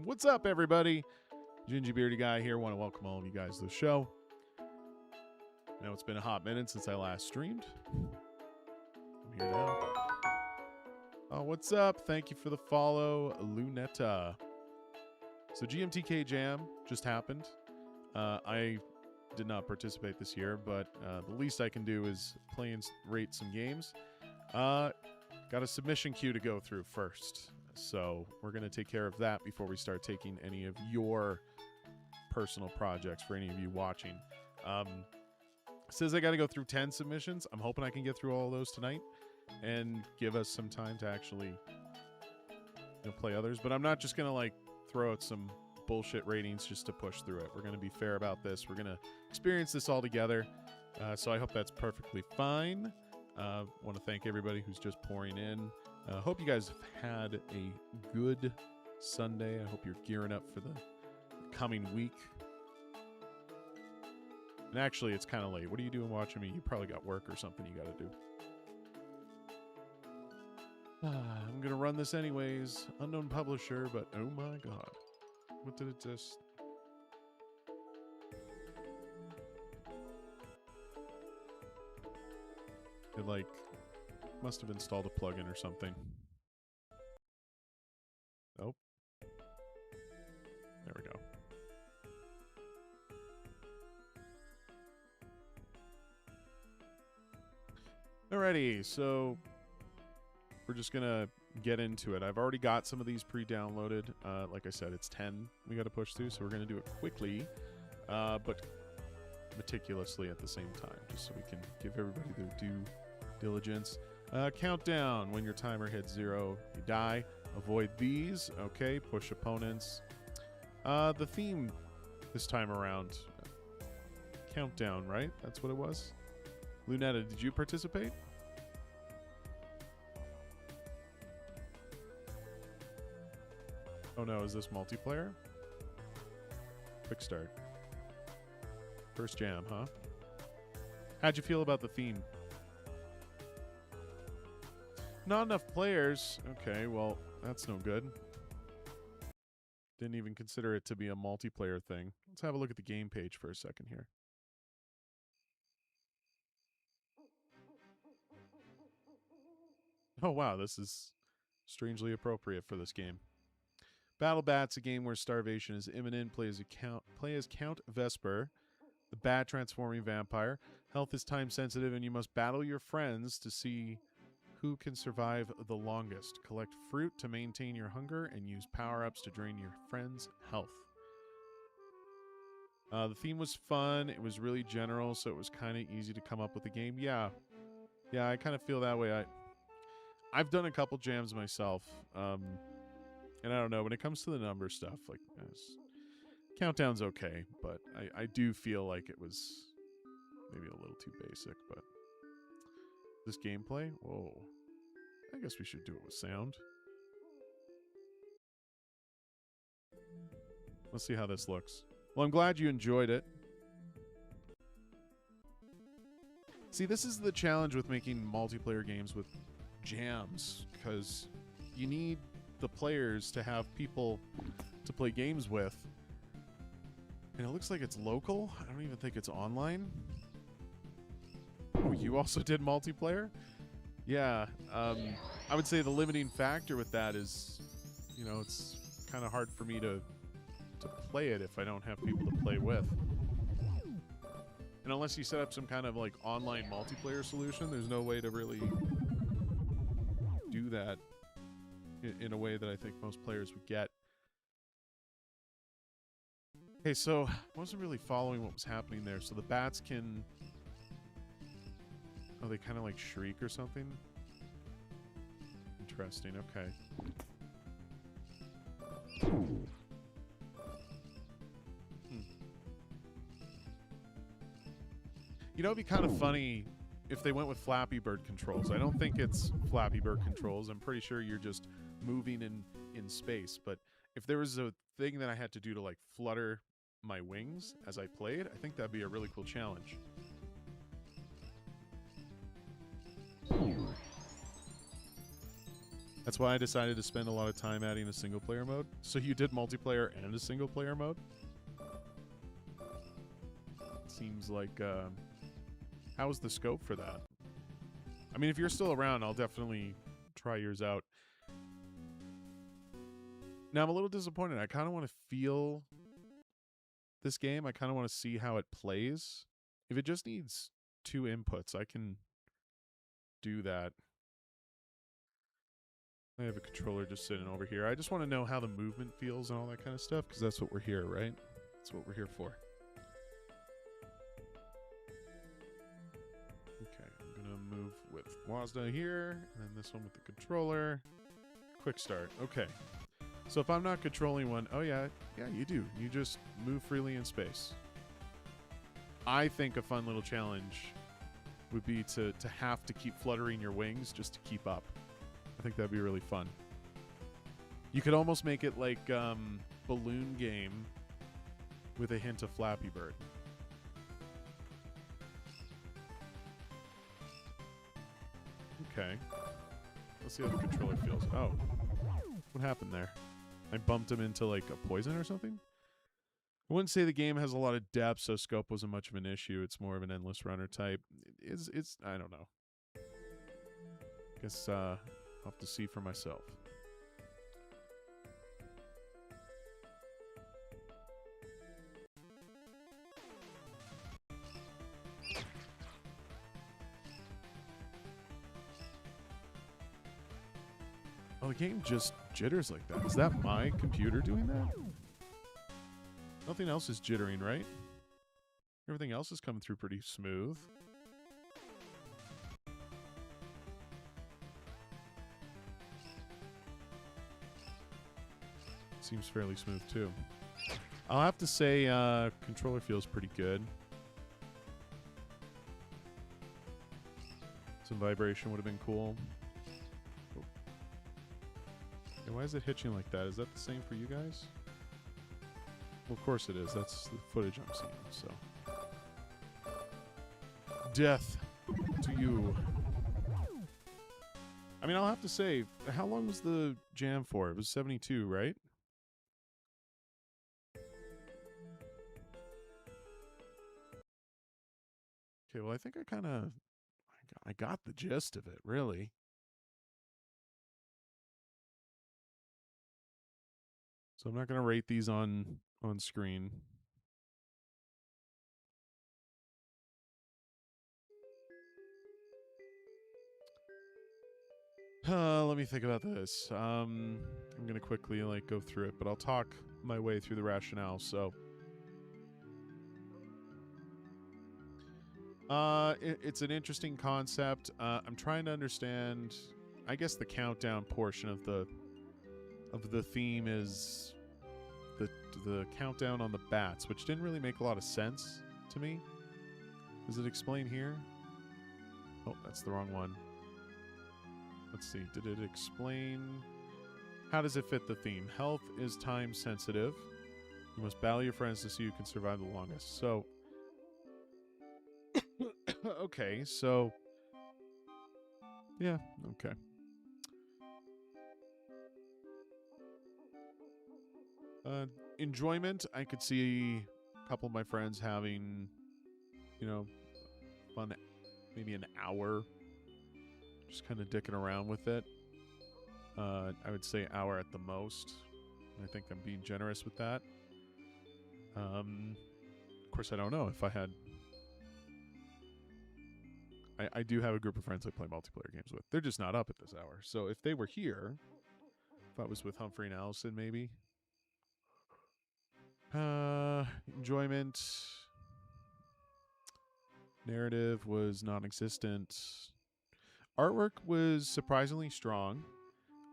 What's up, everybody? Gingy Beardy Guy here. Want to welcome all of you guys to the show. I know it's been a hot minute since I last streamed. I'm here now. Oh, what's up? Thank you for the follow, Lunetta. So GMTK Jam just happened. I did not participate this year, but the least I can do is play and rate some games. Got a submission queue to go through first. So we're going to take care of that before we start taking any of your personal projects for any of you watching. Says I got to go through 10 submissions. I'm hoping I can get through all of those tonight and give us some time to actually play others. But I'm not just going to throw out some bullshit ratings just to push through it. We're going to be fair about this. We're going to experience this all together. So I hope that's perfectly fine. Want to thank everybody who's just pouring in. Hope you guys have had a good Sunday. I hope you're gearing up for the coming week. And actually, it's kind of late. What are you doing watching me? You probably got work or something you got to do. I'm going to run this anyways. Unknown publisher, but oh my god. What did it just... It must have installed a plugin or something. Oh. There we go. Alrighty, so we're just gonna get into it. I've already got some of these pre-downloaded. Like I said, it's 10 we got to push through, so we're gonna do it quickly, but meticulously at the same time, just so we can give everybody their due diligence. Countdown. When your timer hits 0, you die. Avoid these. Okay, push opponents. The theme this time around, countdown, right? That's what it was. Lunetta, did you participate? Oh no, is this multiplayer? Quick start. First jam, huh? How'd you feel about the theme? Not enough players. Okay, well, that's no good. Didn't even consider it to be a multiplayer thing. Let's have a look at the game page for a second here. Oh wow, this is strangely appropriate for this game. Battle Bat's a game where starvation is imminent. Play as Count Vesper, the bat transforming vampire. Health is time sensitive, and you must battle your friends to see who can survive the longest. Collect fruit to maintain your hunger and use power-ups to drain your friends' health. The theme was fun. It was really general, so it was kind of easy to come up with a game. Yeah, I kind of feel that way. I've done a couple jams myself, and I don't know, when it comes to the number stuff, Countdown's okay, but I do feel like it was maybe a little too basic, but this gameplay? Whoa. I guess we should do it with sound. Let's see how this looks. Well, I'm glad you enjoyed it. See, this is the challenge with making multiplayer games with jams, because you need the players to have people to play games with. And it looks like it's local. I don't even think it's online. Oh, you also did multiplayer? Yeah, I would say the limiting factor with that is, it's kind of hard for me to play it if I don't have people to play with. And unless you set up some kind of online multiplayer solution, there's no way to really do that in a way that I think most players would get. Okay, so I wasn't really following what was happening there. So the bats can... Oh, they kind of shriek or something? Interesting, okay. It'd be kind of funny if they went with Flappy Bird controls. I don't think it's Flappy Bird controls. I'm pretty sure you're just moving in space. But if there was a thing that I had to do to flutter my wings as I played, I think that'd be a really cool challenge. That's why I decided to spend a lot of time adding a single-player mode. So you did multiplayer and a single-player mode? Seems like, how's the scope for that? I mean, if you're still around, I'll definitely try yours out. Now, I'm a little disappointed. I kind of want to feel this game. I kind of want to see how it plays. If it just needs 2 inputs, I can do that. I have a controller just sitting over here. I just want to know how the movement feels and all that kind of stuff, because that's what we're here, right? That's what we're here for. Okay, I'm going to move with Wazda here, and then this one with the controller. Quick start. Okay. So if I'm not controlling one, oh yeah, you do. You just move freely in space. I think a fun little challenge would be to have to keep fluttering your wings just to keep up. I think that'd be really fun. You could almost make it like balloon game with a hint of Flappy Bird. Okay. Let's see how the controller feels. Oh. What happened there? I bumped him into like a poison or something? I wouldn't say the game has a lot of depth, so scope wasn't much of an issue. It's more of an endless runner type. It's I don't know. Guess I'll have to see for myself. Oh, the game just jitters like that. Is that my computer doing that? Nothing else is jittering, right? Everything else is coming through pretty smooth. Seems fairly smooth, too. I'll have to say controller feels pretty good. Some vibration would have been cool. Oh. Okay, why is it hitching like that? Is that the same for you guys? Well, of course it is. That's the footage I'm seeing, so. Death to you. I mean, I'll have to say, how long was the jam for? It was 72, right? Okay, well, I think I got the gist of it, really. So I'm not going to rate these on screen. Let me think about this. I'm going to quickly go through it, but I'll talk my way through the rationale. So it's an interesting concept. I'm trying to understand, I guess the countdown portion of the theme is the countdown on the bats, which didn't really make a lot of sense to me. Does it explain here? Oh, that's the wrong one. Let's see. Did it explain? How does it fit the theme? Health is time sensitive. You must battle your friends to see who can survive the longest. So, okay, so, yeah, okay. Enjoyment, I could see a couple of my friends having, fun, maybe an hour, just kind of dicking around with it. I would say an hour at the most. I think I'm being generous with that. Of course, I don't know if I had... I do have a group of friends I play multiplayer games with. They're just not up at this hour. So if they were here, if I was with Humphrey and Allison, maybe... enjoyment. Narrative was non-existent. Artwork was surprisingly strong.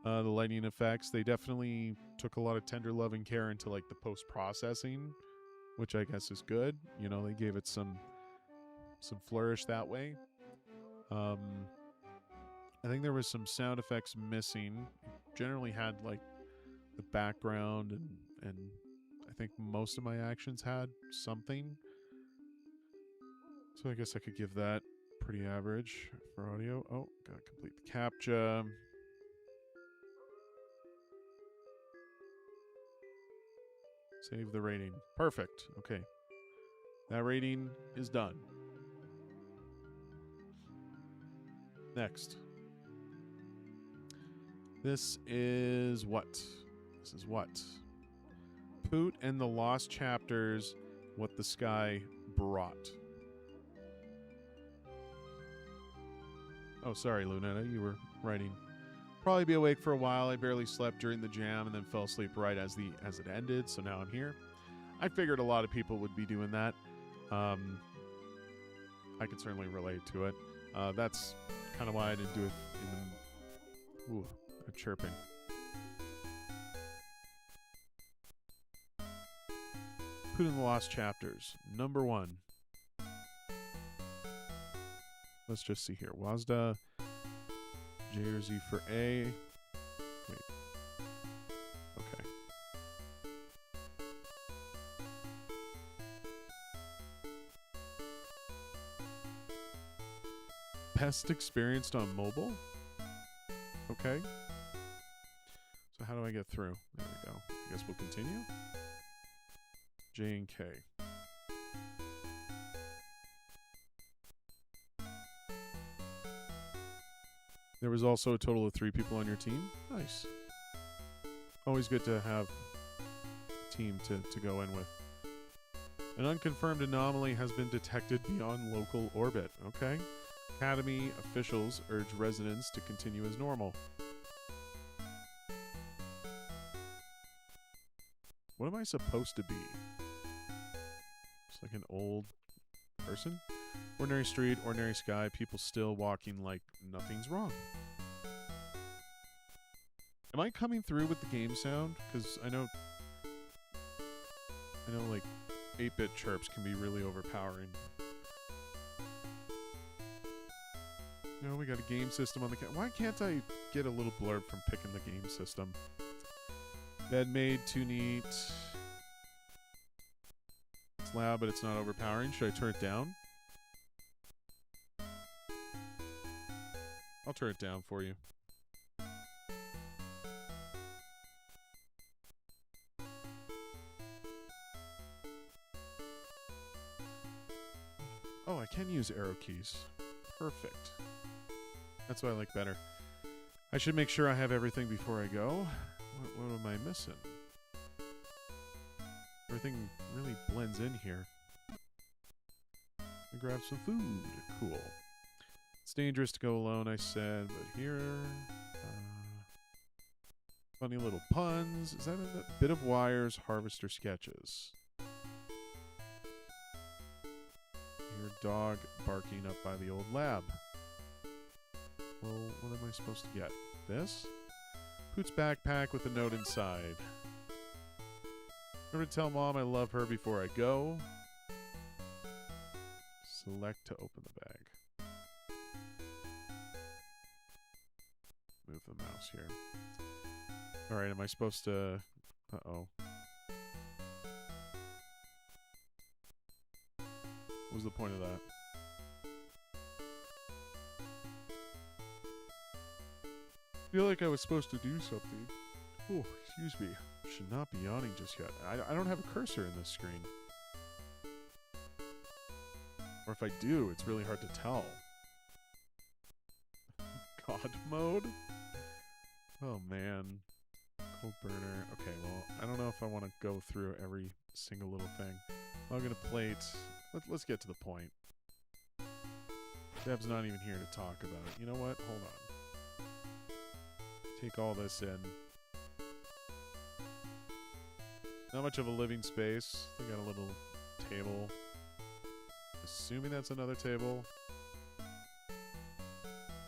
The lighting effects, they definitely took a lot of tender love and care into the post-processing, which I guess is good. They gave it some flourish that way. I think there was some sound effects missing. It generally had the background and I think most of my actions had something. So I guess I could give that pretty average for audio. Oh, gotta complete the CAPTCHA. Save the rating. Perfect. Okay. That rating is done. Next. This is what? This is what? Poot and the Lost Chapters, What the Sky Brought. Oh, sorry, Lunetta. You were writing. Probably be awake for a while. I barely slept during the jam and then fell asleep right as it ended, so now I'm here. I figured a lot of people would be doing that. I could certainly relate to it. That's kind of why I didn't do it in the... Ooh, a chirping. Poot in the Lost Chapters. Number 1. Let's just see here. WASDA, J or Z for A. Wait. Okay. Best experienced on mobile? Okay. So how do I get through? There we go. I guess we'll continue. J and K. There was also a total of 3 people on your team. Nice. Always good to have a team to go in with. An unconfirmed anomaly has been detected beyond local orbit. Okay. Academy officials urge residents to continue as normal. What am I supposed to be? It's like an old person? Ordinary street, ordinary sky, people still walking like nothing's wrong. Am I coming through with the game sound? Because I know like 8-bit chirps can be really overpowering. No, we got a game system on the Why can't I get a little blurb from picking the game system? Bed made, too neat. It's loud, but it's not overpowering. Should I turn it down? I'll turn it down for you. Oh, I can use arrow keys. Perfect. That's what I like better. I should make sure I have everything before I go. What am I missing? Everything really blends in here. I grab some food. Cool. It's dangerous to go alone, I said, but here... funny little puns. Is that a bit of wires, harvester sketches? Your dog barking up by the old lab. Well, what am I supposed to get? This? Poot's backpack with a note inside. Remember to tell Mom I love her before I go. Select to open the bag. Move the mouse here. Alright, am I supposed to... Uh-oh. What was the point of that? I feel like I was supposed to do something. Oh, excuse me. Should not be yawning just yet. I don't have a cursor in this screen. Or if I do, it's really hard to tell. God mode? Oh, man. Cold burner. Okay, well, I don't know if I want to go through every single little thing. I'm going to plate. Let's get to the point. Deb's not even here to talk about it. You know what? Hold on. Take all this in. Not much of a living space. They got a little table. Assuming that's another table.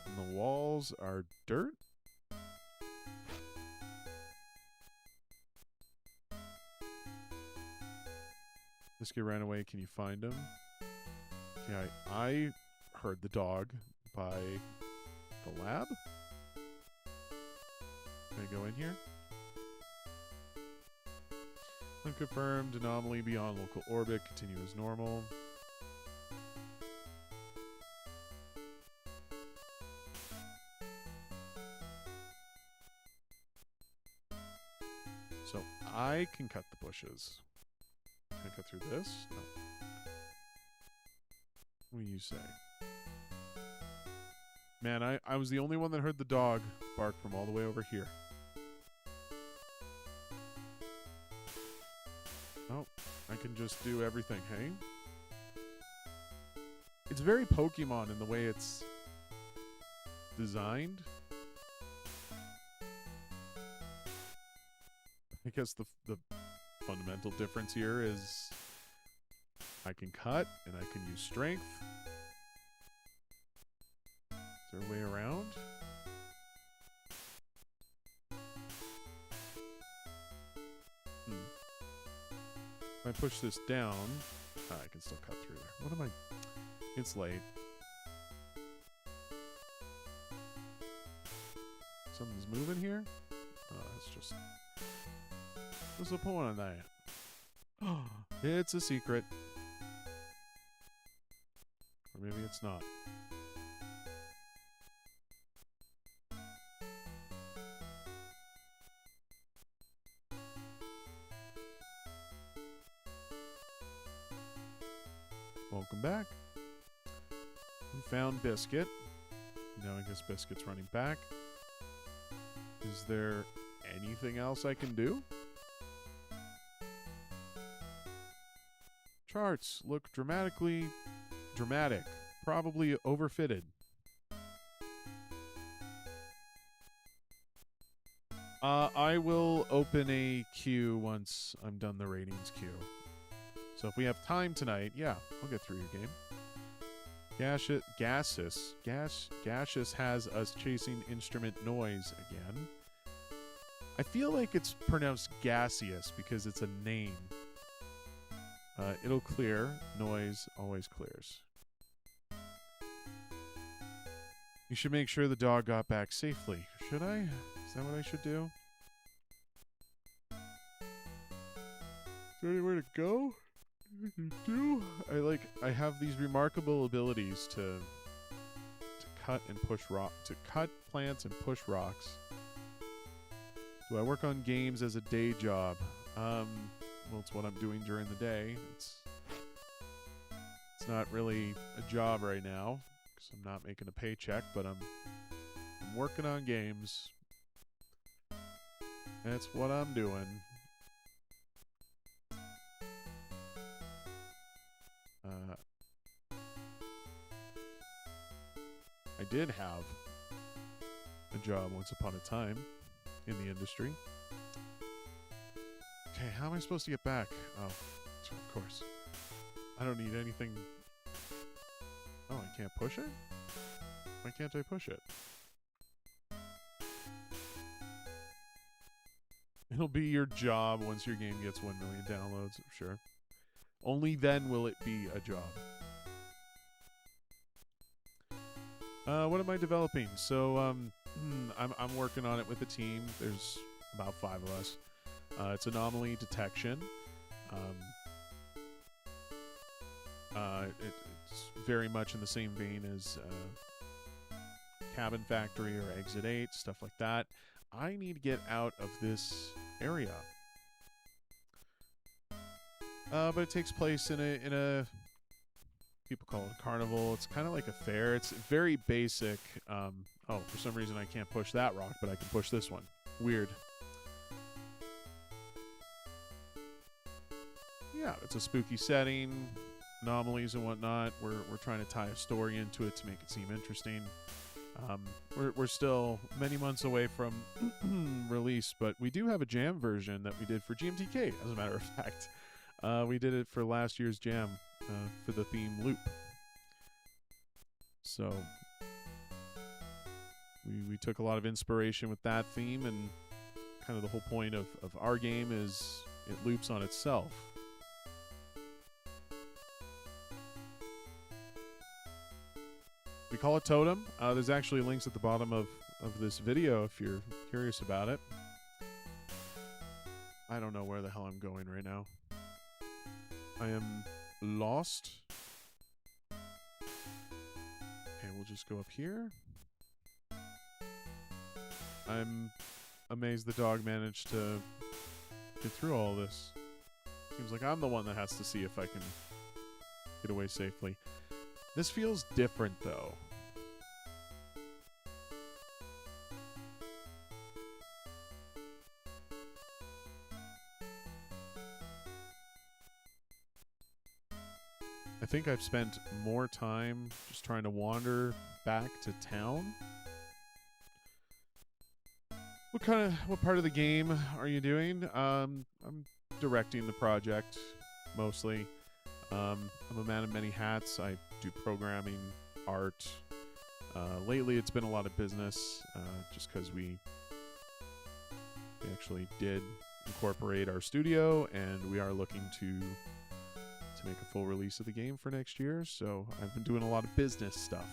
And the walls are dirt? This guy ran away. Can you find him? Okay, I heard the dog by the lab. Can I go in here? Unconfirmed anomaly beyond local orbit. Continue as normal. So I can cut the bushes. Can I cut through this? No. What do you say? Man, I was the only one that heard the dog bark from all the way over here. Oh, I can just do everything, hey? It's very Pokemon in the way it's designed. I guess the fundamental difference here is I can cut and I can use strength. Is there a way around? If I push this down, I can still cut through there. What am I? It's late. Something's moving here? Oh, that's just... What's the point on that? Oh, it's a secret. Or maybe it's not. Welcome back. We found Biscuit. Now I guess Biscuit's running back. Is there anything else I can do? Charts look dramatic. Probably overfitted. I will open a queue once I'm done the ratings queue. So if we have time tonight, yeah, I'll get through your game. Gaseous has us chasing instrument noise again. I feel like it's pronounced gaseous because it's a name. It'll clear. Noise always clears. You should make sure the dog got back safely. Should I? Is that what I should do? Is there anywhere to go? I have these remarkable abilities to cut and push to cut plants and push rocks. Do I work on games as a day job? Well, it's what I'm doing during the day. It's not really a job right now because I'm not making a paycheck, but I'm working on games. That's what I'm doing. I did have a job once upon a time in the industry. Okay, how am I supposed to get back? Oh, of course. I don't need anything. Oh, I can't push it? Why can't I push it? It'll be your job once your game gets 1 million downloads, I'm sure. Only then will it be a job. What am I developing? So, I'm working on it with a team. There's about 5 of us. It's anomaly detection. It's very much in the same vein as Cabin Factory or Exit 8, stuff like that. I need to get out of this area. But it takes place in a people call it a carnival. It's kind of like a fair. It's very basic. Oh, for some reason I can't push that rock, but I can push this one. Weird. Yeah, it's a spooky setting, anomalies and whatnot. We're trying to tie a story into it to make it seem interesting. We're still many months away from release, but we do have a jam version that we did for GMTK, as a matter of fact. We did it for last year's jam for the theme loop. So we took a lot of inspiration with that theme, and kind of the whole point of our game is it loops on itself. We call it Totem. There's actually links at the bottom of this video if you're curious about it. I don't know where the hell I'm going right now. I am lost. Okay, we'll just go up here. I'm amazed the dog managed to get through all this. Seems like I'm the one that has to see if I can get away safely. This feels different, though. I think I've spent more time just trying to wander back to town. What part of the game are you doing? I'm directing the project mostly. I'm a man of many hats. I do programming, art. Lately, it's been a lot of business, just because we actually did incorporate our studio, and we are looking to make a full release of the game for next year. So I've been doing a lot of business stuff.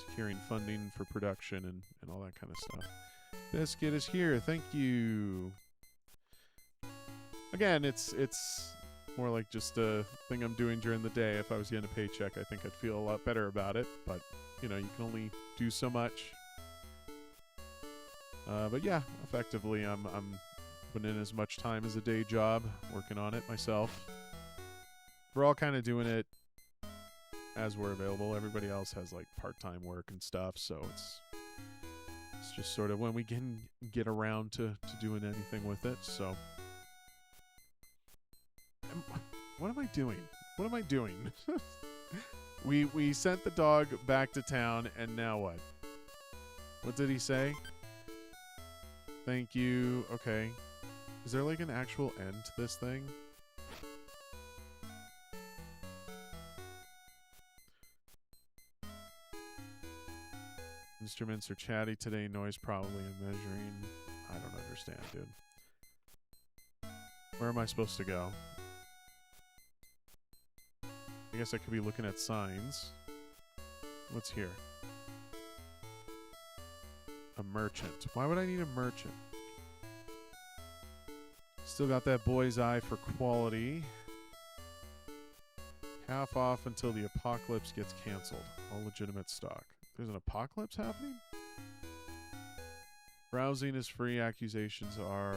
Securing funding for production and all that kind of stuff. Biscuit is here. Thank you. Again, it's more like just a thing I'm doing during the day. If I was getting a paycheck, I think I'd feel a lot better about it. But, you know, you can only do so much. But yeah, effectively, I'm putting in as much time as a day job, working on it myself. We're all kind of doing it as we're available. Everybody else has like part-time work and stuff, so it's just sort of when we can get around to doing anything with it. So what am I doing? What am I doing? We sent the dog back to town, and now what? What did he say? Thank you. Okay. Is there like an actual end to this thing? Instruments are chatty today. Noise probably I'm measuring. I don't understand, dude. Where am I supposed to go? I guess I could be looking at signs. What's here? A merchant. Why would I need a merchant? Still got that boy's eye for quality. Half off until the apocalypse gets canceled. All legitimate stock. There's an apocalypse happening? Browsing is free. Accusations are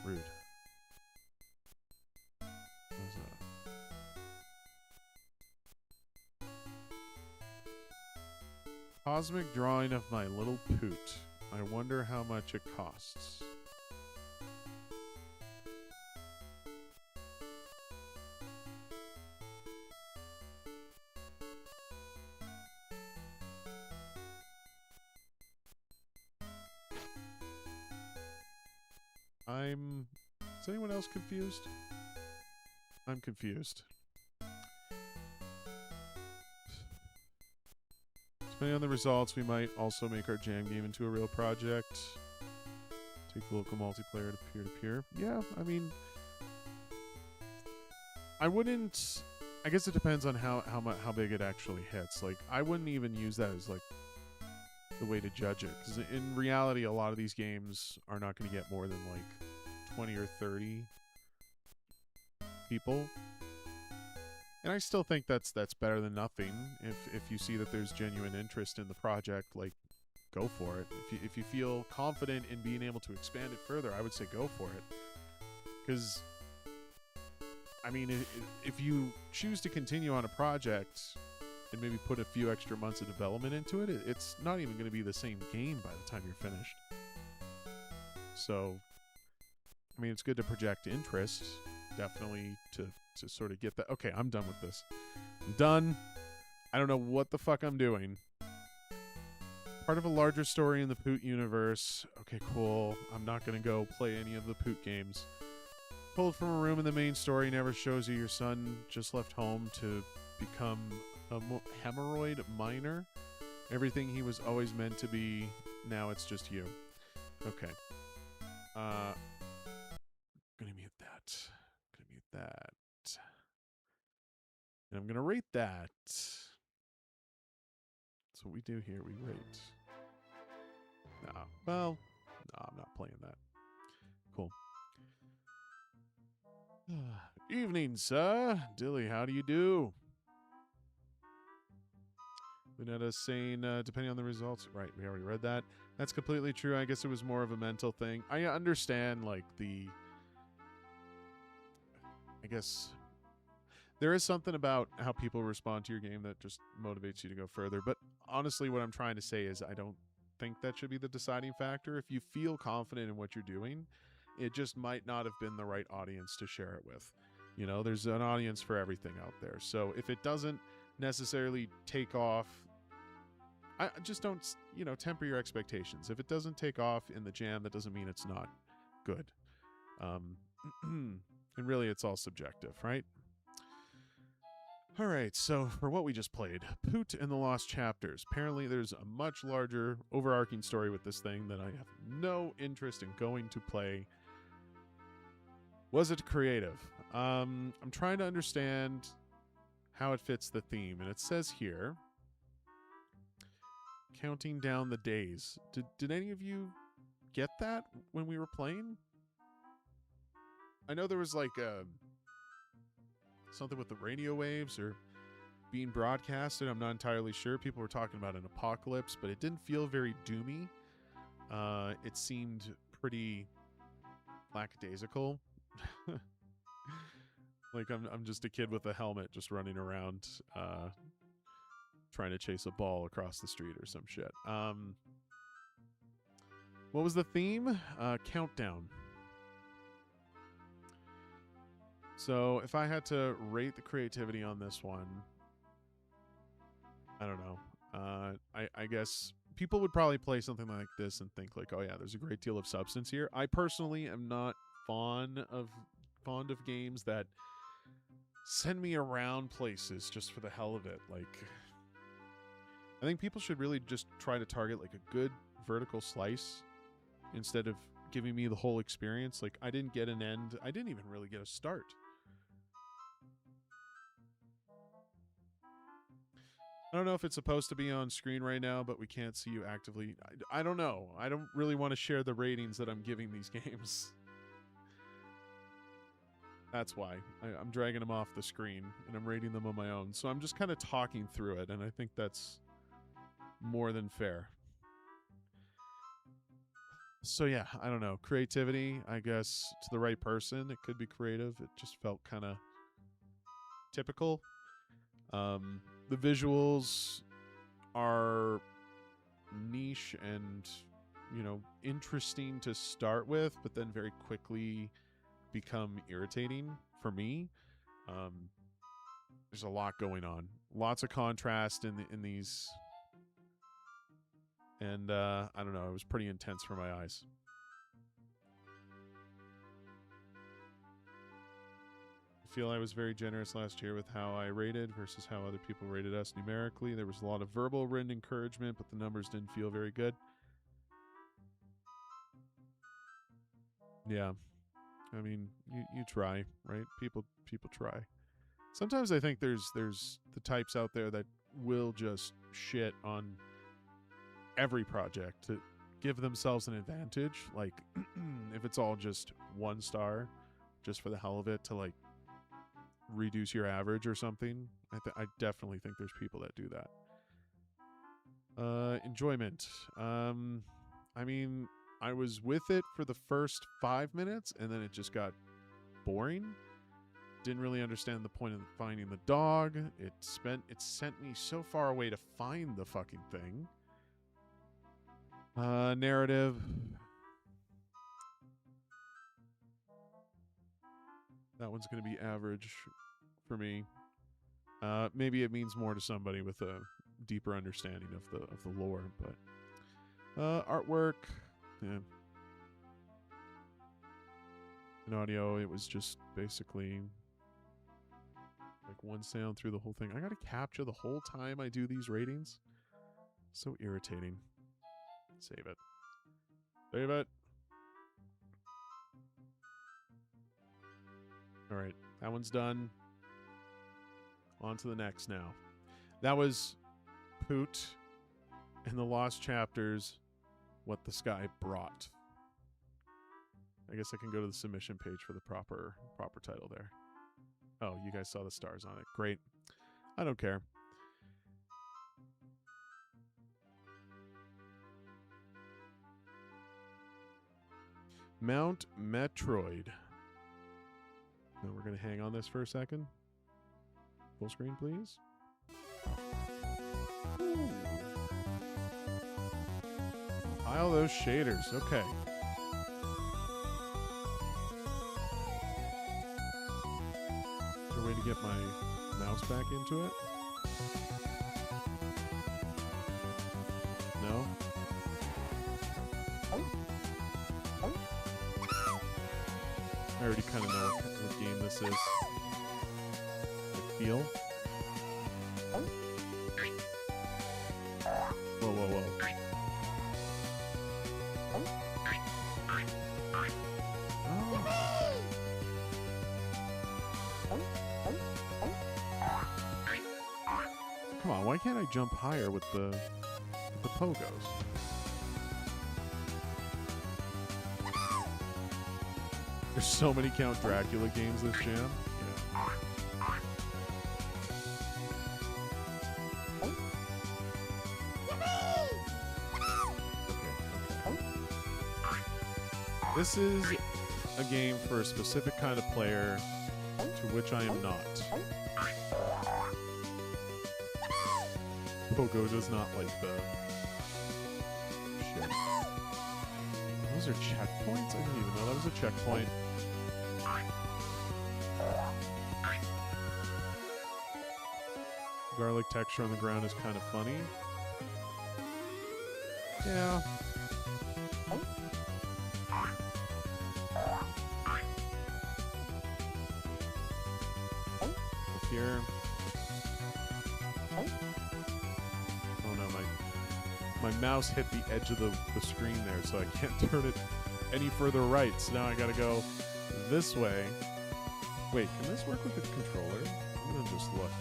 rude. What is that? Cosmic drawing of my little Poot. I wonder how much it costs. Is anyone else confused? I'm confused. Depending on the results, we might also make our jam game into a real project. Take the local multiplayer to peer-to-peer. Yeah, I mean, I wouldn't. I guess it depends on how big it actually hits. Like, I wouldn't even use that as like the way to judge it, because in reality, a lot of these games are not going to get more than like 20 or 30 people, and I still think that's better than nothing. If you see that there's genuine interest in the project, like, go for it. If you feel confident in being able to expand it further, I would say go for it. Because I mean, if you choose to continue on a project and maybe put a few extra months of development into it, it's not even going to be the same game by the time you're finished. So I mean, it's good to project interest, definitely, to sort of get that. Okay, I'm done with this. I'm done. I don't know what the fuck I'm doing. Part of a larger story in the Poot universe. Okay, cool. I'm not going to go play any of the Poot games. Pulled from a room in the main story never shows you your son just left home to become a hemorrhoid miner. Everything he was always meant to be, now it's just you. Okay. Gonna mute that. Gonna mute that. And I'm gonna rate that. That's what we do here. We rate. Nah. Well, no, I'm not playing that. Cool. Evening, sir. Dilly, how do you do? Lunetta saying, depending on the results. Right, we already read that. That's completely true. I guess it was more of a mental thing. I understand, like, I guess there is something about how people respond to your game that just motivates you to go further. But honestly, what I'm trying to say is I don't think that should be the deciding factor. If you feel confident in what you're doing, it just might not have been the right audience to share it with. You know, there's an audience for everything out there. So if it doesn't necessarily take off, I just don't, temper your expectations. If it doesn't take off in the jam, that doesn't mean it's not good. And really, it's all subjective, right? All right, so for what we just played, Poot and the Lost Chapters. Apparently, there's a much larger, overarching story with this thing that I have no interest in going to play. Was it creative? I'm trying to understand how it fits the theme, and it says here, counting down the days. Did any of you get that when we were playing? I know there was like something with the radio waves or being broadcasted. I'm not entirely sure. People were talking about an apocalypse, but it didn't feel very doomy. It seemed pretty lackadaisical. Like I'm just a kid with a helmet just running around trying to chase a ball across the street or some shit. What was the theme? Countdown. So if I had to rate the creativity on this one, I don't know. I guess people would probably play something like this and think like, oh yeah, there's a great deal of substance here. I personally am not fond of games that send me around places just for the hell of it. Like, I think people should really just try to target like a good vertical slice instead of giving me the whole experience. Like, I didn't get an end. I didn't even really get a start. I don't know if it's supposed to be on screen right now, but we can't see you actively. I don't know. I don't really want to share the ratings that I'm giving these games. That's why. I'm dragging them off the screen, and I'm rating them on my own. So I'm just kind of talking through it, and I think that's more than fair. So yeah, I don't know. Creativity, I guess, to the right person, it could be creative. It just felt kind of typical. The visuals are niche and, interesting to start with, but then very quickly become irritating for me. There's a lot going on. Lots of contrast in these. And I don't know, it was pretty intense for my eyes. I feel I was very generous last year with how I rated versus how other people rated us numerically. There was a lot of verbal written encouragement, but the numbers didn't feel very good. Yeah. I mean, you try, right? People try. Sometimes I think there's the types out there that will just shit on every project to give themselves an advantage. Like, if it's all just 1 star, just for the hell of it, to like reduce your average or something. I definitely think there's people that do that. Enjoyment. I mean, I was with it for the first 5 minutes, and then it just got boring. Didn't really understand the point of finding the dog. It sent me so far away to find the fucking thing. Narrative. That one's going to be average for me. Maybe it means more to somebody with a deeper understanding of the lore, but artwork, yeah. In audio, it was just basically like one sound through the whole thing. I gotta capture the whole time I do these ratings. So irritating. Save it. Save it. All right, that one's done. On to the next now. That was Poot and the Lost Chapters, What the Sky Brought. I guess I can go to the submission page for the proper title there. Oh, you guys saw the stars on it. Great. I don't care. Mount Metroid. Now we're going to hang on this for a second. Full screen, please. Ooh. Pile those shaders. Okay. Is there a way to get my mouse back into it? No? I already kind of know what game this is. I feel. Whoa, whoa, whoa. Come on, why can't I jump higher with the Pogos? There's so many Count Dracula games this jam. Yeah. Okay. This is a game for a specific kind of player to which I am not. Pogo does not like the shit. Those are checkpoints? I didn't even know that was a checkpoint. Garlic texture on the ground is kind of funny. Yeah. Up here. Oh no, my mouse hit the edge of the screen there, so I can't turn it any further right. So now I gotta go this way. Wait, can this work with the controller? I'm gonna just look.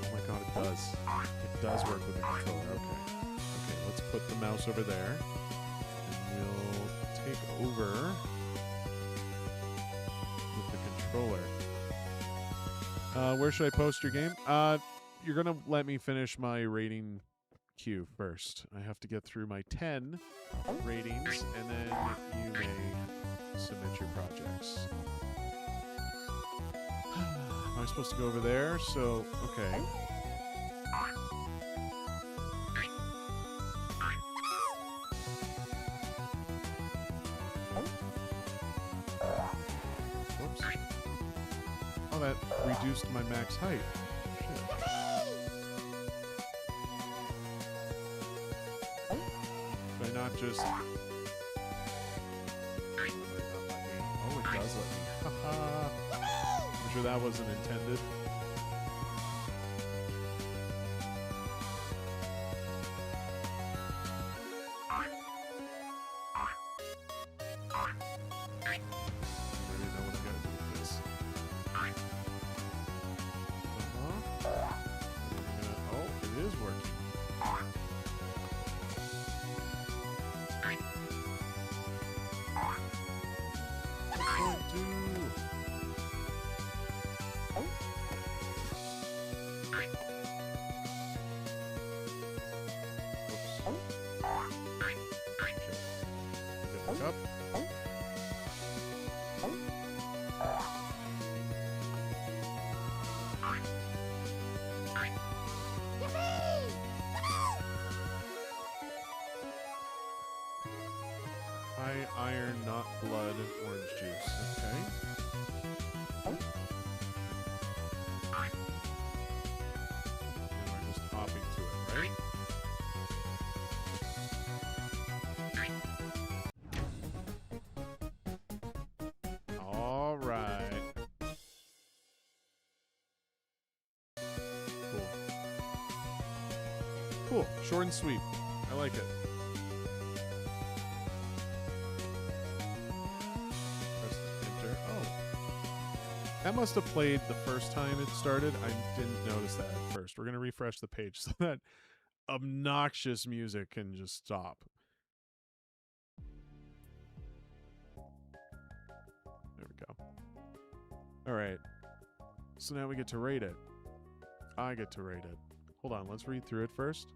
Oh my god, it does. It does work with the controller. Okay. Okay, let's put the mouse over there. And we'll take over with the controller. Where should I post your game? You're gonna let me finish my rating queue first. I have to get through my 10 ratings, and then you may submit your projects. Am I supposed to go over there? So, okay. Whoops. Oh, that reduced my max height. Shit. Should I not just... Oh, it does let me. Haha. I'm sure that wasn't intended. Up. High iron, not blood, orange juice. Okay. And we're just hopping to it, right? Cool. Short and sweet. I like it. Press enter. Oh. That must have played the first time it started. I didn't notice that at first. We're going to refresh the page so that obnoxious music can just stop. There we go. All right. So now we get to rate it. I get to rate it. Hold on, let's read through it first.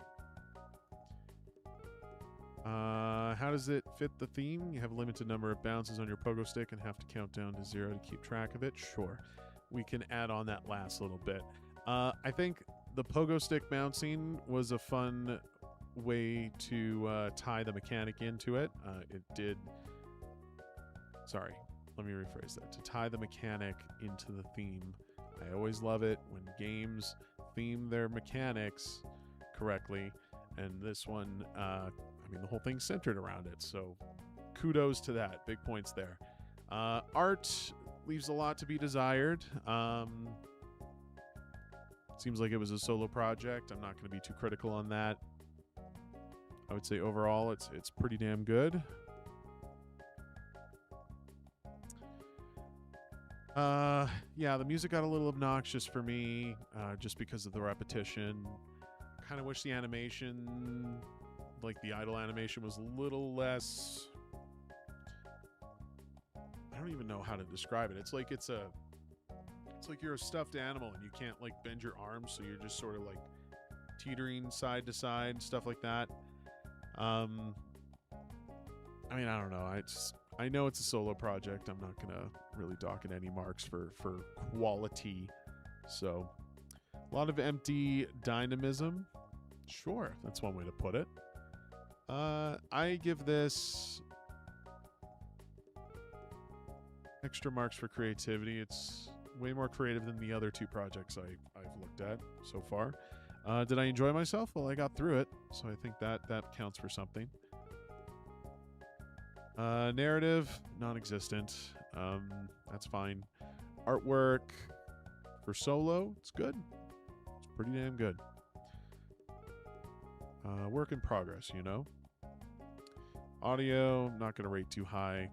How does it fit the theme? You have a limited number of bounces on your pogo stick and have to count down to 0 to keep track of it. Sure. We can add on that last little bit. I think the pogo stick bouncing was a fun way to tie the mechanic into it. It did... Sorry, let me rephrase that. To tie the mechanic into the theme. I always love it when games theme their mechanics correctly. And this one, I mean, the whole thing's centered around it. So kudos to that. Big points there. Art leaves a lot to be desired. Seems like it was a solo project. I'm not going to be too critical on that. I would say overall it's pretty damn good. Yeah, the music got a little obnoxious for me, just because of the repetition. Kind of wish the animation, like the idle animation, was a little less... I don't even know how to describe it. It's like you're a stuffed animal and you can't like bend your arms, so you're just sort of like teetering side to side, stuff like that. I mean, I don't know. I know it's a solo project. I'm not gonna really dock in any marks for quality. So a lot of empty dynamism. Sure, that's one way to put it. I give this extra marks for creativity. It's way more creative than the other two projects I've looked at so far. Did I enjoy myself? Well, I got through it, so I think that counts for something. Narrative, non-existent. That's fine. Artwork for solo, it's good. It's pretty damn good. Work in progress, you know. Audio, not going to rate too high.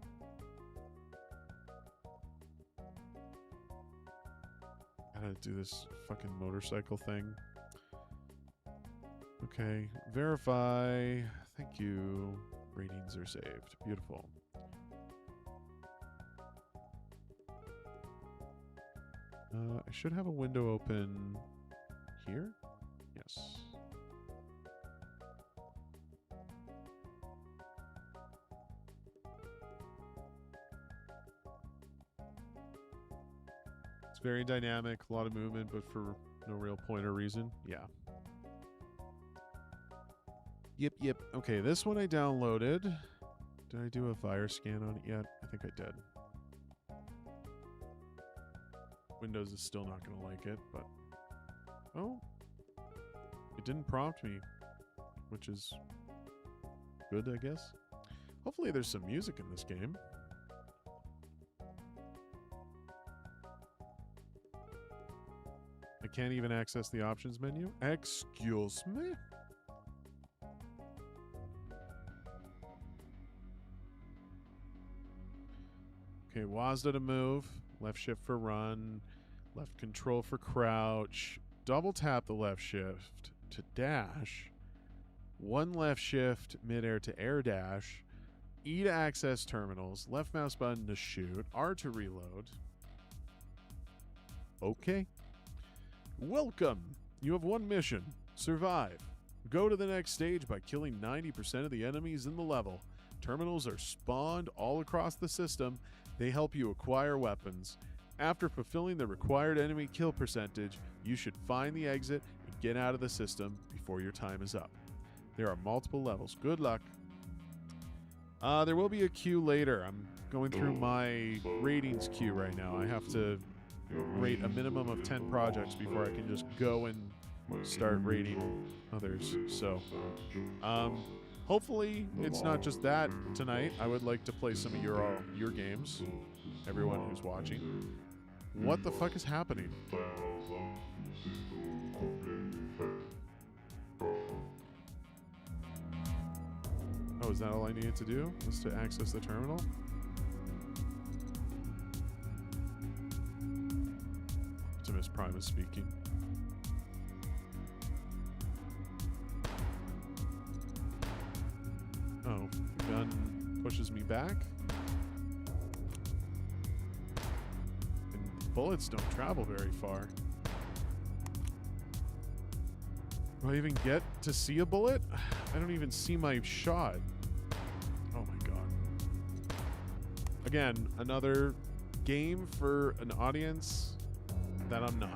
Gotta do this fucking motorcycle thing. Okay, verify. Thank you. Ratings are saved. Beautiful. I should have a window open here. Yes. It's very dynamic, a lot of movement, but for no real point or reason. Yeah. Yep. Okay, this one I downloaded. Did I do a virus scan on it yet? I think I did. Windows is still not going to like it, but... Oh. It didn't prompt me, which is good, I guess. Hopefully there's some music in this game. I can't even access the options menu. Excuse me? Okay, WASD to move, left shift for run, left control for crouch, double tap the left shift to dash, one left shift midair to air dash, E to access terminals, left mouse button to shoot, R to reload. Okay. Welcome. You have one mission. Survive. Go to the next stage by killing 90% of the enemies in the level. Terminals are spawned all across the system. They help you acquire weapons. After fulfilling the required enemy kill percentage, you should find the exit and get out of the system before your time is up. There are multiple levels. Good luck. There will be a queue later. I'm going through my ratings queue right now. I have to rate a minimum of 10 projects before I can just go and start rating others. So, hopefully it's not just that tonight. I would like to play some of your games, everyone who's watching. What the fuck is happening? Oh, is that all I needed to do? Was to access the terminal? Optimus Prime is speaking. Oh, the gun pushes me back? And the bullets don't travel very far. Do I even get to see a bullet? I don't even see my shot. Again, another game for an audience that I'm not.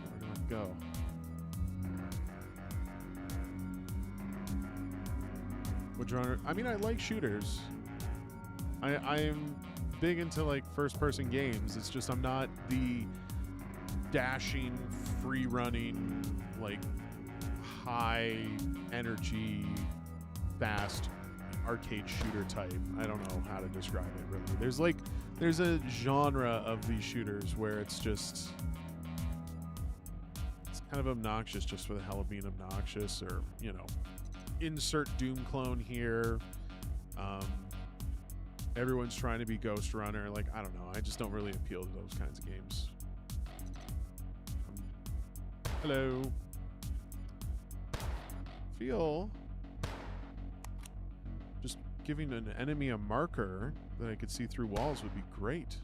Where do I go? Would you I mean, I like shooters. I'm big into like first-person games. It's just I'm not the dashing, free-running, like high energy, fast arcade shooter type. I don't know how to describe it really. There's a genre of these shooters where it's kind of obnoxious just for the hell of being obnoxious, or you know, insert Doom clone here. Everyone's trying to be Ghost Runner. Like, I don't know. I just don't really appeal to those kinds of games. Hello. Feel just giving an enemy a marker that I could see through walls would be great.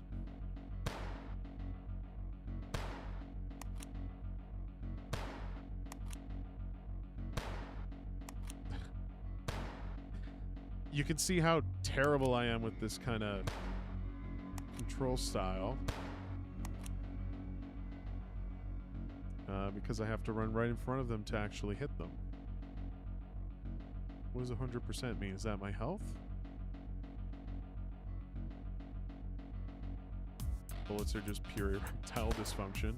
You can see how terrible I am with this kind of control style. Because I have to run right in front of them to actually hit them. What does 100% mean? Is that my health? Bullets are just pure erectile dysfunction.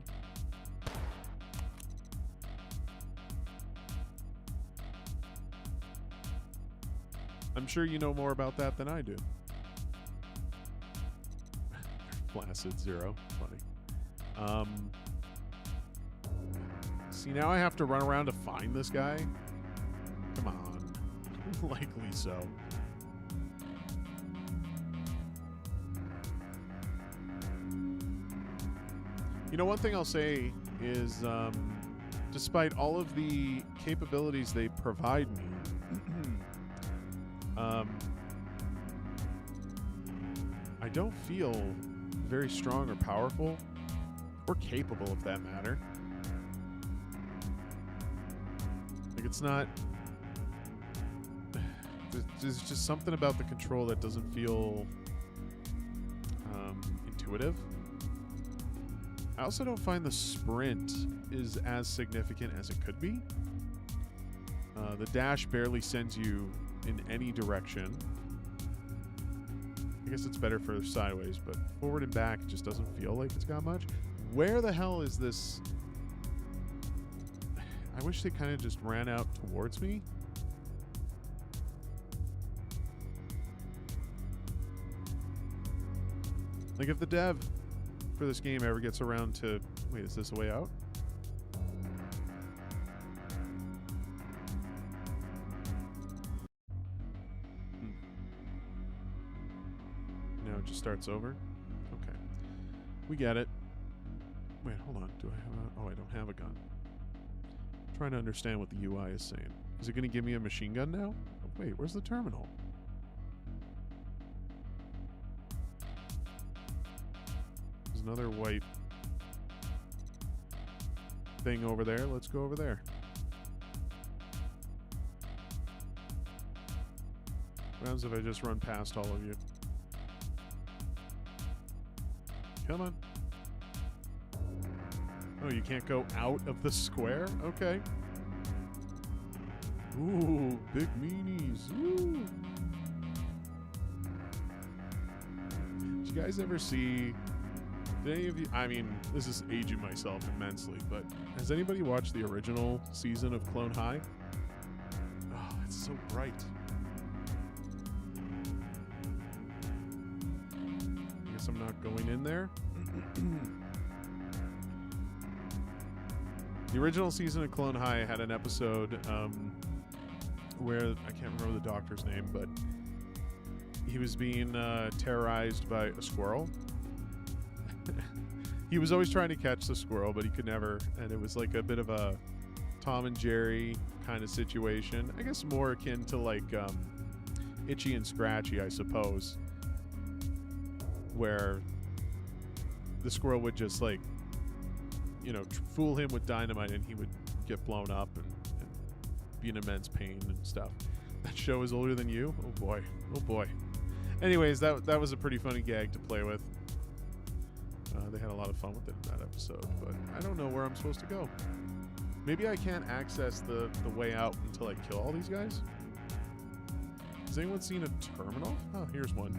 I'm sure you know more about that than I do. Placid 0. Funny. See, now I have to run around to find this guy? Come on. Likely so. You know, one thing I'll say is, despite all of the capabilities they provide me, I don't feel very strong or powerful, or capable, if that matter. Like, it's not... There's just something about the control that doesn't feel intuitive. I also don't find the sprint is as significant as it could be. The dash barely sends you in any direction. I guess it's better for sideways, but forward and back just doesn't feel like it's got much. Where the hell is this? I wish they kind of just ran out towards me. Like, if the dev for this game ever gets around to... Wait, is this a way out? No, it just starts over? Okay. We get it. Wait, hold on. Do I have a... Oh, I don't have a gun. I'm trying to understand what the UI is saying. Is it going to give me a machine gun now? Oh, wait, where's the terminal? There's another white thing over there. Let's go over there. What happens if I just run past all of you? Come on. Oh, you can't go out of the square? Okay. Ooh, big meanies. Ooh. Did you guys ever see... Did any of you... I mean, this is aging myself immensely, but has anybody watched the original season of Clone High? Oh, it's so bright. I guess I'm not going in there. The original season of Clone High had an episode where, I can't remember the doctor's name, but he was being terrorized by a squirrel. He was always trying to catch the squirrel, but he could never, and it was like a bit of a Tom and Jerry kind of situation. I guess more akin to like Itchy and Scratchy, I suppose, where the squirrel would just like, you know, fool him with dynamite and he would get blown up and be in immense pain and stuff. That show is older than you? Oh boy. Oh boy. Anyways, that was a pretty funny gag to play with. They had a lot of fun with it in that episode, but I don't know where I'm supposed to go. Maybe I can't access the way out until I kill all these guys? Has anyone seen a terminal? Oh, here's one.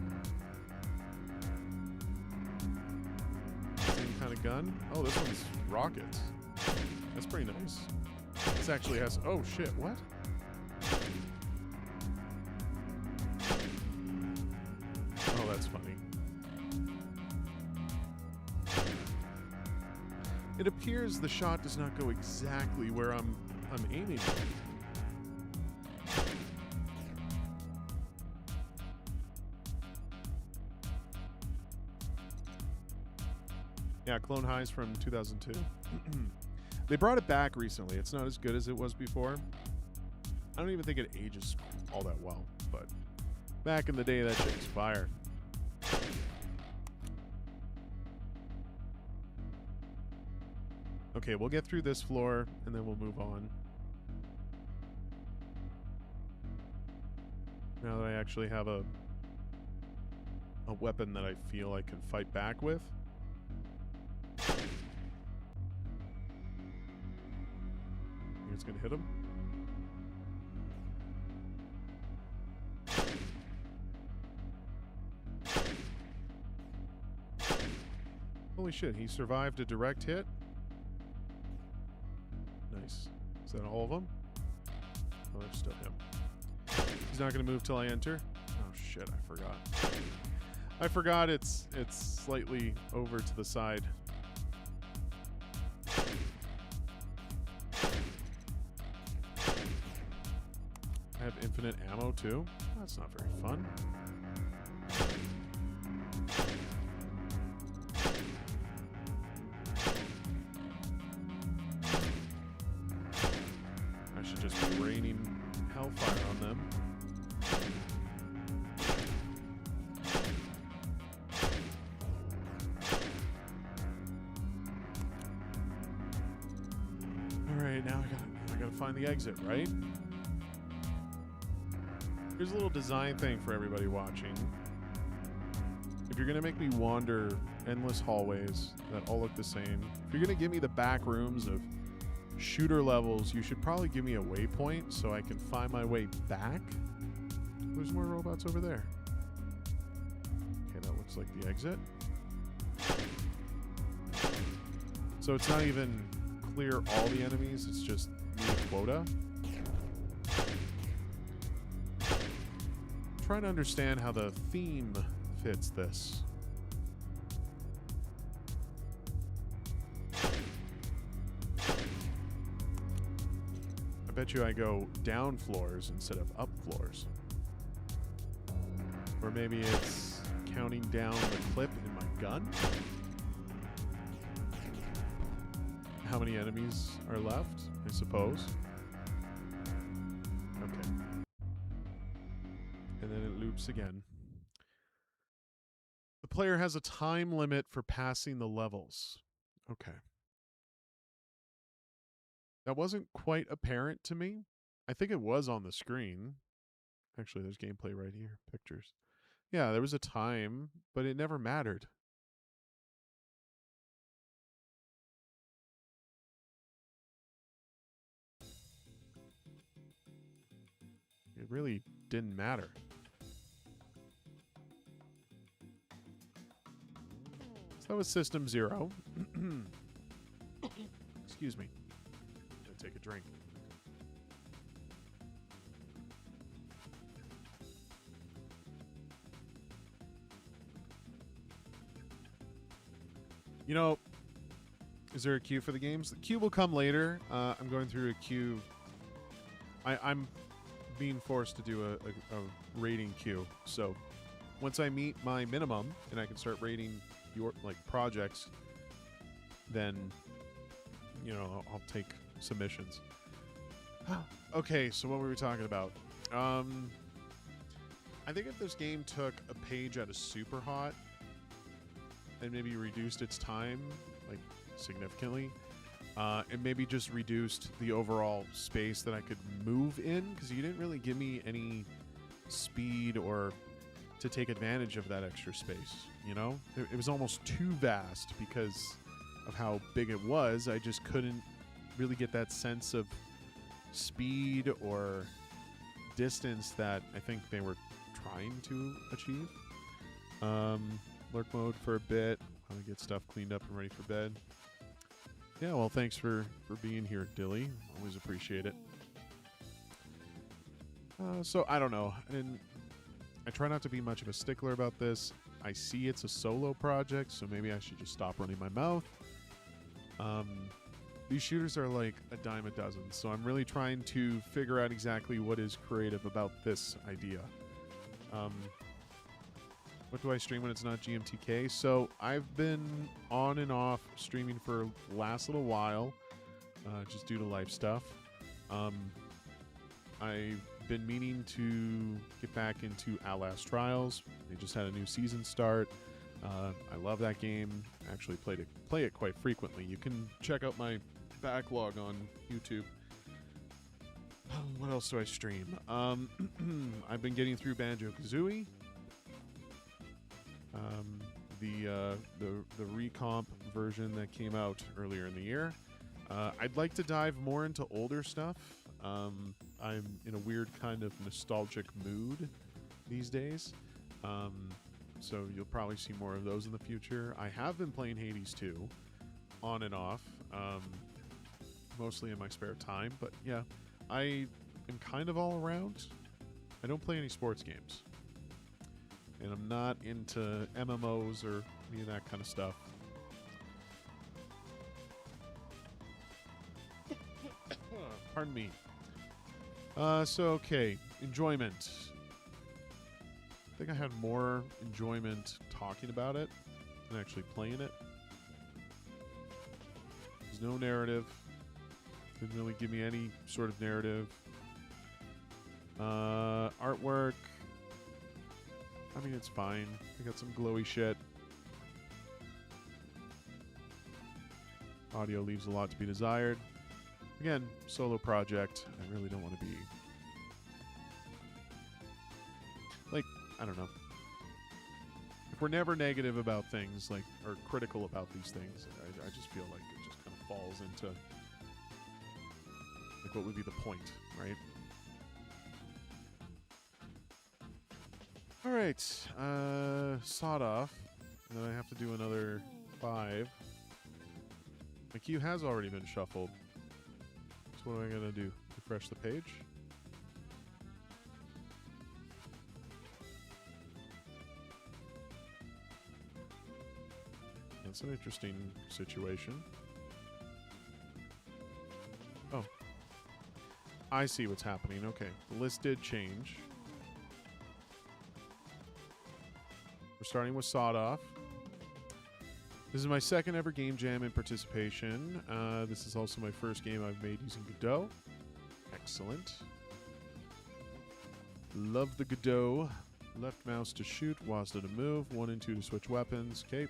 Same kind of gun. Oh, this one's rockets. That's pretty nice. This actually has... Oh, shit. What? Oh, that's funny. It appears the shot does not go exactly where I'm aiming. Yeah, Clone High's from 2002. They brought it back recently. It's not as good as it was before. I don't even think it ages all that well, but back in the day, that shit was fire. Okay, we'll get through this floor, and then we'll move on. Now that I actually have a weapon that I feel I can fight back with. It's gonna hit him. Holy shit, he survived a direct hit? Nice. Is that all of them? Oh, there's still him. He's not going to move till I enter. Oh shit, I forgot. I forgot it's slightly over to the side. I have infinite ammo too? That's not very fun. Just raining hellfire on them. All right, now I gotta find the exit, right? Here's a little design thing for everybody watching. If you're gonna make me wander endless hallways that all look the same, if you're gonna give me the back rooms of shooter levels, you should probably give me a waypoint so I can find my way back. There's more robots over there. Okay, that looks like the exit. So it's not even clear all the enemies, it's just meet a quota. I'm trying to understand how the theme fits this. I bet you I go down floors instead of up floors. Or maybe it's counting down the clip in my gun. How many enemies are left, I suppose. Okay. And then it loops again. The player has a time limit for passing the levels. Okay. That wasn't quite apparent to me. I think it was on the screen. Actually, there's gameplay right here. Pictures. Yeah, there was a time, but it never mattered. It really didn't matter. So that was System 0. Excuse me. Take a drink. You know, is there a queue for the games? The queue will come later. I'm going through a queue. I'm being forced to do a rating queue. So once I meet my minimum and I can start rating your projects, then I'll take submissions. Okay, so what were we talking about? I think if this game took a page out of Super Hot and maybe reduced its time significantly, and maybe just reduced the overall space that I could move in, because you didn't really give me any speed or to take advantage of that extra space. You know, it was almost too vast because of how big it was. I just couldn't really get that sense of speed or distance that I think they were trying to achieve. Lurk mode for a bit while I get stuff cleaned up and ready for bed. Yeah, well, thanks for being here, Dilly. Always appreciate it. So I don't know, and I try not to be much of a stickler about this. I see it's a solo project, so maybe I should just stop running my mouth. These shooters are like a dime a dozen, so I'm really trying to figure out exactly what is creative about this idea. What do I stream when it's not GMTK? So I've been on and off streaming for the last little while, just due to life stuff. I've been meaning to get back into Outlast Trials. They just had a new season start. I love that game. Actually play it quite frequently. You can check out my backlog on YouTube. What else do I stream? I've been getting through Banjo-Kazooie. The recomp version that came out earlier in the year. I'd like to dive more into older stuff. I'm in a weird kind of nostalgic mood these days. So you'll probably see more of those in the future. I have been playing Hades 2 on and off, mostly in my spare time. But yeah, I am kind of all around. I don't play any sports games. And I'm not into MMOs or any of that kind of stuff. Pardon me. So, okay. Enjoyment. I think I had more enjoyment talking about it than actually playing it. There's no narrative. Didn't really give me any sort of narrative. Artwork. I mean, it's fine. I got some glowy shit. Audio leaves a lot to be desired. Again, solo project. I really don't want to be... like, I don't know. If we're never negative about things, like, or critical about these things, I just feel like it just kind of falls into... like, what would be the point, right? Alright, sawed off. And then I have to do another 5. My queue has already been shuffled. So what am I gonna do? Refresh the page? That's an interesting situation. Oh. I see what's happening. Okay, the list did change. We're starting with Sawed Off. This is my second ever game jam in participation. This is also my first game I've made using Godot. Excellent. Love the Godot. Left mouse to shoot, WASD to move, 1 and 2 to switch weapons. Okay.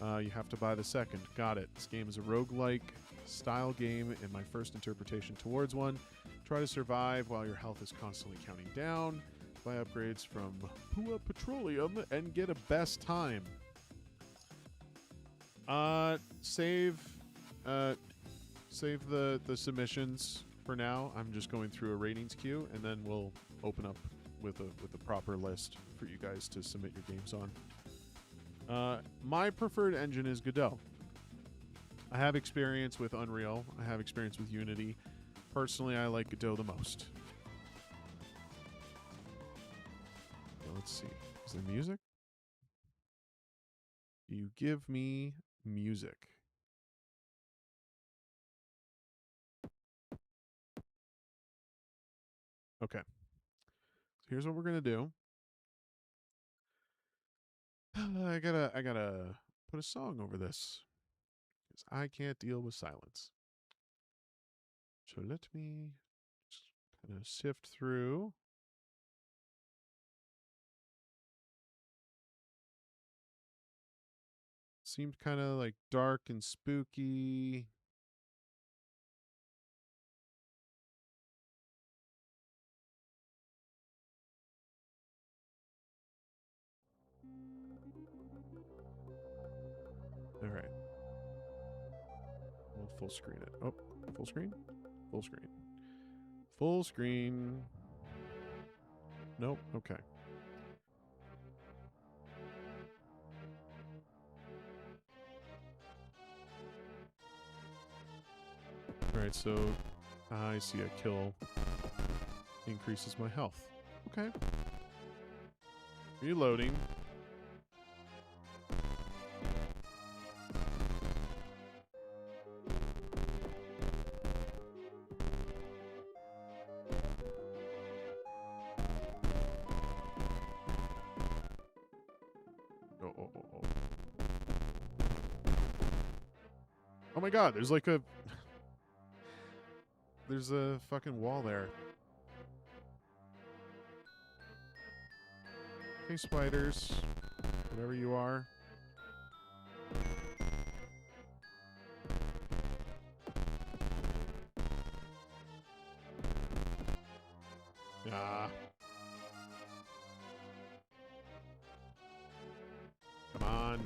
You have to buy the second. Got it. This game is a roguelike style game, and my first interpretation towards one. Try to survive while your health is constantly counting down. Buy upgrades from Poot Petroleum and get a best time. Save the submissions for now. I'm just going through a ratings queue, and then we'll open up with a proper list for you guys to submit your games on. My preferred engine is Godot. I have experience with Unreal. I have experience with Unity. Personally, I like Godot the most. Let's see. Is there music? You give me music. Okay. So here's what we're gonna do. I gotta put a song over this because I can't deal with silence. So let me just kind of sift through. Seemed kind of like dark and spooky. full screen it. Oh, full screen? Full screen. Full screen. Nope. Okay. Alright, so I see a kill increases my health. Okay. Reloading. Oh my god, there's like a... There's a fucking wall there. Okay, spiders. Whatever you are. Ah. Come on.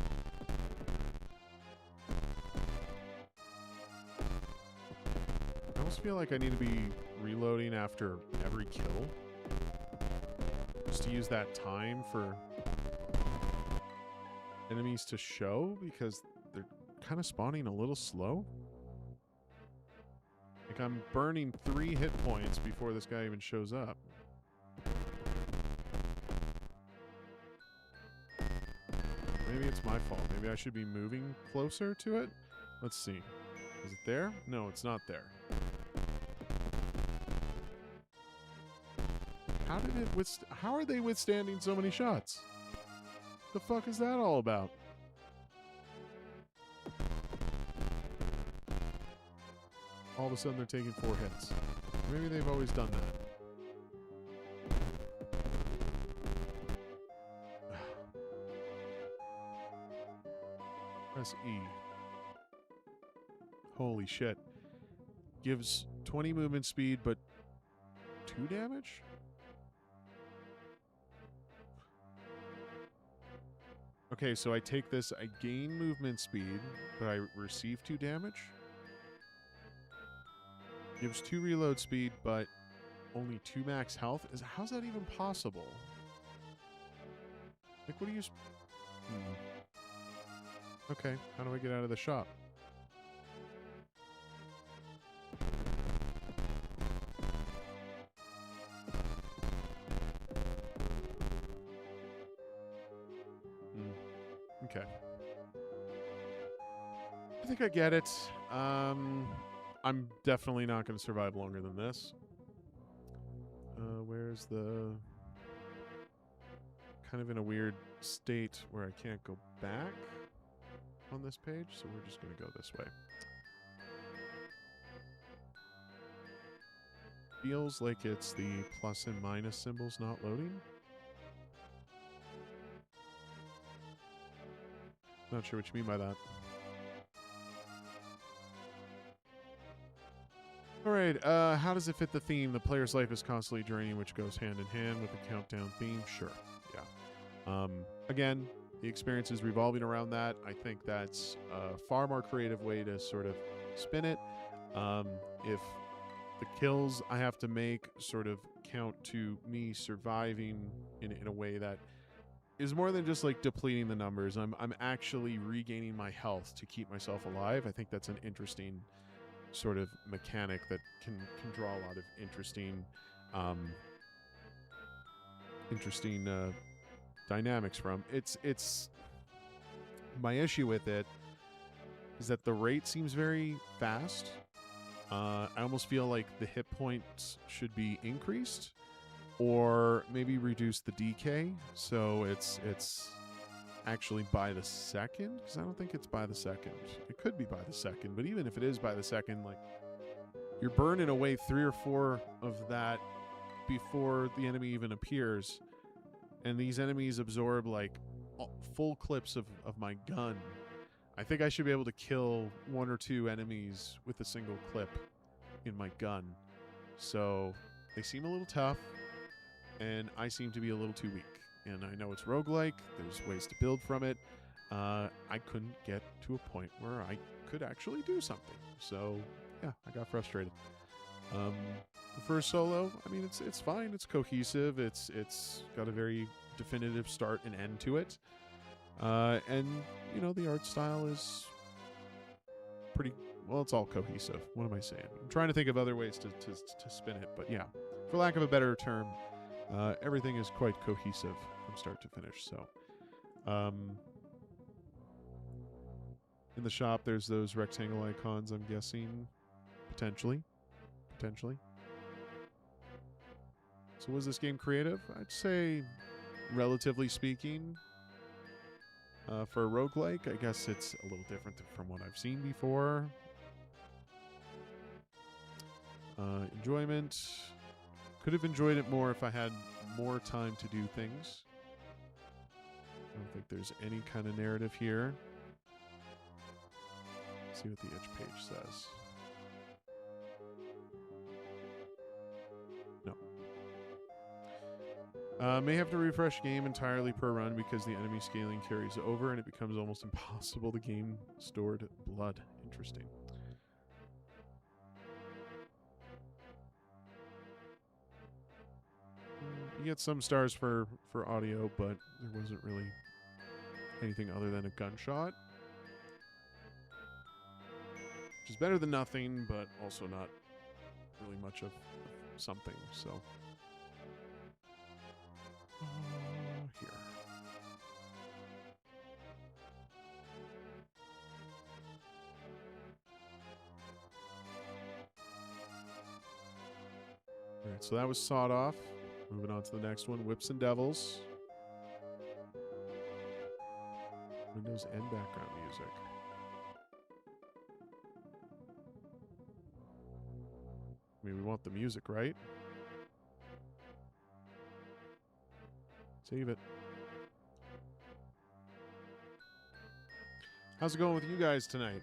I almost feel like I need to be reloading after every kill. Just to use that time for enemies to show, because they're kind of spawning a little slow. Like I'm burning 3 hit points before this guy even shows up. Maybe it's my fault. Maybe I should be moving closer to it. Let's see. Is it there? No, it's not there. How did it how are they withstanding so many shots? The fuck is that all about? All of a sudden they're taking 4 hits. Maybe they've always done that. Press E. Holy shit. Gives 20 movement speed, but 2 damage? Okay, so I take this, I gain movement speed, but I receive 2 damage? Gives 2 reload speed, but only 2 max health? How's that even possible? Like, what do you... Okay, how do I get out of the shop? Okay. I think I get it. I'm definitely not going to survive longer than this. Where's the... Kind of in a weird state where I can't go back on this page, so we're just going to go this way. Feels like it's the plus and minus symbols not loading. Not sure what you mean by that. Alright, how does it fit the theme? The player's life is constantly draining, which goes hand in hand with the countdown theme. Sure, yeah. Again, the experience is revolving around that. I think that's a far more creative way to sort of spin it. If the kills I have to make sort of count to me surviving in a way that is more than just like depleting the numbers. I'm actually regaining my health to keep myself alive. I think that's an interesting sort of mechanic that can draw a lot of interesting dynamics from. It's my issue with it is that the rate seems very fast. I almost feel like the hit points should be increased, or maybe reduce the DK, so it's actually by the second, because I don't think it's by the second. It could be by the second, but even if it is by the second, like, you're burning away 3 or 4 of that before the enemy even appears, and these enemies absorb like full clips of my gun. I think I should be able to kill 1 or 2 enemies with a single clip in my gun. So they seem a little tough, and I seem to be a little too weak. And I know it's roguelike. There's ways to build from it. I couldn't get to a point where I could actually do something. So yeah, I got frustrated. The first solo, I mean, it's fine. It's cohesive. It's got a very definitive start and end to it. And you know, the art style is pretty well. It's all cohesive. What am I saying? I'm trying to think of other ways to spin it, but yeah, for lack of a better term, everything is quite cohesive from start to finish. So, in the shop, there's those rectangle icons. I'm guessing, potentially. So was this game creative? I'd say, relatively speaking, for a roguelike, I guess it's a little different from what I've seen before. Enjoyment. Could have enjoyed it more if I had more time to do things. I don't think there's any kind of narrative here. Let's see what the itch page says. No. May have to refresh game entirely per run because the enemy scaling carries over and it becomes almost impossible to gain stored blood. Interesting. You get some stars for audio, but there wasn't really anything other than a gunshot. Which is better than nothing, but also not really much of something, so. Here. Alright, so that was sawed off. Moving on to the next one, Whips and Devils. Windows and background music. I mean, we want the music, right? Save it. How's it going with you guys tonight?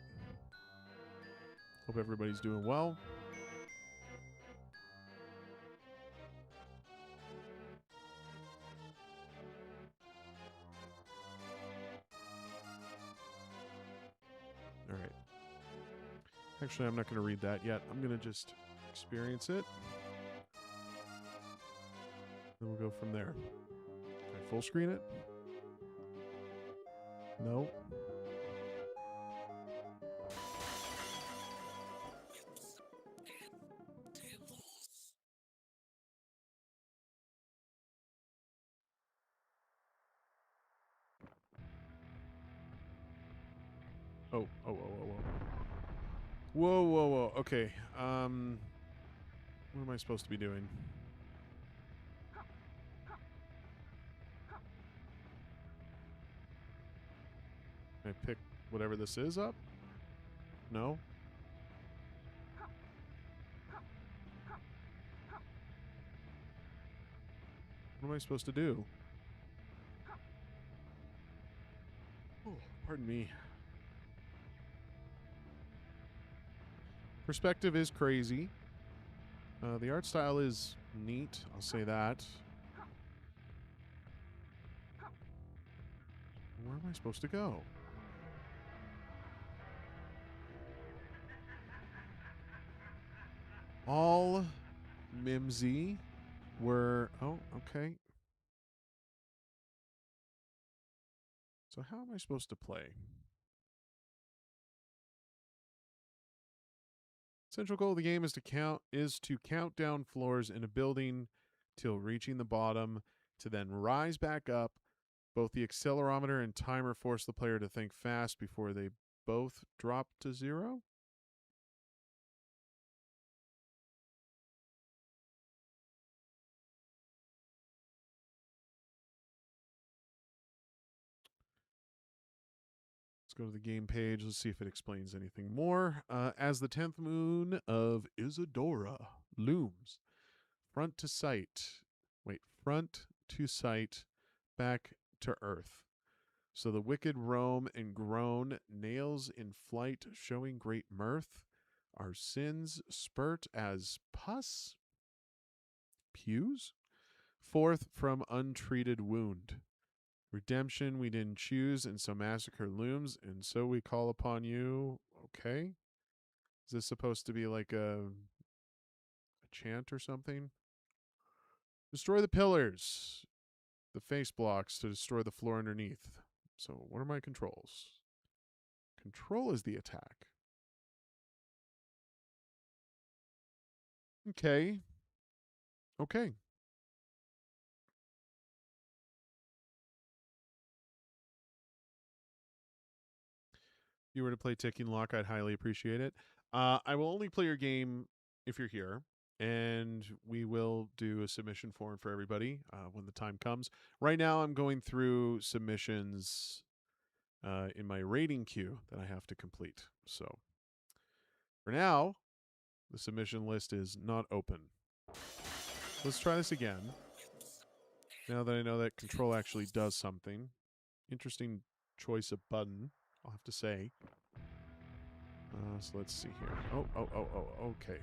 Hope everybody's doing well. All right. Actually, I'm not going to read that yet. I'm going to just experience it. Then we'll go from there. Can I full screen it? No. Oh. Whoa. Okay. What am I supposed to be doing? Can I pick whatever this is up? No? What am I supposed to do? Oh, pardon me. Perspective is crazy. The art style is neat, I'll say that. Where am I supposed to go? All Mimsy were... Oh, okay. So how am I supposed to play? Central goal of the game is to count down floors in a building till reaching the bottom, to then rise back up. Both the accelerometer and timer force the player to think fast before they both drop to 0. Let's go to the game page. Let's see if it explains anything more. As the 10th moon of Isadora looms, front to sight, back to earth. So the wicked roam and groan, nails in flight showing great mirth. Our sins spurt as pus, pews, forth from untreated wound. Redemption we didn't choose, and so massacre looms, and so we call upon you. Okay. Is this supposed to be like a chant or something? Destroy the pillars. The face blocks to destroy the floor underneath. So what are my controls? Control is the attack. Okay. Okay. If you were to play Ticking Lock, I'd highly appreciate it. I will only play your game if you're here, and we will do a submission form for everybody when the time comes. Right now, I'm going through submissions in my rating queue that I have to complete. So for now, the submission list is not open. Let's try this again. Now that I know that control actually does something. Interesting choice of button, I'll have to say. So let's see here. Oh, okay.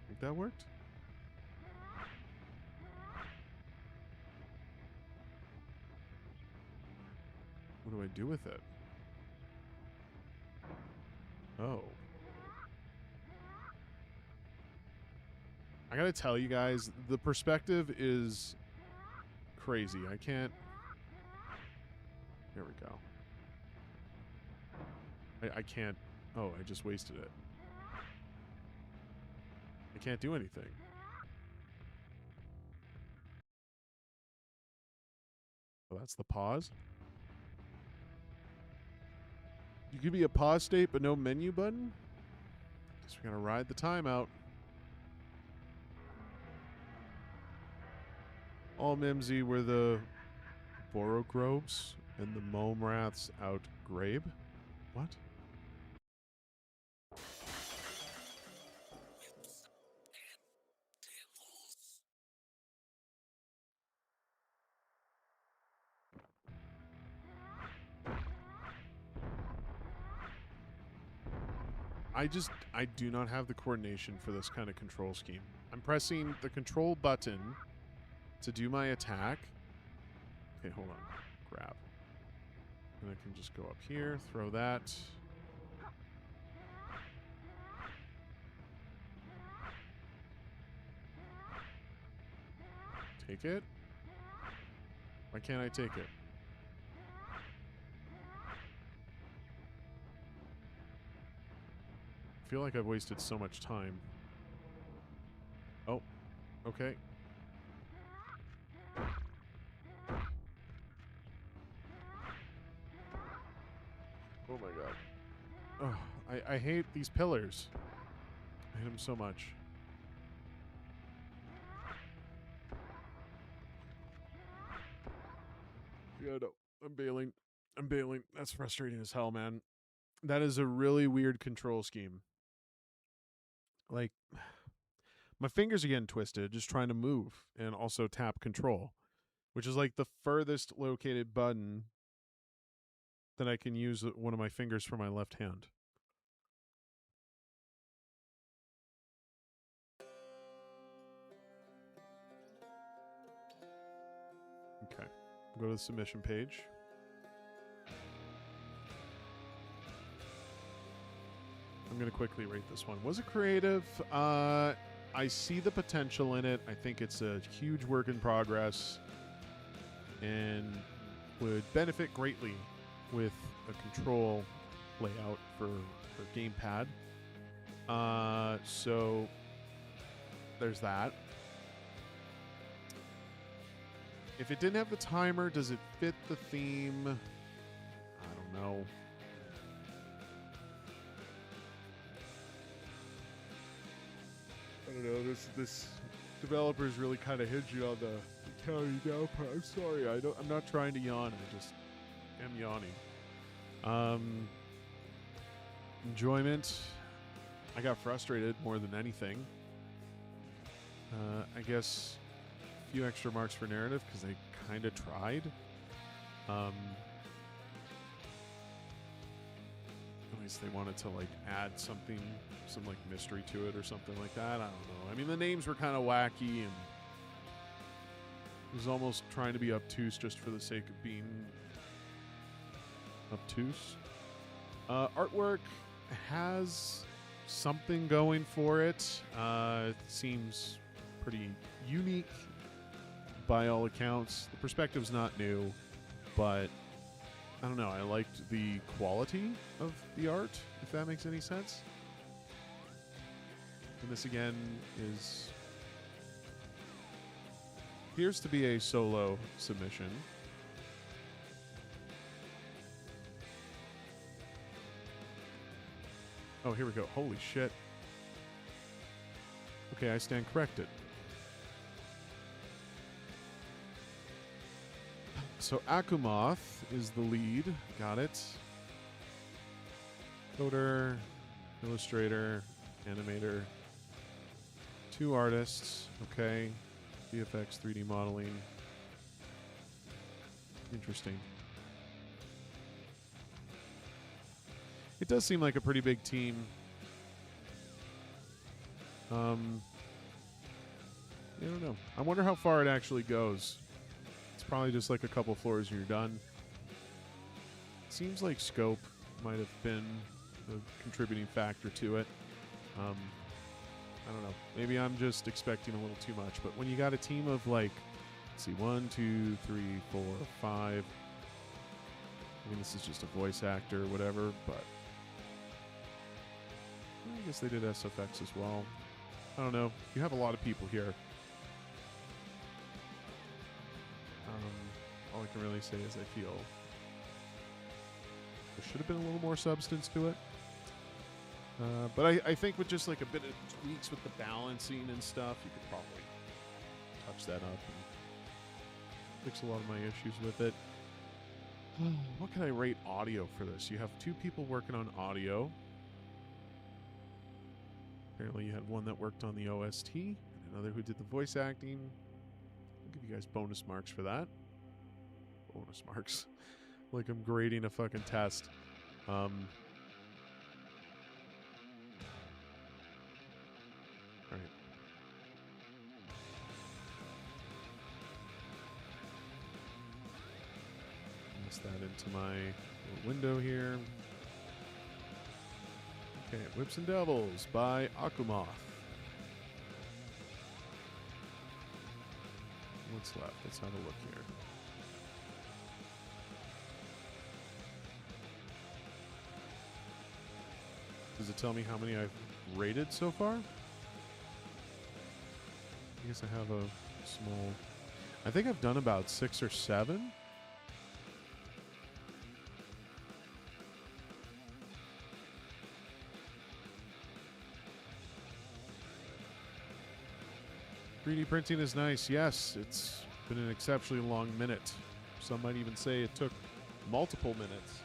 Think that worked? What do I do with it? Oh. I gotta tell you guys, the perspective is crazy. I can't... There we go. I can't... Oh, I just wasted it. I can't do anything. Oh, that's the pause? You could be a pause state, but no menu button? Guess we gotta ride the timeout. All Mimsy were the Borogroves and the Momraths out Grabe. What? I do not have the coordination for this kind of control scheme. I'm pressing the control button to do my attack. Okay, hold on. Grab. And I can just go up here, throw that. Take it? Why can't I take it? I feel like I've wasted so much time. Oh, okay. Oh my god. Oh, I hate these pillars. I hate them so much. Yeah, no. I'm bailing. I'm bailing. That's frustrating as hell, man. That is a really weird control scheme. Like, my fingers are getting twisted just trying to move and also tap control, which is like the furthest located button that I can use one of my fingers for my left hand. Okay. Go to the submission page. I'm going to quickly rate this one. Was it creative? I see the potential in it. I think it's a huge work in progress and would benefit greatly with a control layout for gamepad. So there's that. If it didn't have the timer, does it fit the theme? I don't know. I don't know. This developer's really kind of hinging on the counting down part. I'm sorry. I'm not trying to yawn. I just am yawning. Enjoyment. I got frustrated more than anything. I guess a few extra marks for narrative because they kind of tried. At least they wanted to like add something, some like mystery to it or something like that. I don't know. I mean, the names were kind of wacky and was almost trying to be obtuse just for the sake of being obtuse. Artwork has something going for it. It seems pretty unique by all accounts. The perspective's not new, but I don't know. I liked the quality of the art, if that makes any sense. And this again appears to be a solo submission. Oh, here we go. Holy shit. Okay, I stand corrected. So Akumoth is the lead. Got it. Coder, illustrator, animator. 2 artists. Okay. VFX, 3D modeling. Interesting. It does seem like a pretty big team. I don't know. I wonder how far it actually goes. It's probably just like a couple floors and you're done. Seems like scope might have been a contributing factor to it. I don't know. Maybe I'm just expecting a little too much. But when you got a team of like, let's see, 1, 2, 3, 4, 5. I mean, this is just a voice actor or whatever, but I guess they did SFX as well. I don't know. You have a lot of people here. All I can really say is I feel there should have been a little more substance to it. But I think with just like a bit of tweaks with the balancing and stuff, you could probably touch that up and fix a lot of my issues with it. What can I rate audio for this? You have 2 people working on audio. Apparently you had one that worked on the OST, and another who did the voice acting. I'll give you guys bonus marks for that. Bonus marks. Like I'm grading a fucking test. Alright. Pass that into my little window here. Okay, Whips and Devils by Akumoth. What's left? Let's have a look here. Does it tell me how many I've rated so far? I guess I have a small... I think I've done about 6 or 7. .3D printing is nice. Yes, it's been an exceptionally long minute. Some might even say it took multiple minutes.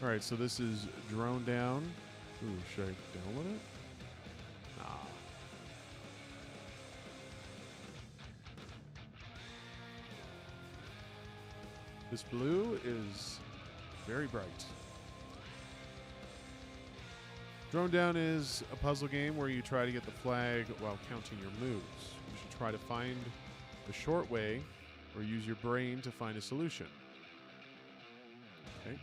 All right, so this is Dronedown. Ooh, should I download it? Nah. This blue is very bright. Dronedown is a puzzle game where you try to get the flag while counting your moves. You should try to find the short way or use your brain to find a solution. Okay.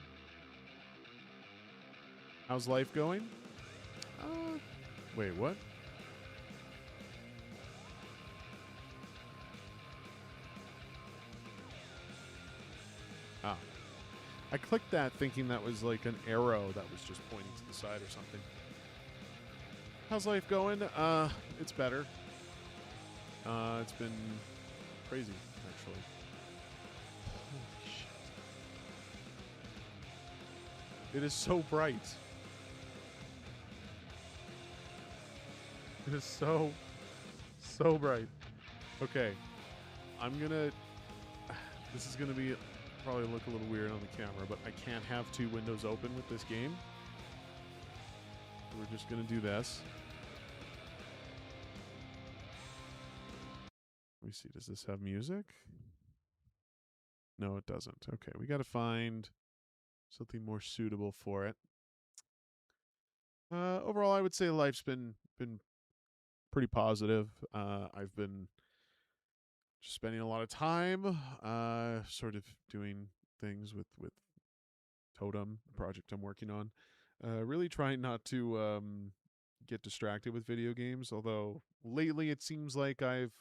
How's life going? Wait, what? Ah. I clicked that thinking that was like an arrow that was just pointing to the side or something. How's life going? It's better. It's been crazy, actually. Holy shit. It is so bright. It is so bright. Okay. I'm gonna... This is gonna be... probably look a little weird on the camera, but I can't have 2 windows open with this game. We're just gonna do this. Let me see, does this have music? No, it doesn't. Okay, we gotta find something more suitable for it. Overall, I would say life's been pretty positive. I've been just spending a lot of time, sort of doing things with Totem, the project I'm working on. Really trying not to get distracted with video games. Although lately it seems like I've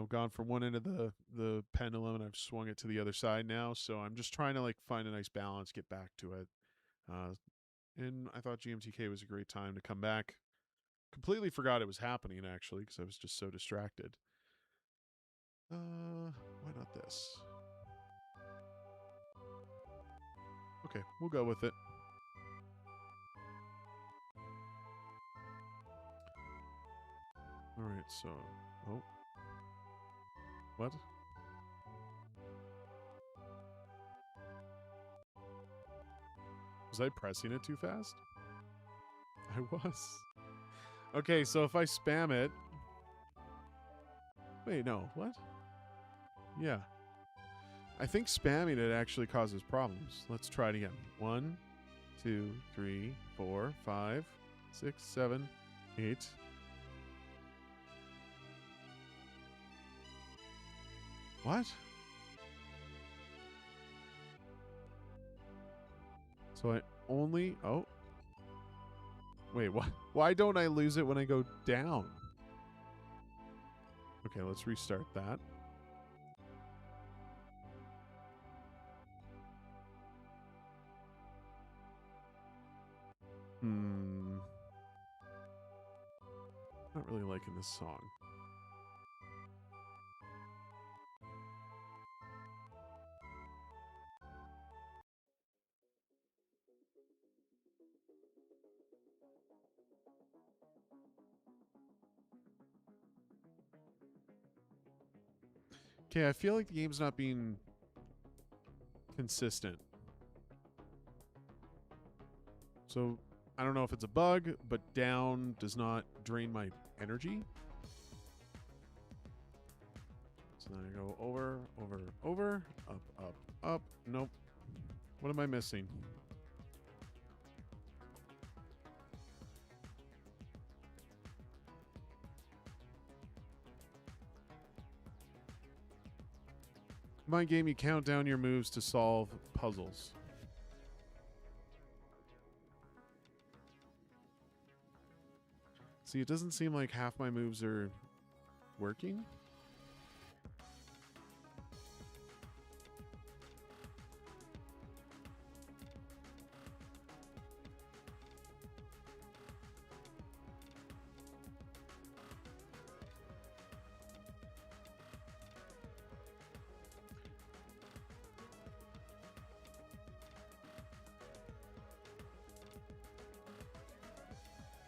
gone from one end of the pendulum and I've swung it to the other side now. So I'm just trying to like find a nice balance, get back to it. And I thought GMTK was a great time to come back. Completely forgot it was happening actually because I was just so distracted. Why not this? Okay, we'll go with it. All right, so oh, what? Was I pressing it too fast? I was. Okay, so if I spam it, wait, no, what? Yeah. I think spamming it actually causes problems. Let's try it again. 1, 2, 3, 4, 5, 6, 7, 8. What? So I only... Oh. Wait, what? Why don't I lose it when I go down? Okay, let's restart that. Not really liking this song. Okay, I feel like the game's not being consistent. So, I don't know if it's a bug, but down does not drain my energy. So then I go over, over, over, up, up, up. Nope. What am I missing? My game, you count down your moves to solve puzzles. See, it doesn't seem like half my moves are working.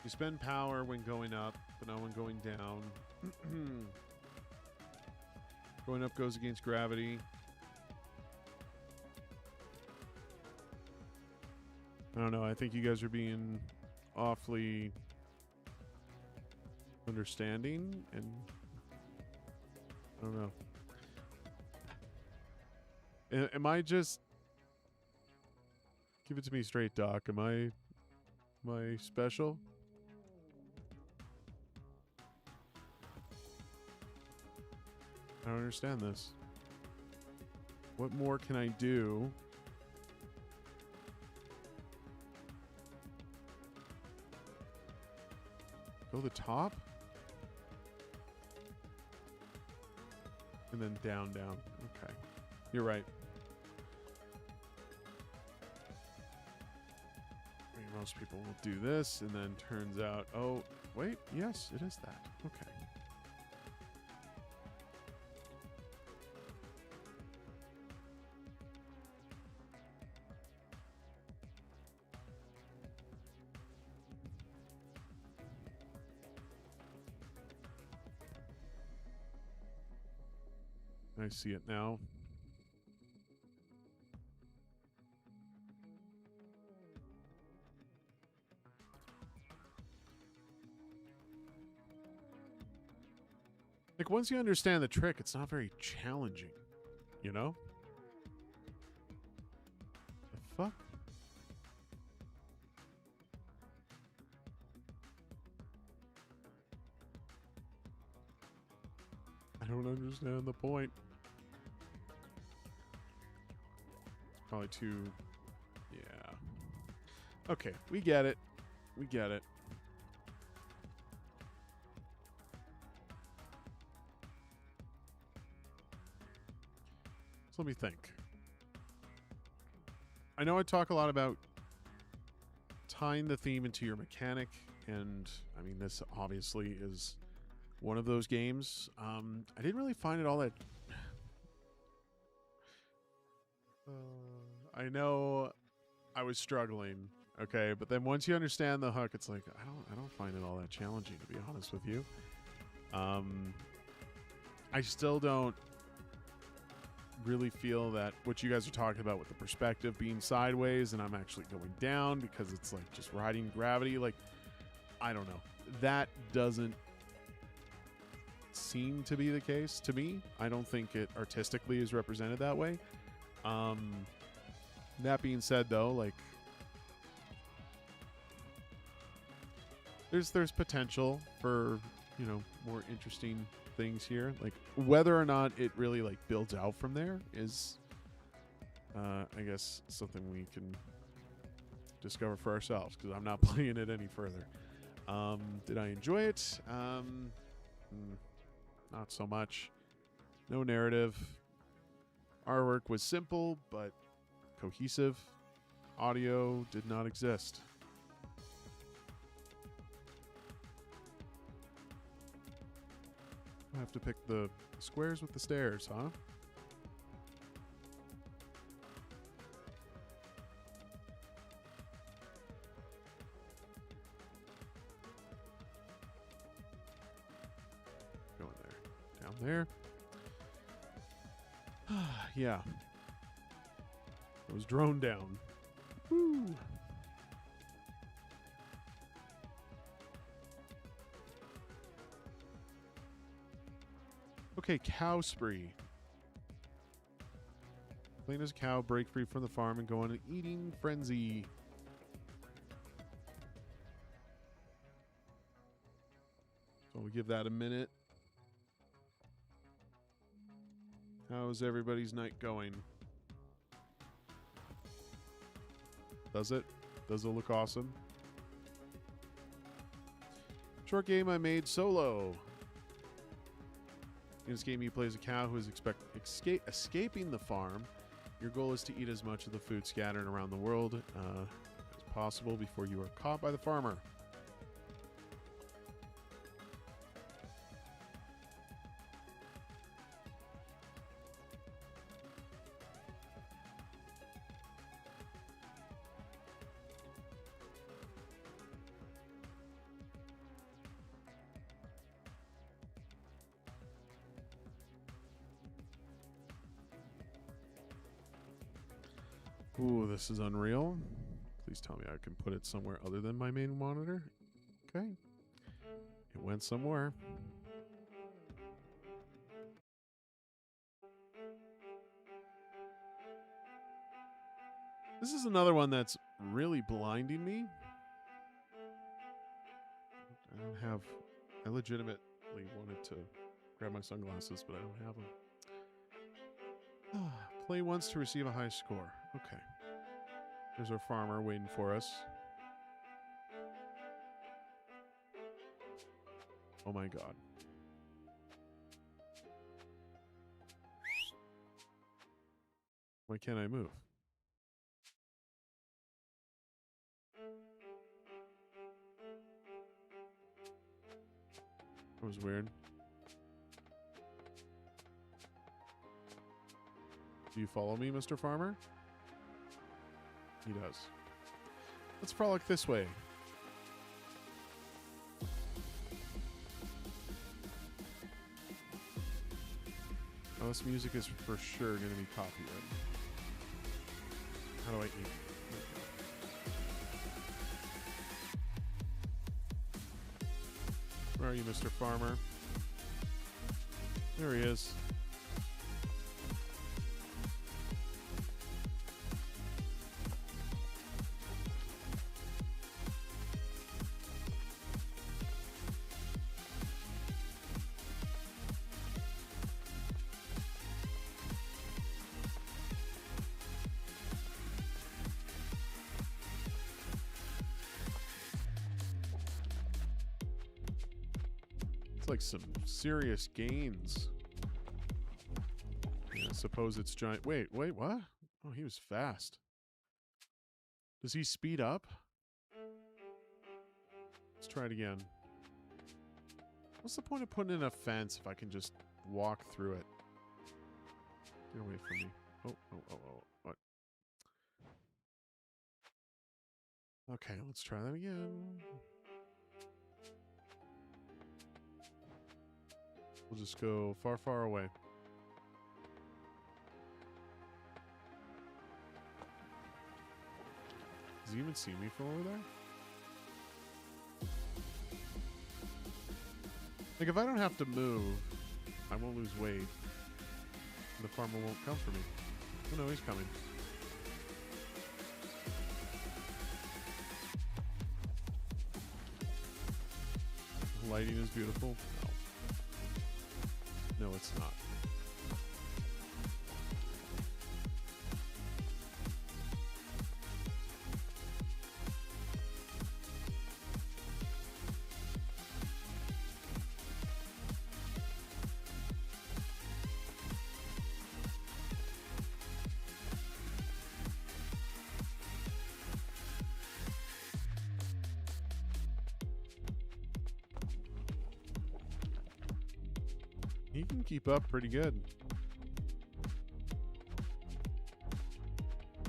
You spend power when going up, but not when going down. Going up goes against gravity. I don't know. I think you guys are being awfully understanding, and I don't know. Am I just... Give it to me straight, Doc. Am I special? I don't understand this. What more can I do? Go the top? And then down, down. Okay. You're right. I mean, most people will do this, and then turns out, oh, wait, yes, it is that. Okay. I see it now. Like, once you understand the trick, it's not very challenging, you know? The fuck? I don't understand the point. It's probably too... Yeah. Okay, we get it. We get it. So let me think. I know I talk a lot about tying the theme into your mechanic, and I mean, this obviously is one of those games. I didn't really find it all that... I know I was struggling, okay, but then once you understand the hook, it's like, I don't find it all that challenging, to be honest with you. I still don't really feel that what you guys are talking about with the perspective being sideways and I'm actually going down because it's like just riding gravity, like, I don't know. That doesn't seem to be the case to me. I don't think it artistically is represented that way. That being said, though, like, there's potential for, you know, more interesting things here. Like, whether or not it really, like, builds out from there is, I guess, something we can discover for ourselves, because I'm not playing it any further. Did I enjoy it? Not so much. No narrative. Artwork was simple, but cohesive. Audio did not exist. I have to pick the squares with the stairs, huh? Going there. Down there. Yeah. It was Dronedown. Woo! Okay, cow spree. Clean as a cow, break free from the farm, and go on an eating frenzy. So we'll give that a minute. How's everybody's night going? Does it? Does it look awesome? Short game I made solo. In this game, you play as a cow who is escaping the farm. Your goal is to eat as much of the food scattered around the world as possible before you are caught by the farmer. Ooh, this is unreal. Please tell me I can put it somewhere other than my main monitor. Okay. It went somewhere. This is another one that's really blinding me. I legitimately wanted to grab my sunglasses, but I don't have them. Play once to receive a high score. Okay. There's our farmer waiting for us. Oh my god. Why can't I move? That was weird. Do you follow me, Mr. Farmer? He does. Let's frolic this way. Oh, this music is for sure going to be copyrighted. How do I eat? Where are you, Mr. Farmer? There he is. like some serious gains. Yeah, I suppose it's giant. Wait, what? Oh, he was fast. Does he speed up? Let's try it again. What's the point of putting in a fence if I can just walk through it? Get away from me. Oh. What? Okay, let's try that again. We'll just go far, far away. Does he even see me from over there? Like, if I don't have to move, I won't lose weight. The farmer won't come for me. Oh no, he's coming. Lighting is beautiful. No. No, it's not. He can keep up pretty good.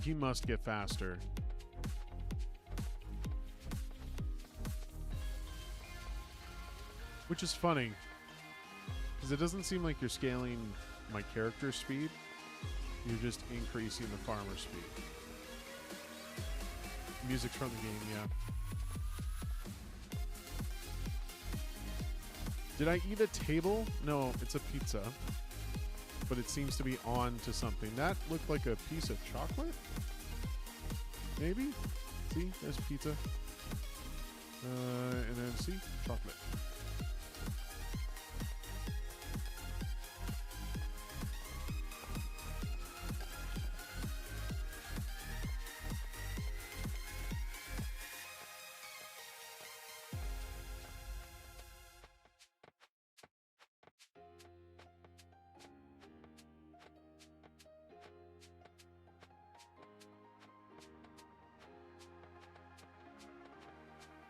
He must get faster. Which is funny, because it doesn't seem like you're scaling my character's speed. You're just increasing the farmer's speed. Music's from the game, yeah. Did I eat a table? No, it's a pizza. But it seems to be on to something. That looked like a piece of chocolate? Maybe? See? There's pizza. And then see? Chocolate.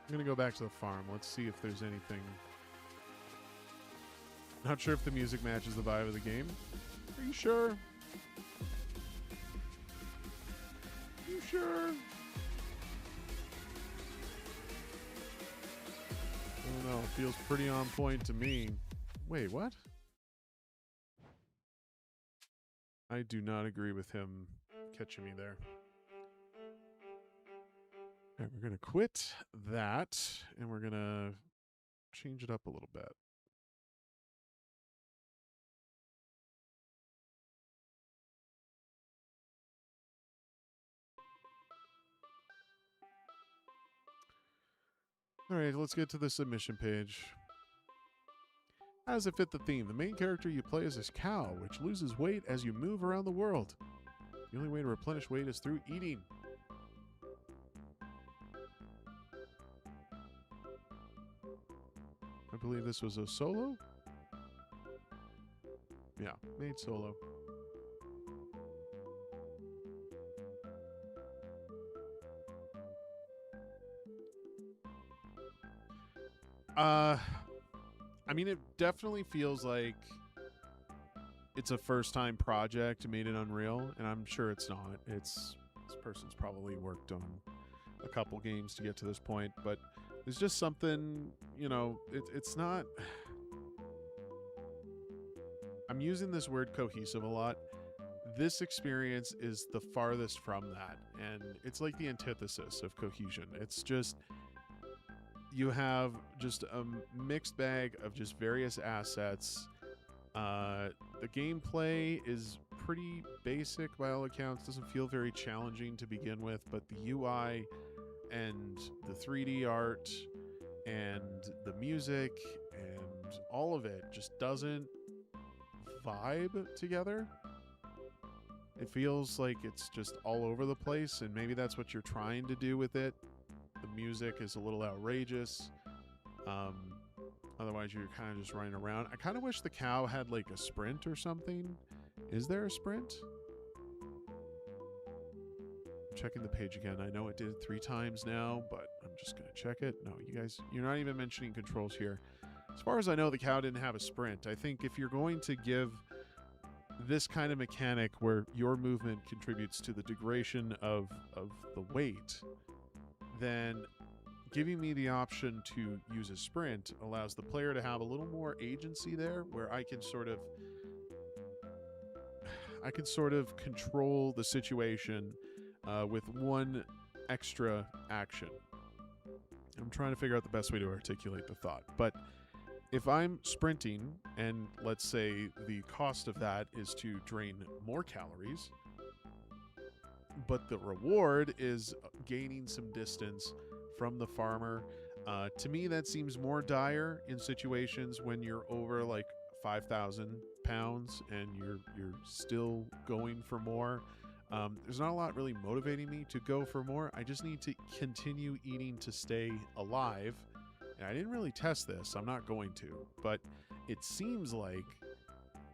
I'm gonna go back to the farm. Let's see if there's anything. Not sure if the music matches the vibe of the game. Are you sure? Are you sure? I don't know. It feels pretty on point to me. Wait, what? I do not agree with him catching me there. Okay, we're going to quit that, and we're going to change it up a little bit. All right, let's get to the submission page. How does it fit the theme? The main character you play is this cow, which loses weight as you move around the world. The only way to replenish weight is through eating. I believe this was a solo? Yeah, made solo. I mean, it definitely feels like it's a first-time project made in Unreal, and I'm sure it's not. This person's probably worked on a couple games to get to this point, but there's just something, you know, it's not... I'm using this word cohesive a lot. This experience is the farthest from that, and it's like the antithesis of cohesion. It's just... You have just a mixed bag of just various assets. The gameplay is pretty basic by all accounts. Doesn't feel very challenging to begin with, but the UI and the 3D art and the music and all of it just doesn't vibe together. It feels like it's just all over the place, and maybe that's what you're trying to do with it. The music is a little outrageous. Otherwise, you're kind of just running around. I kind of wish the cow had like a sprint or something. Is there a sprint? I'm checking the page again. I know it did it 3 times now, but I'm just going to check it. No, you guys, you're not even mentioning controls here. As far as I know, the cow didn't have a sprint. I think if you're going to give this kind of mechanic where your movement contributes to the degradation of the weight, then giving me the option to use a sprint allows the player to have a little more agency there, where I can sort of control the situation with one extra action. I'm trying to figure out the best way to articulate the thought. But if I'm sprinting, and let's say the cost of that is to drain more calories, but the reward is gaining some distance from the farmer, to me that seems more dire in situations when you're over like 5,000 pounds and you're still going for more. There's not a lot really motivating me to go for more. I just need to continue eating to stay alive. And I didn't really test this. I'm not going to. But it seems like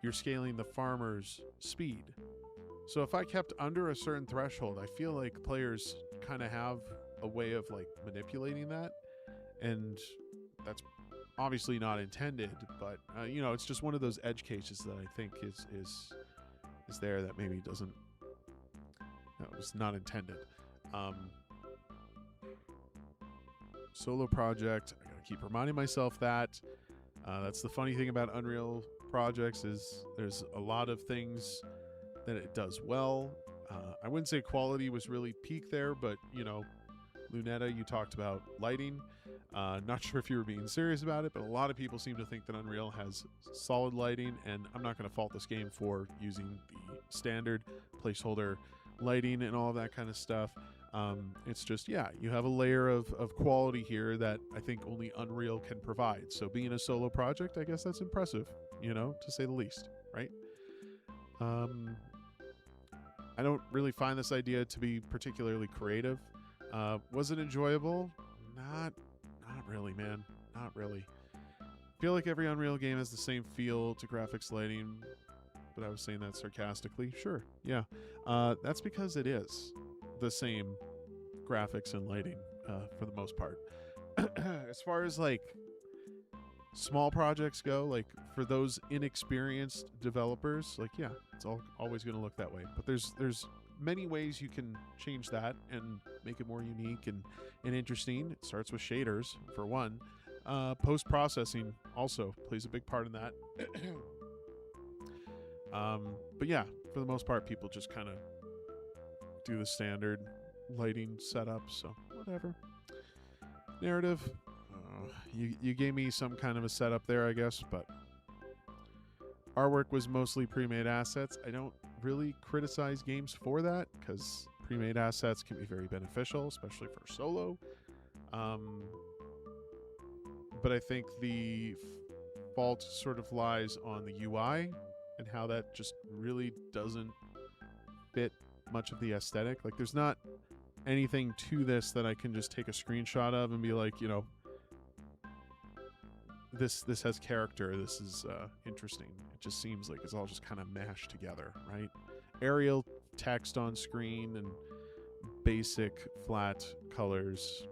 you're scaling the farmer's speed. So if I kept under a certain threshold, I feel like players kind of have a way of like manipulating that. And that's obviously not intended. But, you know, it's just one of those edge cases that I think is there that maybe doesn't... That was not intended. Solo project. I gotta keep reminding myself that. That's the funny thing about Unreal projects is there's a lot of things that it does well. I wouldn't say quality was really peak there, but you know, Lunetta, you talked about lighting. Not sure if you were being serious about it, but a lot of people seem to think that Unreal has solid lighting, and I'm not going to fault this game for using the standard placeholder lighting and all of that kind of stuff. It's just, yeah, you have a layer of quality here that I think only Unreal can provide. So being a solo project, I guess that's impressive, you know, to say the least, right? I don't really find this idea to be particularly creative. Was it enjoyable? Not really, man. Not really. I feel like every Unreal game has the same feel to graphics, lighting, but I was saying that sarcastically. Sure, yeah. That's because it is the same graphics and lighting for the most part. As far as like small projects go, like for those inexperienced developers, like yeah, it's always going to look that way. But there's many ways you can change that and make it more unique and interesting. It starts with shaders for one. Post-processing also plays a big part in that. But yeah, for the most part, people just kind of do the standard lighting setup, so whatever. Narrative, you gave me some kind of a setup there, I guess, but artwork was mostly pre-made assets. I don't really criticize games for that, because pre-made assets can be very beneficial, especially for solo. But I think the fault sort of lies on the UI and how that just really doesn't fit much of the aesthetic. Like, there's not anything to this that I can just take a screenshot of and be like, you know, this has character, this is interesting. It just seems like it's all just kind of mashed together, right? Aerial text on screen and basic flat colors.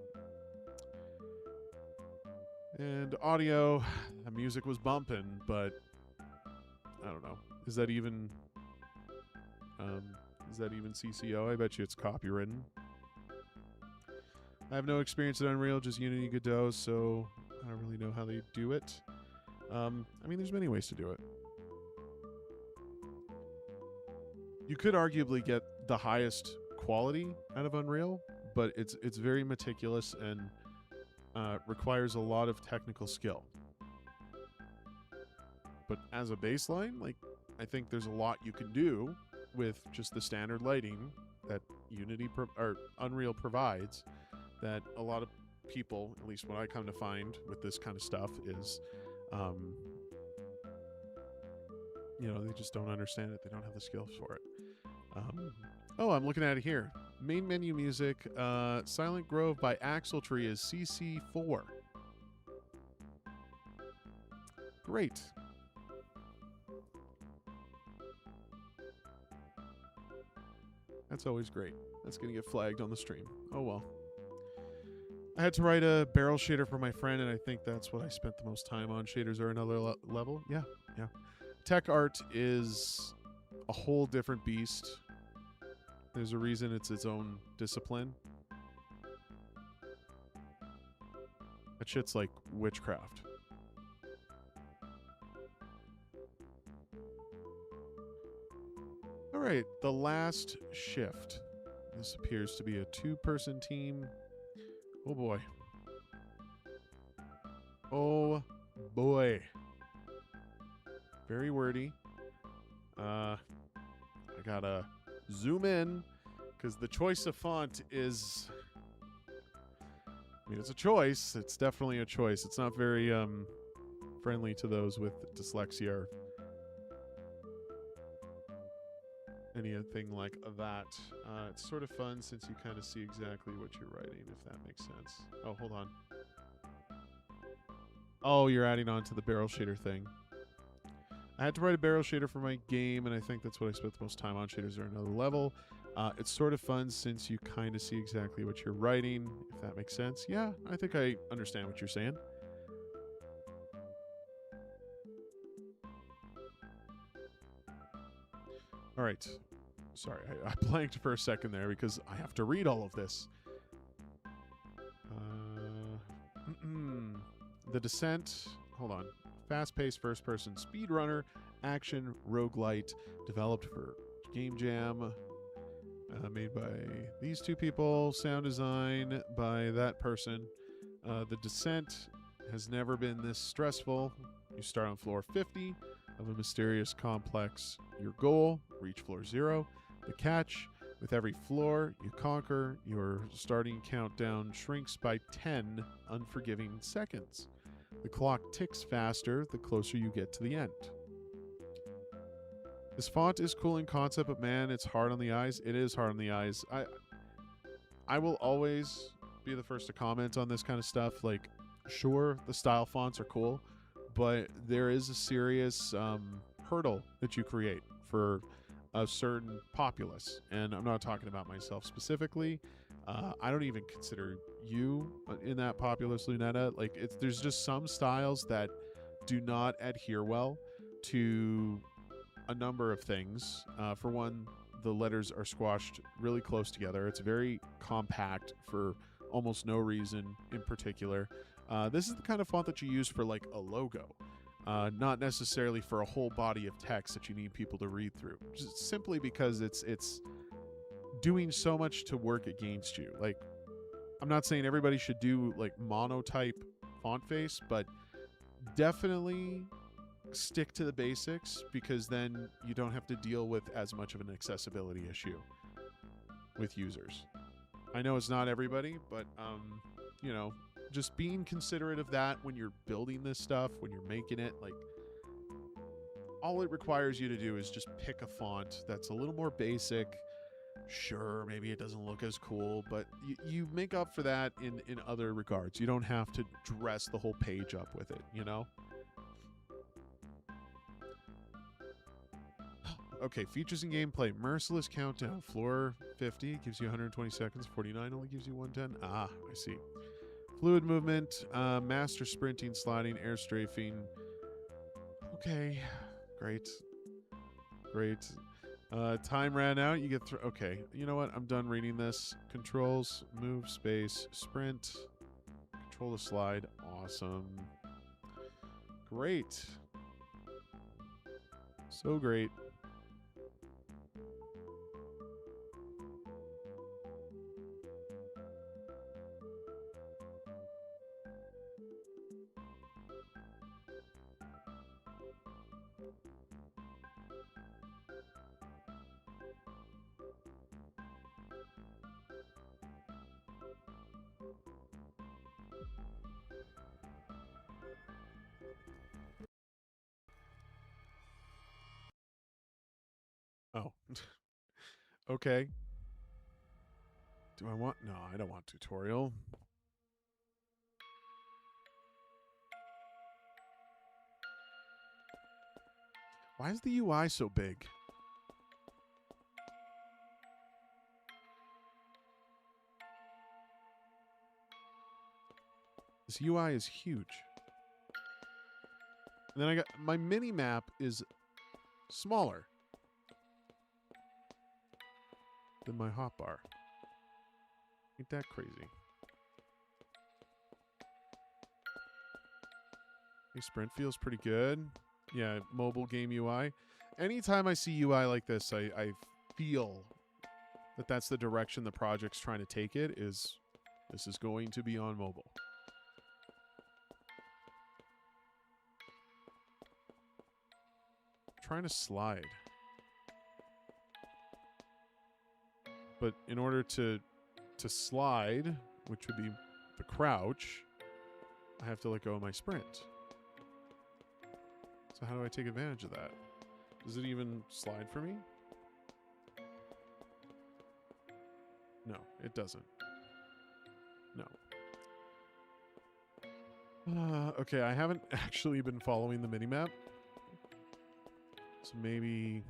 And audio, the music was bumping, but I don't know. Is that even CCO? I bet you it's copywritten. I have no experience in Unreal, just Unity Godot, so I don't really know how they do it. I mean, there's many ways to do it. You could arguably get the highest quality out of Unreal, but it's very meticulous and requires a lot of technical skill. But as a baseline, like, I think there's a lot you can do with just the standard lighting that Unreal provides, that a lot of people, at least what I come to find with this kind of stuff, is, you know, they just don't understand it. They don't have the skills for it. Oh, I'm looking at it here. Main menu music, Silent Grove by Axle Tree is CC4. Great. That's always great. That's going to get flagged on the stream. Oh, well. I had to write a barrel shader for my friend, and I think that's what I spent the most time on. Shaders are another level. Yeah, yeah. Tech art is a whole different beast. There's a reason it's its own discipline. That shit's like witchcraft. All right, the last shift. This appears to be a two-person team. Oh boy. Oh boy. Very wordy. I gotta zoom in because the choice of font is, I mean, it's a choice. It's definitely a choice. It's not very friendly to those with dyslexia or anything like that. It's sort of fun since you kind of see exactly what you're writing, if that makes sense. Oh, hold on. Oh, you're adding on to the barrel shader thing. I had to write a barrel shader for my game, and I think that's what I spent the most time on. Shaders are another level. It's sort of fun since you kind of see exactly what you're writing, if that makes sense. Yeah, I think I understand what you're saying. All right. Sorry, I blanked for a second there because I have to read all of this. The Descent. Hold on. Fast-paced first-person speedrunner, action, roguelite, developed for Game Jam, made by these two people, sound design by that person. The Descent has never been this stressful. You start on floor 50 of a mysterious complex. Your goal, reach floor 0. The catch, with every floor you conquer, your starting countdown shrinks by 10 unforgiving seconds. The clock ticks faster the closer you get to the end. This font is cool in concept, but man, it's hard on the eyes. It is hard on the eyes. I will always be the first to comment on this kind of stuff. Like, sure, the style fonts are cool, but there is a serious hurdle that you create for a certain populace. And I'm not talking about myself specifically. I don't even consider you in that populace, Lunetta. Like, there's just some styles that do not adhere well to a number of things. For one, the letters are squashed really close together. It's very compact for almost no reason in particular. This is the kind of font that you use for like a logo, not necessarily for a whole body of text that you need people to read through. Just simply because it's doing so much to work against you. Like, I'm not saying everybody should do like monotype font face, but definitely stick to the basics, because then you don't have to deal with as much of an accessibility issue with users. I know it's not everybody, but you know, just being considerate of that when you're building this stuff, when you're making it, like, all it requires you to do is just pick a font that's a little more basic. Sure, maybe it doesn't look as cool, but you make up for that in other regards. You don't have to dress the whole page up with it, you know? Okay, features and gameplay. Merciless countdown. Floor 50 gives you 120 seconds. 49 only gives you 110. Ah, I see. Fluid movement. Master sprinting, sliding, air strafing. Okay, great. Great. Time ran out. You get through. Okay, you know what? I'm done reading this. Controls, move, space, sprint. Control the slide. Awesome. Great. So great. Oh. Okay. Do I want... No, I don't want tutorial. Why is the UI so big? This UI is huge. And then I got my mini map is smaller than my hotbar. Ain't that crazy? Hey, sprint feels pretty good. Yeah, mobile game UI. Anytime I see UI like this, I feel that that's the direction the project's trying to take it. Is this is going to be on mobile. Trying to slide. But in order to slide, which would be the crouch, I have to let go of my sprint. So how do I take advantage of that? Does it even slide for me? No, it doesn't. No. Okay, I haven't actually been following the minimap. So maybe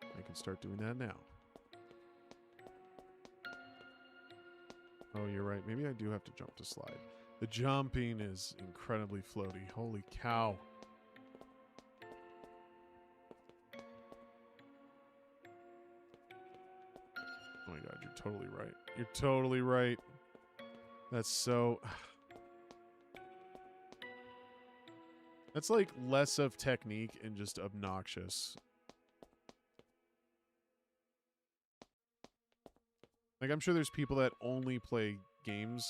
I can start doing that now. Oh, you're right. Maybe I do have to jump to slide. The jumping is incredibly floaty. Holy cow. Oh my god, you're totally right. You're totally right. That's so... That's like less of technique and just obnoxious. Like, I'm sure there's people that only play games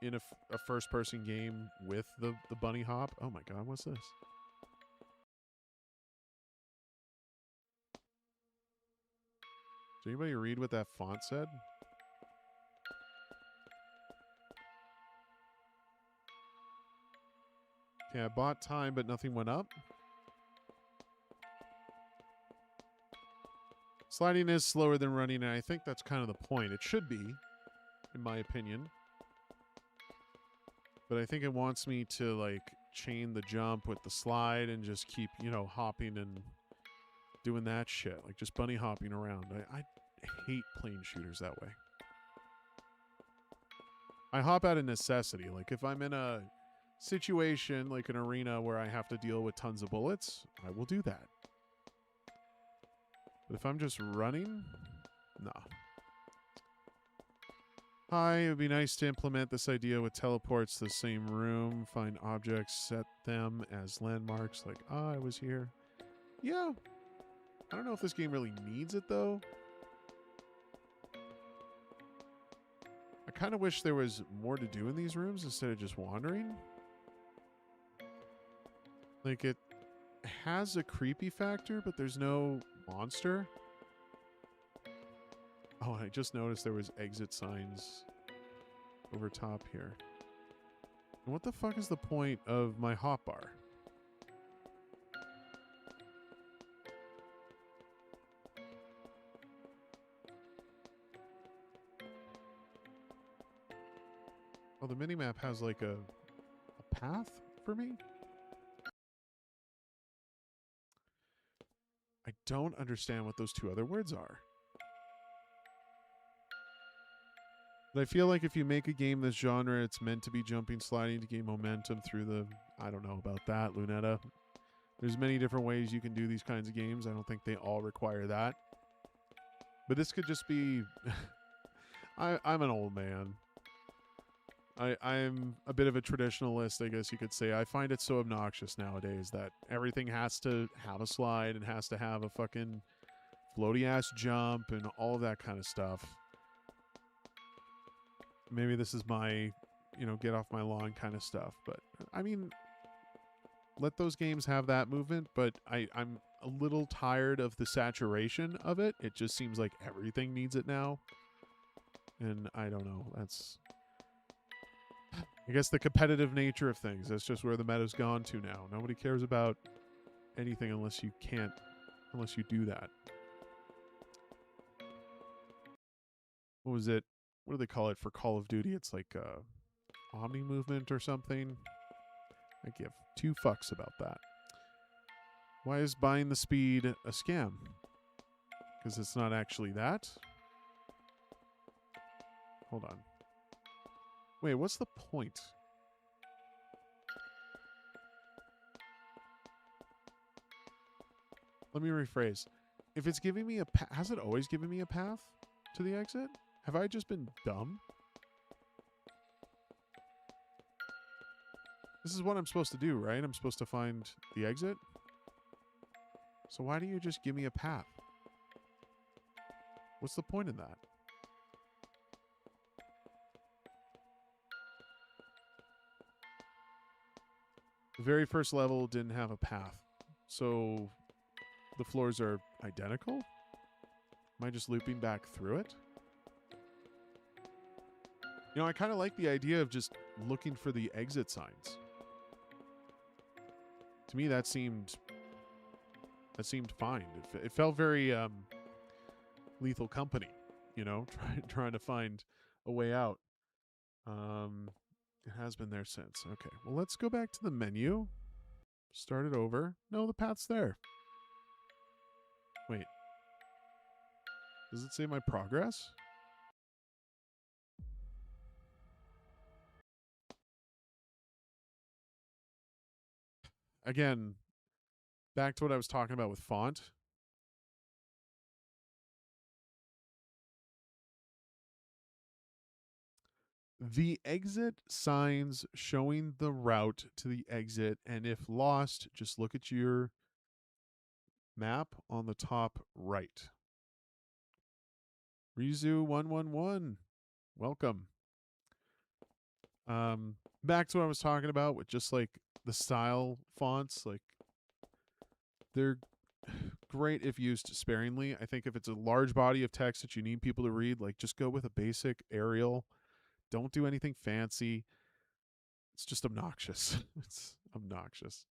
in a first-person game with the bunny hop. Oh my god, what's this? Does anybody read what that font said? Okay, I bought time, but nothing went up. Sliding is slower than running, and I think that's kind of the point. It should be, in my opinion. But I think it wants me to, like, chain the jump with the slide and just keep, you know, hopping and doing that shit. Like, just bunny hopping around. I hate playing shooters that way. I hop out of necessity. Like, if I'm in a situation, like an arena where I have to deal with tons of bullets, I will do that. But if I'm just running, nah. Hi, it would be nice to implement this idea with teleports to the same room, find objects, set them as landmarks, like, I was here. Yeah. I don't know if this game really needs it, though. I kind of wish there was more to do in these rooms instead of just wandering. Like, it has a creepy factor, but there's no monster. Oh, I just noticed there was exit signs over top here. And what the fuck is the point of my hotbar? Oh, the minimap has like a path for me? I don't understand what those two other words are. But I feel like if you make a game this genre, it's meant to be jumping, sliding to gain momentum through the... I don't know about that, Lunetta. There's many different ways you can do these kinds of games. I don't think they all require that. But this could just be... I'm an old man. I'm a bit of a traditionalist, I guess you could say. I find it so obnoxious nowadays that everything has to have a slide and has to have a fucking floaty-ass jump and all of that kind of stuff. Maybe this is my, you know, get off my lawn kind of stuff. But, I mean, let those games have that movement. But I'm a little tired of the saturation of it. It just seems like everything needs it now. And I don't know. That's... I guess the competitive nature of things. That's just where the meta's gone to now. Nobody cares about anything unless you do that. What was it? What do they call it for Call of Duty? It's like Omni movement or something. I give two fucks about that. Why is buying the speed a scam? Because it's not actually that? Hold on. Wait, what's the point? Let me rephrase. If it's giving me a path, has it always given me a path to the exit? Have I just been dumb? This is what I'm supposed to do, right? I'm supposed to find the exit. So why do you just give me a path? What's the point in that? The very first level didn't have a path. So the floors are identical? Am I just looping back through it? You know, I kind of like the idea of just looking for the exit signs. To me, that seemed fine. It felt very Lethal Company, you know, trying to find a way out. It has been there since. Okay, well, let's go back to the menu. Start it over. No, the path's there. Wait. Does it say my progress? Again, back to what I was talking about with font. The exit signs showing the route to the exit, and if lost, just look at your map on the top right. Rizu111, welcome. Back to what I was talking about with just like the style fonts, like they're great if used sparingly. I think if it's a large body of text that you need people to read, like just go with a basic Arial. Don't do anything fancy. It's just obnoxious. It's obnoxious.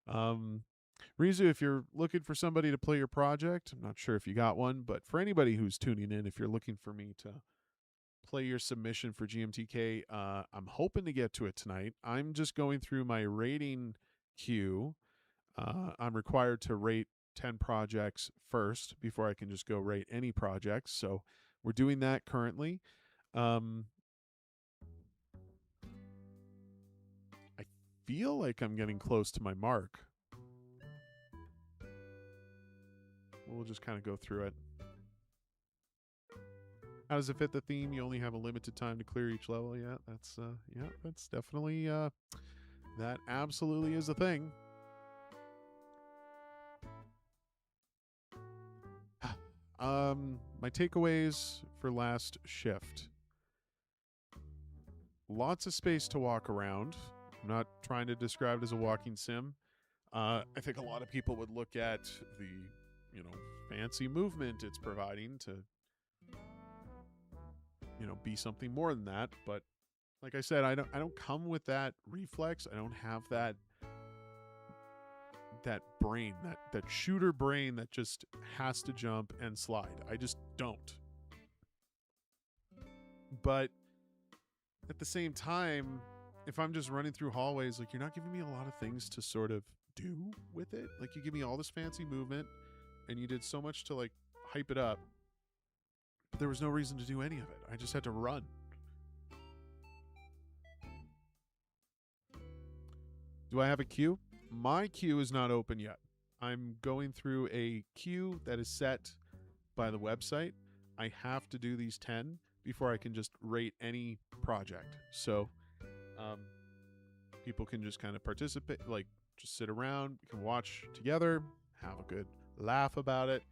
Rizu, if you're looking for somebody to play your project, I'm not sure if you got one, but for anybody who's tuning in, if you're looking for me to play your submission for GMTK, I'm hoping to get to it tonight. I'm just going through my rating queue. I'm required to rate 10 projects first before I can just go rate any projects. So we're doing that currently. I feel like I'm getting close to my mark. We'll just kind of go through it. How does it fit the theme? You only have a limited time to clear each level. Yeah, that's definitely that absolutely is a thing. My takeaways for last shift. Lots of space to walk around. I'm not trying to describe it as a walking sim. I think a lot of people would look at the, you know, fancy movement it's providing to, you know, be something more than that. But like I said, I don't come with that reflex. I don't have that brain, that shooter brain that just has to jump and slide. I just don't. But at the same time, if I'm just running through hallways, like, you're not giving me a lot of things to sort of do with it. Like, you give me all this fancy movement and you did so much to like hype it up, but there was no reason to do any of it. I just had to run. Do I have a queue? My queue is not open yet. I'm going through a queue that is set by the website. I have to do these 10 before I can just rate any project. So people can just kind of participate, like just sit around, we can watch together, have a good laugh about it.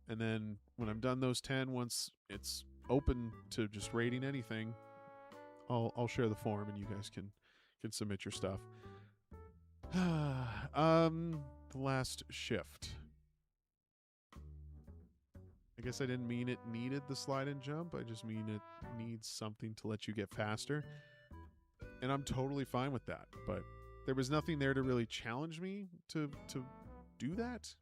And then when I'm done those 10, once it's open to just rating anything, I'll share the form and you guys can submit your stuff. The last shift. I guess I didn't mean it needed the slide and jump. I just mean it needs something to let you get faster. And I'm totally fine with that. But there was nothing there to really challenge me to do that.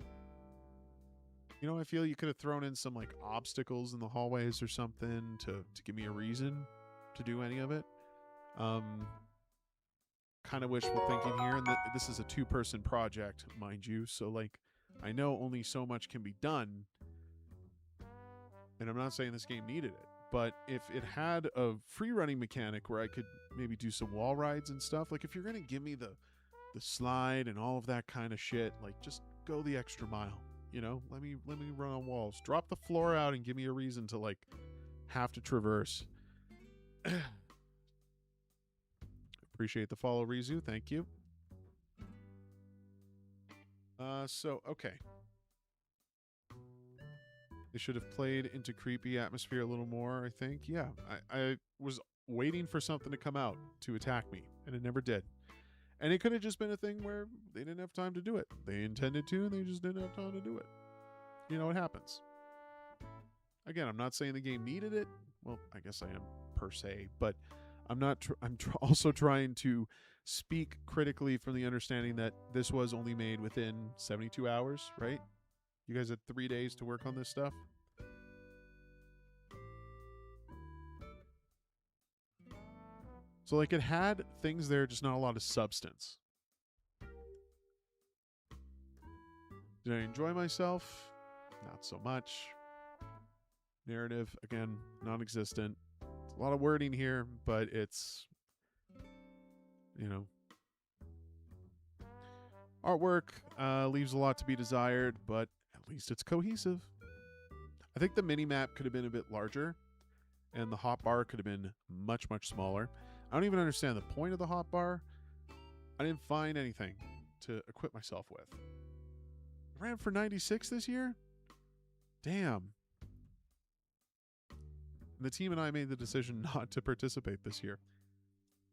You know, I feel you could have thrown in some like obstacles in the hallways or something to give me a reason to do any of it. kind of wishful thinking here, and this is a 2-person project, mind you, so like I know only so much can be done, and I'm not saying this game needed it, but if it had a free running mechanic where I could maybe do some wall rides and stuff, like if you're gonna give me the slide and all of that kind of shit, like just go the extra mile, you know? Let me run on walls, drop the floor out, and give me a reason to like have to traverse. Appreciate the follow, Rizu. Thank you. So, okay. They should have played into creepy atmosphere a little more, I think. Yeah, I was waiting for something to come out to attack me, and it never did. And it could have just been a thing where they didn't have time to do it. They intended to, and they just didn't have time to do it. You know, it happens. Again, I'm not saying the game needed it. Well, I guess I am per se, but I'm not. I'm also trying to speak critically from the understanding that this was only made within 72 hours, right? You guys had 3 days to work on this stuff. So, like, it had things there, just not a lot of substance. Did I enjoy myself? Not so much. Narrative, again, non-existent. It's a lot of wording here, but it's, you know, artwork leaves a lot to be desired, but at least it's cohesive. I think the mini-map could have been a bit larger, and the hotbar could have been much, much smaller. I don't even understand the point of the hotbar. I didn't find anything to equip myself with. I ran for 96 this year? Damn. And the team and I made the decision not to participate this year.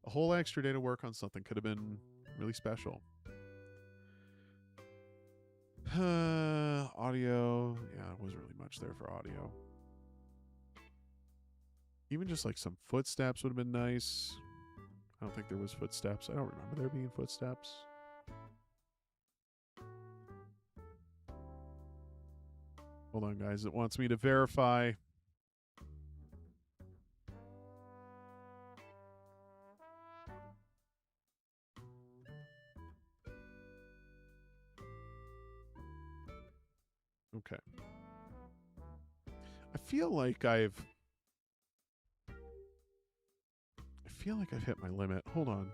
A whole extra day to work on something could have been really special. Audio. Yeah, there wasn't really much there for audio. Even just like some footsteps would have been nice. I don't think there was footsteps. I don't remember there being footsteps. Hold on, guys. It wants me to verify. Okay. I feel like I've hit my limit. Hold on.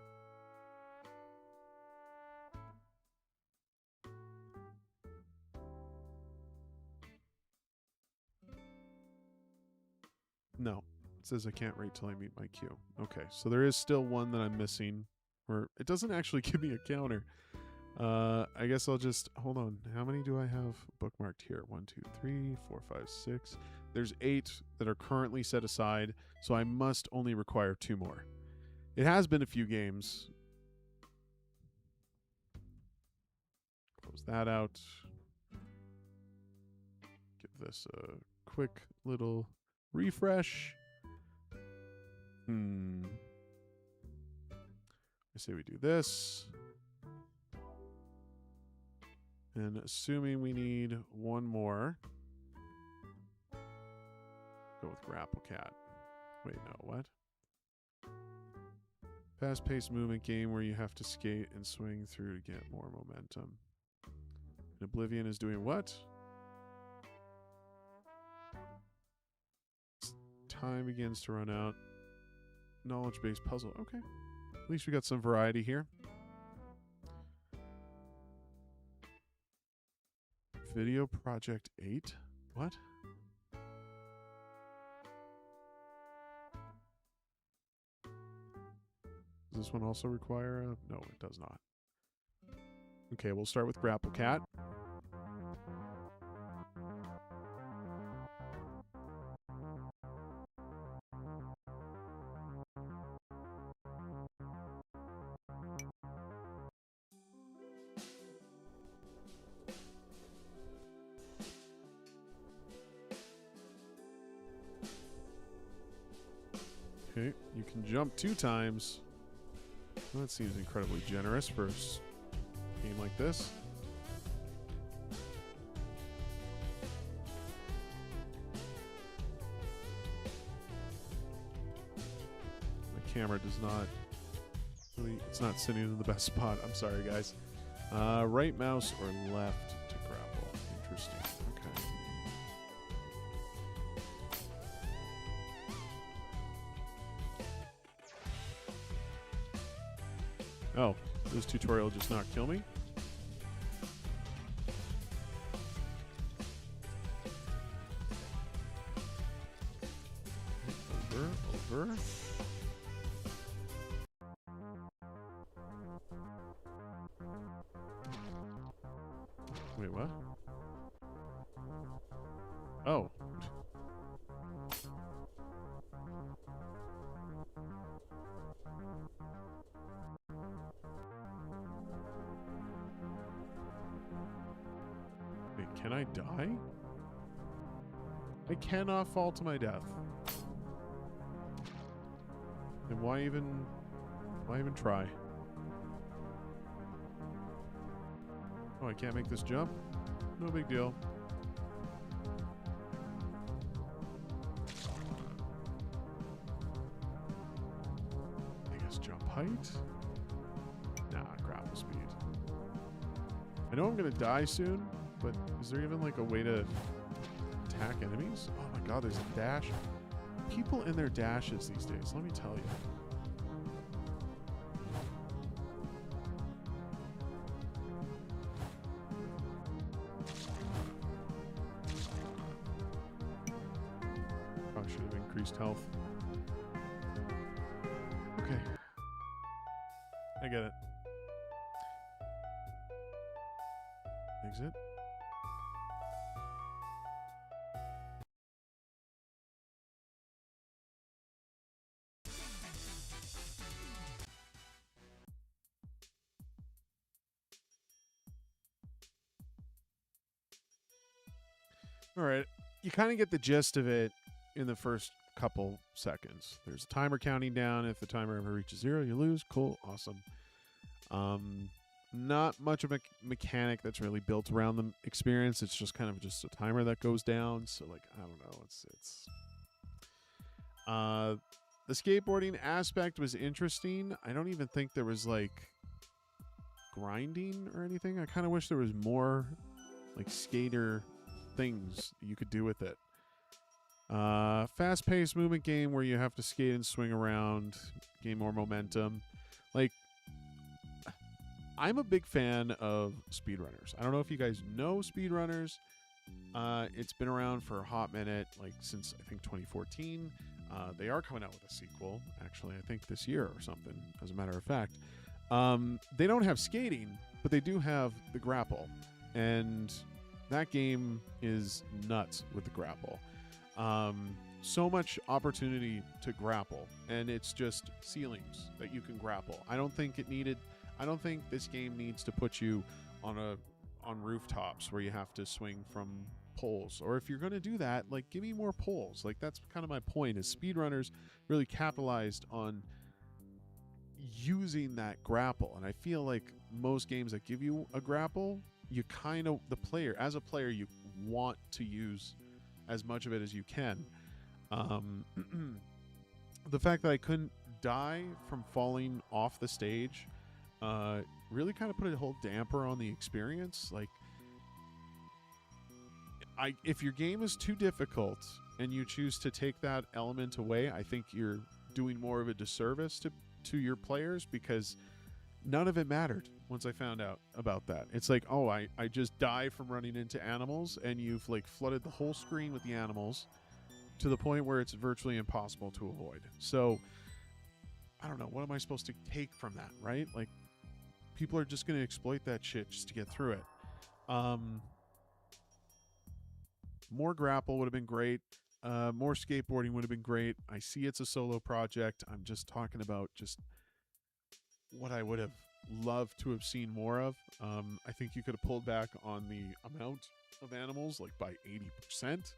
No. It says I can't wait till I meet my queue. Okay, so there is still one that I'm missing. Or it doesn't actually give me a counter. I guess I'll just hold on. How many do I have bookmarked here? 1, 2, 3, 4, 5, 6. There's 8 that are currently set aside, so I must only require 2 more. It has been a few games. Close that out. Give this a quick little refresh. I say we do this. And assuming we need one more, go with Grapple Cat. Wait, no, what? Fast-paced movement game where you have to skate and swing through to get more momentum. And Oblivion is doing what? Time begins to run out. Knowledge-based puzzle. Okay. At least we got some variety here. Video Project 8? What? Does this one also require a... No, it does not. Okay, we'll start with Grapple Cat. Okay, you can jump 2 times. Well, that seems incredibly generous for a game like this. The camera does not It's not sitting in the best spot. I'm sorry, guys. Right mouse or left to grapple. Interesting. Okay. Oh, this tutorial just not kill me? Over. Wait, what? Oh. Wait, can I die? I cannot fall to my death. Then why even try? Oh, I can't make this jump? No big deal. I guess jump height? Nah, grapple speed. I know I'm gonna die soon, but is there even like a way to attack enemies? Oh my god, there's a dash. People in their dashes these days, let me tell you. Probably should have increased health. Okay. I get it. Exit. All right, you kind of get the gist of it in the first couple seconds. There's a timer counting down. If the timer ever reaches 0, you lose. Cool, awesome. Not much of a mechanic that's really built around the experience. It's just kind of just a timer that goes down. So like, I don't know. The skateboarding aspect was interesting. I don't even think there was like grinding or anything. I kind of wish there was more like skater things you could do with it. Fast-paced movement game where you have to skate and swing around, gain more momentum. Like, I'm a big fan of speedrunners. I don't know if you guys know speedrunners. It's been around for a hot minute, like since I think 2014. They are coming out with a sequel, actually, I think this year or something, as a matter of fact. They don't have skating, but they do have the grapple. And that game is nuts with the grapple. So much opportunity to grapple, and it's just ceilings that you can grapple. I don't think this game needs to put you on rooftops where you have to swing from poles. Or if you're going to do that, like, give me more poles. Like, that's kind of my point, is speedrunners really capitalized on using that grapple. And I feel like most games that give you a grapple, you kind of, as a player, you want to use as much of it as you can. The fact that I couldn't die from falling off the stage really kind of put a whole damper on the experience. Like, if your game is too difficult and you choose to take that element away, I think you're doing more of a disservice to your players, because none of it mattered once I found out about that. It's like, oh, I just die from running into animals, and you've like flooded the whole screen with the animals to the point where it's virtually impossible to avoid. So I don't know, what am I supposed to take from that, right? Like, people are just going to exploit that shit just to get through it. More grapple would have been great. More skateboarding would have been great. I see it's a solo project. I'm just talking about just what I would have loved to have seen more of. I think you could have pulled back on the amount of animals, like by 80%.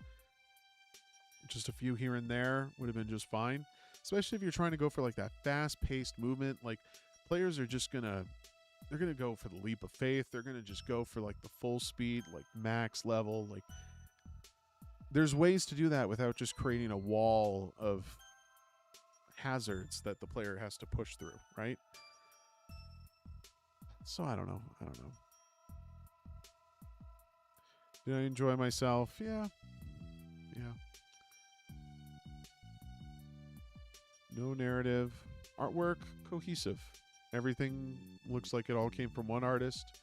Just a few here and there would have been just fine. Especially if you're trying to go for like that fast-paced movement. Like, players are just they're gonna go for the leap of faith. They're gonna just go for like the full speed, like max level. Like, there's ways to do that without just creating a wall of hazards that the player has to push through, right? So I don't know. I don't know. Did I enjoy myself? Yeah. Yeah. No narrative. Artwork, cohesive. Everything looks like it all came from one artist.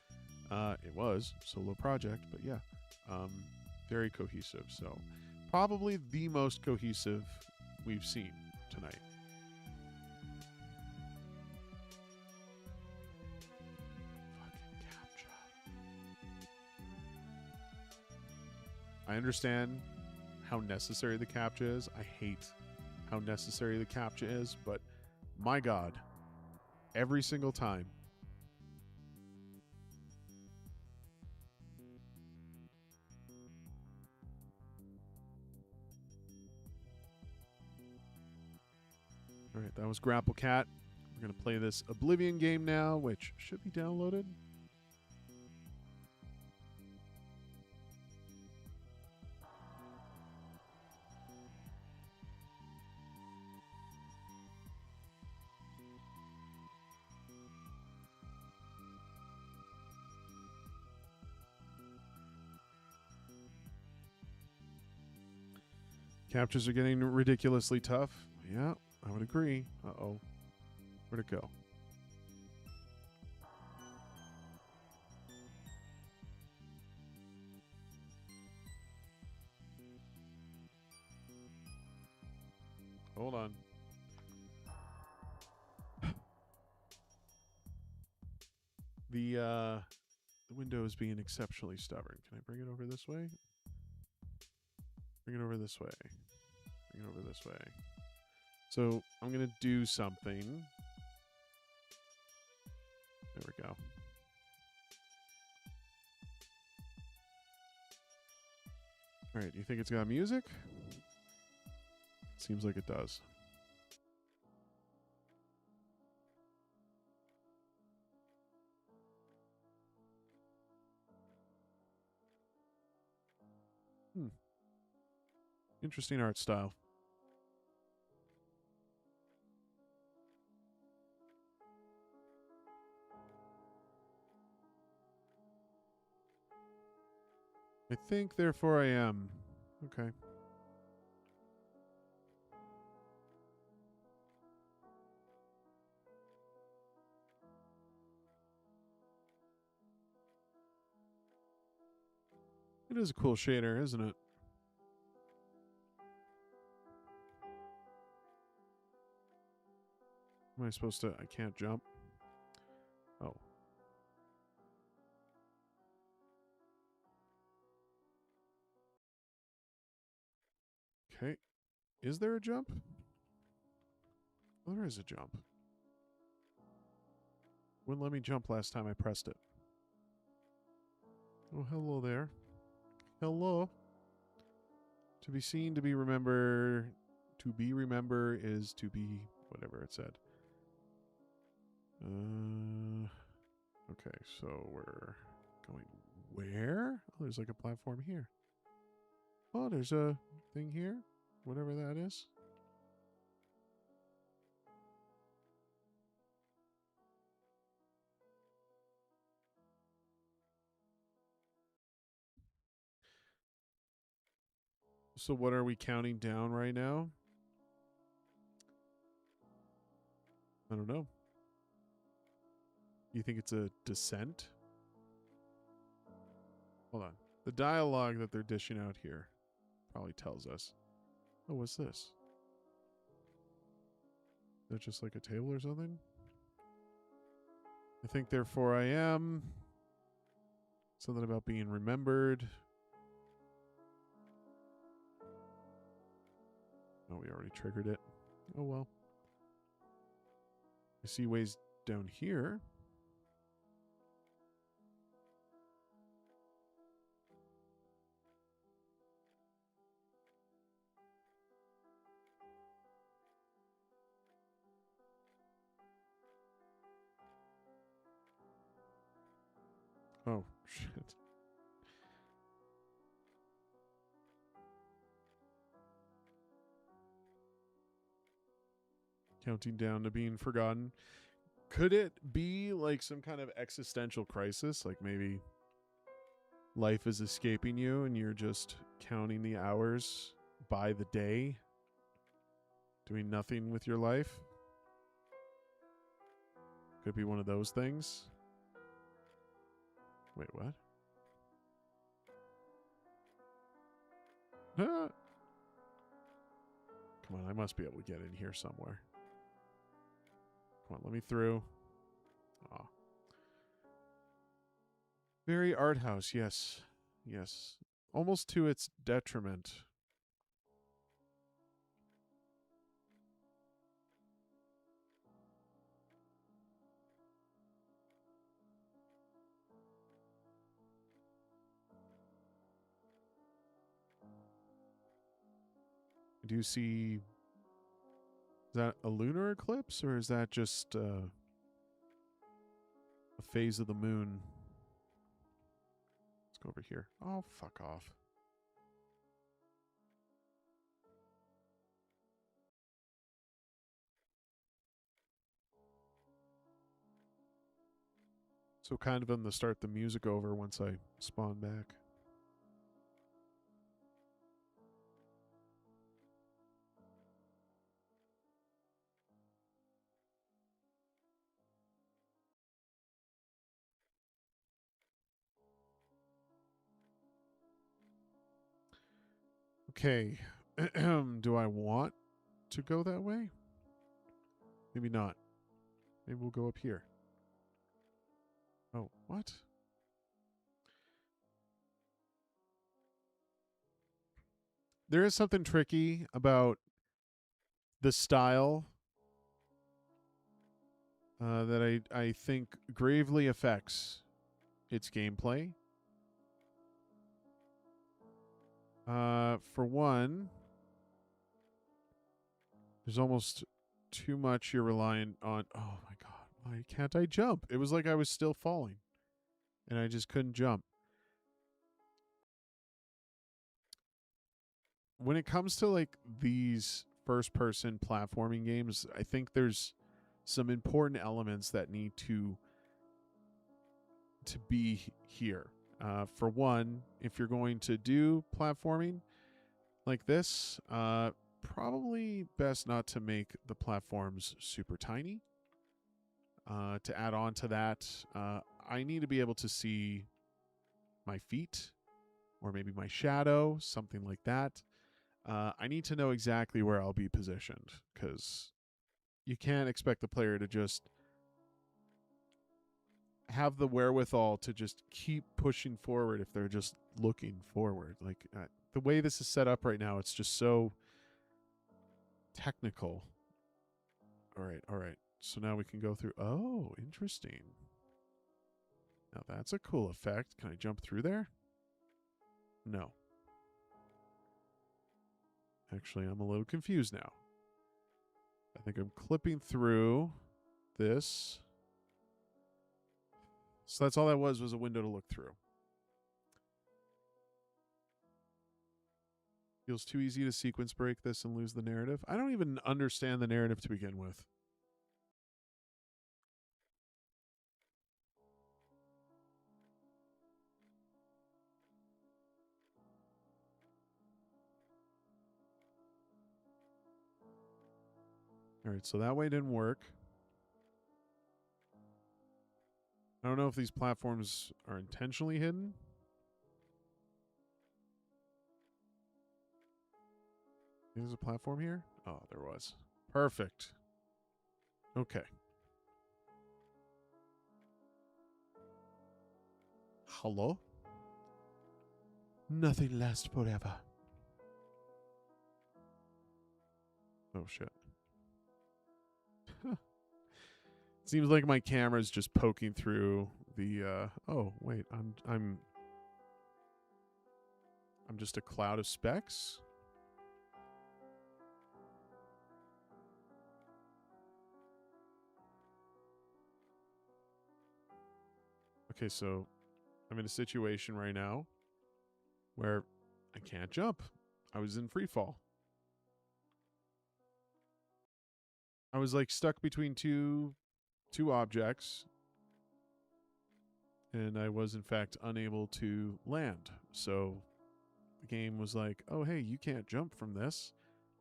It was solo project, but yeah, very cohesive. So probably the most cohesive we've seen tonight. Fucking captcha. I understand how necessary the captcha is. I hate how necessary the captcha is, but my God, every single time. All right, that was Grapple Cat. We're going to play this Oblivion game now, which should be downloaded. Captures are getting ridiculously tough. Yeah, I would agree. Uh-oh. Where'd it go? Hold on. The window is being exceptionally stubborn. Can I bring it over this way? Bring it over this way. Bring it over this way. So I'm going to do something. There we go. All right, you think it's got music? Seems like it does. Interesting art style. I think, therefore I am. Okay. It is a cool shader, isn't it? Am I supposed to? I can't jump. Oh. Okay. Is there a jump? Oh, there is a jump. Wouldn't let me jump last time I pressed it. Oh, hello there. Hello. To be seen, to be remembered. To be remember is to be whatever it said. Okay, so we're going where? Oh, there's like a platform here. Oh, there's a thing here. Whatever that is. So what are we counting down right now? I don't know. You think it's a descent? Hold on. The dialogue that they're dishing out here probably tells us. Oh, what's this? Is that just like a table or something? I think, therefore I am. Something about being remembered. Oh, we already triggered it. Oh, well. I see ways down here. Oh, shit. Counting down to being forgotten. Could it be like some kind of existential crisis? Like maybe life is escaping you and you're just counting the hours by the day, doing nothing with your life? Could be one of those things. Wait, what? Ah. Come on, I must be able to get in here somewhere. Come on, let me through. Aw. Very art house, yes. Yes. Almost to its detriment. Do you see... Is that a lunar eclipse, or is that just a phase of the moon? Let's go over here. Oh, fuck off. So kind of I'm going to start the music over once I spawn back. Okay. Do I want to go that way? Maybe not. Maybe we'll go up here. Oh, what? There is something tricky about the style that I think gravely affects its gameplay. For one, there's almost too much you're reliant on. Oh my god, why can't I jump? It was like I was still falling, and I just couldn't jump. When it comes to like these first-person platforming games, I think there's some important elements that need to be here. For one, if you're going to do platforming like this, probably best not to make the platforms super tiny. To add on to that, I need to be able to see my feet or maybe my shadow, something like that. I need to know exactly where I'll be positioned, because you can't expect the player to just have the wherewithal to just keep pushing forward if they're just looking forward. Like the way this is set up right now, it's just so technical. All right. So now we can go through. Oh, interesting. Now that's a cool effect. Can I jump through there? No. Actually, I'm a little confused now. I think I'm clipping through this. So that's all that was a window to look through. Feels too easy to sequence break this and lose the narrative. I don't even understand the narrative to begin with. All right, so that way didn't work. I don't know if these platforms are intentionally hidden. There's a platform here? Oh, there was. Perfect. Okay. Hello? Nothing lasts forever. Oh, shit. Seems like my camera's just poking through the oh, wait. I'm just a cloud of specks. Okay, so I'm in a situation right now where I can't jump. I was in free fall. I was like stuck between two 2 objects, and I was in fact unable to land. So the game was like, oh, hey, you can't jump from this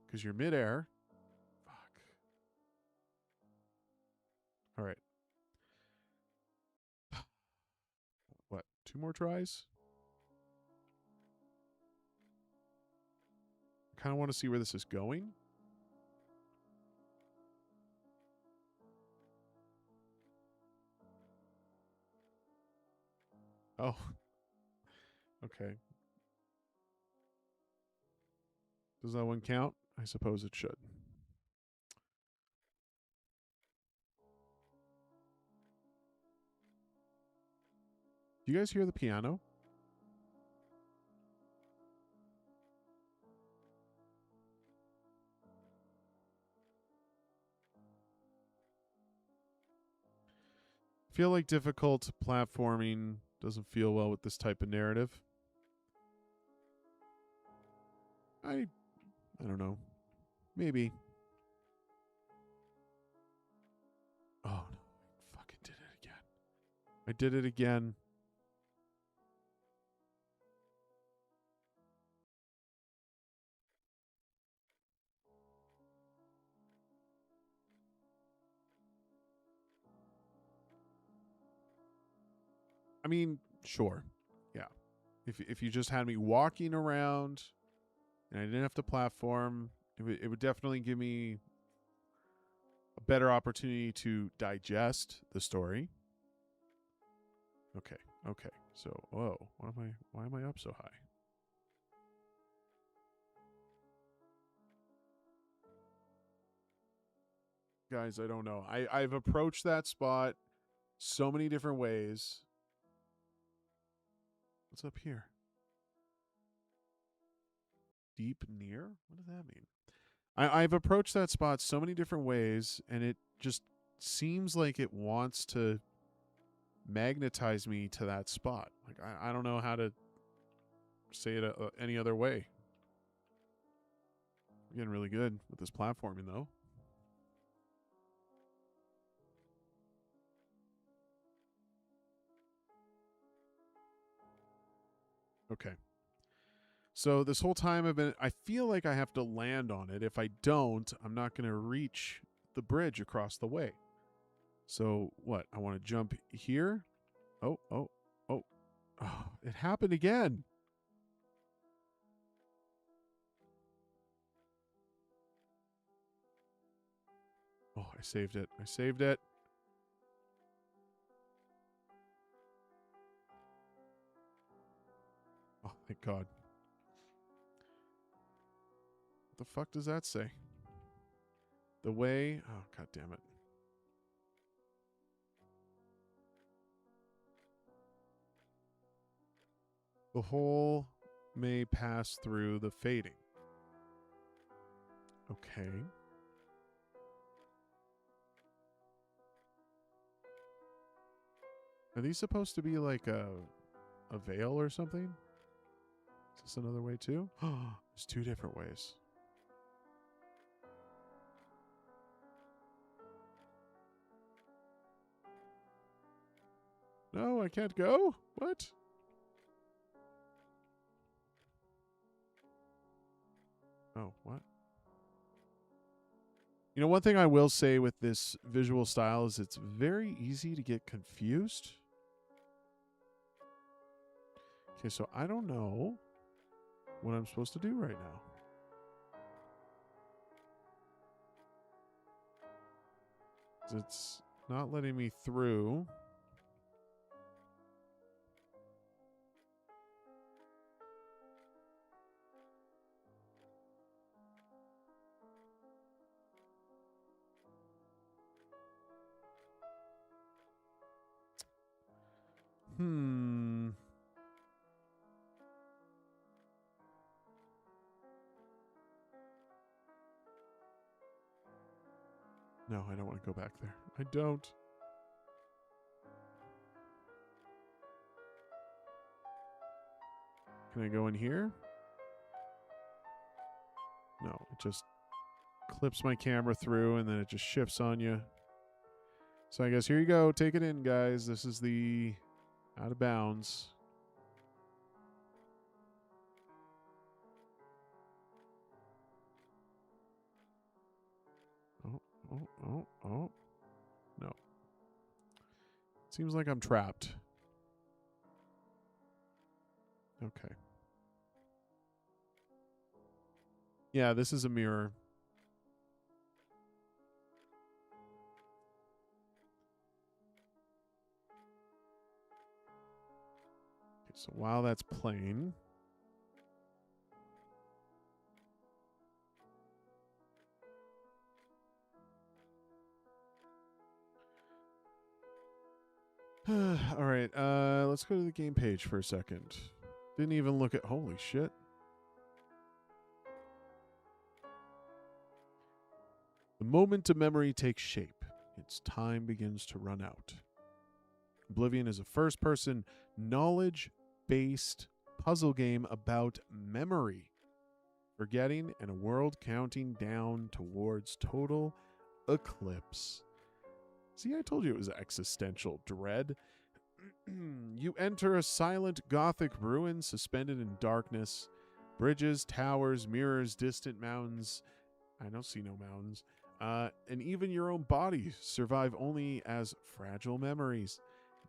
because you're midair. Fuck. All right. What? 2 more tries? I kind of want to see where this is going. Oh. Okay. Does that one count? I suppose it should. Do you guys hear the piano? I feel like difficult platforming doesn't feel well with this type of narrative. I don't know. Maybe. Oh, no. I fucking did it again. I did it again. I mean, sure. Yeah. If you just had me walking around and I didn't have to platform, it would definitely give me a better opportunity to digest the story. Okay. Okay. So, whoa. Why am I up so high? Guys, I don't know. I've approached that spot so many different ways. What's up here? Deep near? What does that mean? I've approached that spot so many different ways, and it just seems like it wants to magnetize me to that spot. Like, I don't know how to say it any other way. I'm getting really good with this platforming, though. Okay. So this whole time I feel like I have to land on it. If I don't, I'm not going to reach the bridge across the way. So what? I want to jump here. Oh, it happened again. Oh, I saved it. Oh, thank God. What the fuck does that say? The way... Oh, God damn it. The hole may pass through the fading. Okay. Are these supposed to be like a veil or something? Is this another way too? There's 2 different ways. No, I can't go? What? Oh, what? You know, one thing I will say with this visual style is it's very easy to get confused. Okay, so I don't know what I'm supposed to do right now. It's not letting me through. No, I don't want to go back there. I don't. Can I go in here? No, it just clips my camera through and then it just shifts on you. So I guess here you go. Take it in, guys. This is the out of bounds. Oh. No. Seems like I'm trapped. Okay. Yeah, this is a mirror. Okay, so while that's playing, all right, let's go to the game page for a second. Didn't even look at, holy shit. The moment a memory takes shape, its time begins to run out. Oblivion is a first-person, knowledge-based puzzle game about memory, forgetting, and a world counting down towards total eclipse. See, I told you it was existential dread. You enter a silent Gothic ruin suspended in darkness. Bridges, towers, mirrors, distant mountains. I don't see no mountains. And even your own body survive only as fragile memories.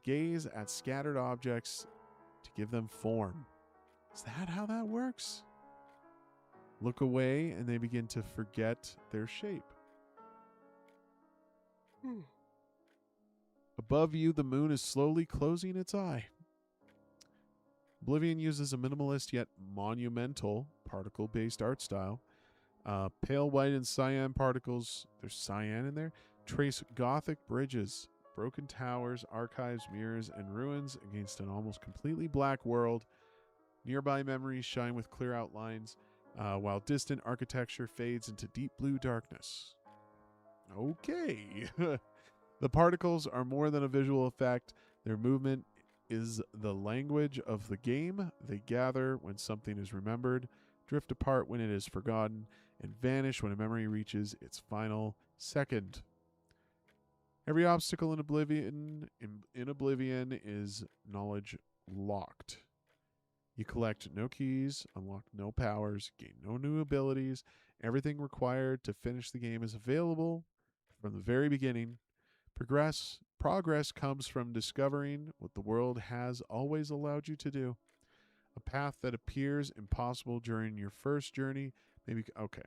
Gaze at scattered objects to give them form. Is that how that works? Look away and they begin to forget their shape. Above you, the moon is slowly closing its eye. Oblivion uses a minimalist yet monumental particle-based art style. Pale white and cyan particles, there's cyan in there, trace Gothic bridges, broken towers, archives, mirrors, and ruins against an almost completely black world. Nearby memories shine with clear outlines, while distant architecture fades into deep blue darkness. Okay. The particles are more than a visual effect. Their movement is the language of the game. They gather when something is remembered, drift apart when it is forgotten, and vanish when a memory reaches its final second. Every obstacle in Oblivion is knowledge locked. You collect no keys, unlock no powers, gain no new abilities. Everything required to finish the game is available from the very beginning. Progress comes from discovering what the world has always allowed you to do. A path that appears impossible during your first journey. Maybe okay.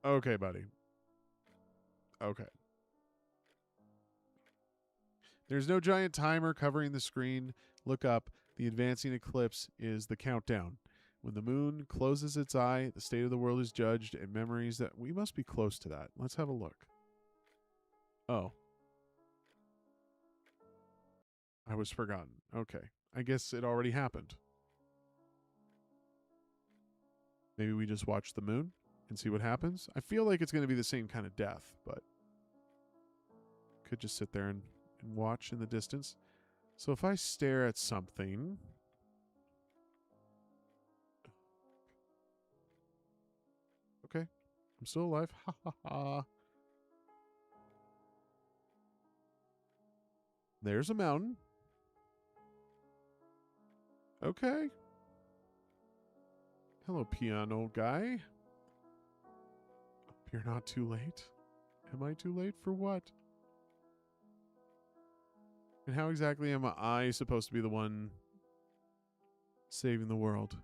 Okay, buddy. Okay. There's no giant timer covering the screen. Look up. The advancing eclipse is the countdown. When the moon closes its eye, the state of the world is judged, and memories that we must be close to that. Let's have a look. Oh. I was forgotten. Okay. I guess it already happened. Maybe we just watch the moon and see what happens. I feel like it's going to be the same kind of death, but could just sit there and watch in the distance. So if I stare at something, okay, I'm still alive. Ha ha ha. There's a mountain. Okay. Hello, piano guy. You're not too late. Am I too late for what? And how exactly am I supposed to be the one saving the world?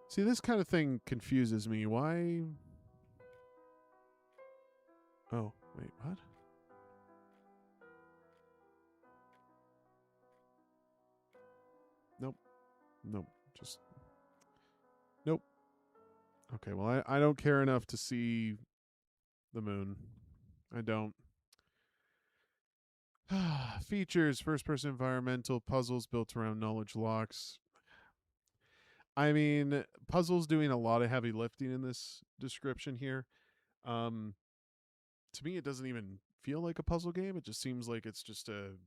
See, this kind of thing confuses me. Why? Oh, wait, what? Nope. Nope. Just. Nope. Okay, well, I don't care enough to see the moon. I don't. Features, first-person environmental puzzles built around knowledge locks. I mean, puzzles doing a lot of heavy lifting in this description here. To me, it doesn't even feel like a puzzle game. It just seems like it's just a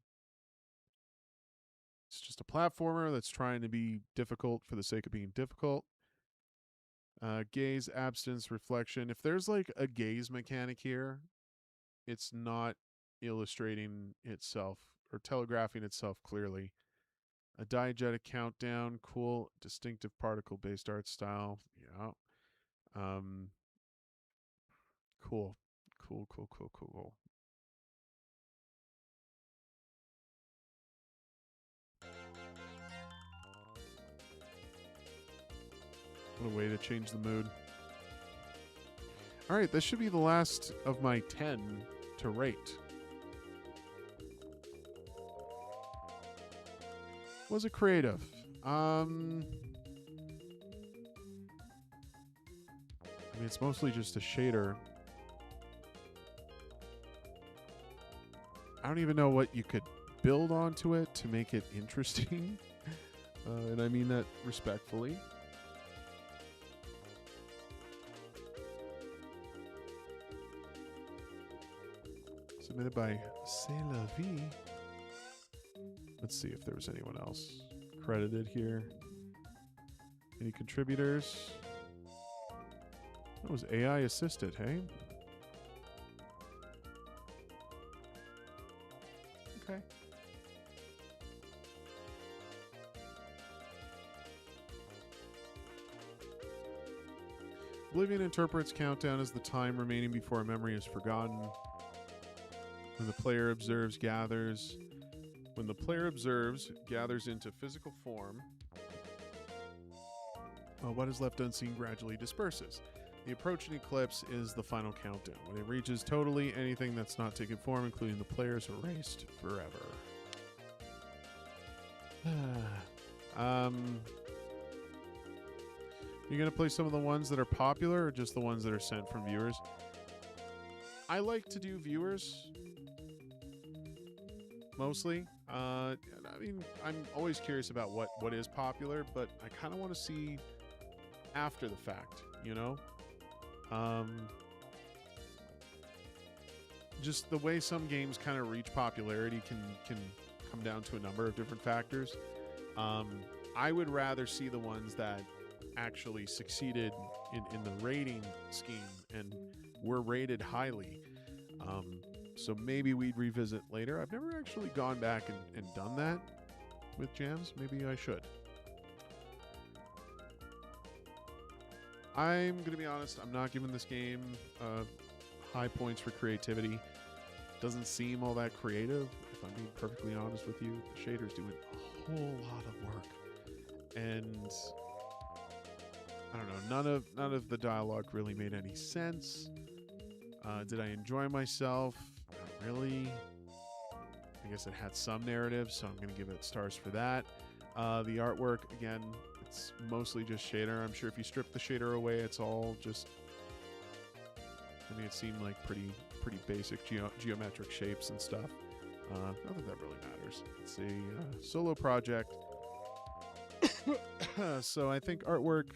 platformer that's trying to be difficult for the sake of being difficult. Gaze, abstinence, reflection. If there's like a gaze mechanic here, it's not illustrating itself or telegraphing itself clearly. A diegetic countdown, cool, distinctive particle-based art style. Yeah. Cool. Cool. What a way to change the mood. All right, this should be the last of my 10 to rate. Was it creative? I mean, it's mostly just a shader. I don't even know what you could build onto it to make it interesting. And I mean that respectfully. Submitted by C'est la vie. Let's see if there was anyone else credited here. Any contributors? That was AI assisted, hey? Okay. Oblivion interprets countdown as the time remaining before a memory is forgotten. When the player observes, gathers. When the player observes, gathers into physical form. What is left unseen gradually disperses. The approaching eclipse is the final countdown. When it reaches totally, anything that's not taken form, including the player, is erased forever. You gonna play some of the ones that are popular or just the ones that are sent from viewers? I like to do viewers mostly. I mean, I'm always curious about what is popular, but I kind of want to see after the fact, you know? Just the way some games kind of reach popularity can come down to a number of different factors. I would rather see the ones that actually succeeded in the rating scheme and were rated highly. So maybe we'd revisit later. I've never actually gone back and done that with jams. Maybe I should. I'm going to be honest. I'm not giving this game high points for creativity. Doesn't seem all that creative, if I'm being perfectly honest with you. The shader's doing a whole lot of work. And I don't know, none of the dialogue really made any sense. Did I enjoy myself? Not really. I guess it had some narrative, so I'm going to give it stars for that. The artwork, again, it's mostly just shader. I'm sure if you strip the shader away, it's all just... I mean, it seemed like pretty basic geometric shapes and stuff. Not that that really matters. It's a solo project. So I think artwork,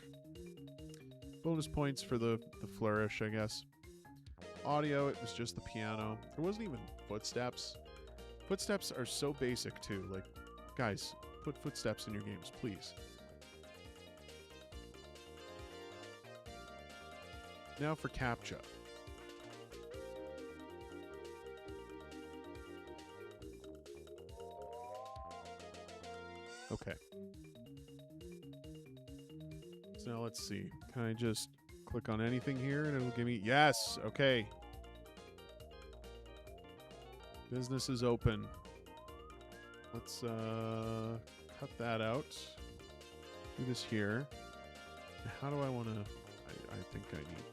bonus points for the flourish, I guess. Audio, it was just the piano. There wasn't even footsteps. Footsteps are so basic too. Like, guys, put footsteps in your games, please. Now for CAPTCHA. Okay. So now let's see. Can I just click on anything here and it'll give me... Yes! Okay. Business is open. Let's cut that out. Do this here. How do I want to... I think I need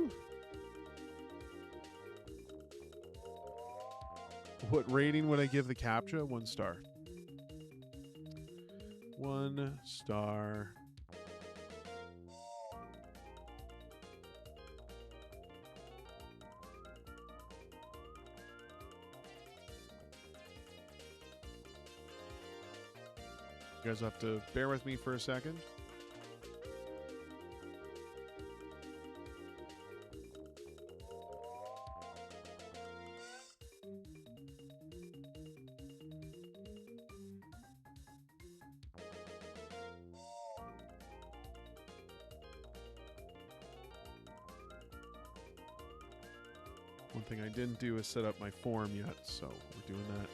to... What rating would I give the CAPTCHA? 1 star. 1 star. You guys have to bear with me for a second. One thing I didn't do is set up my form yet, so we're doing that.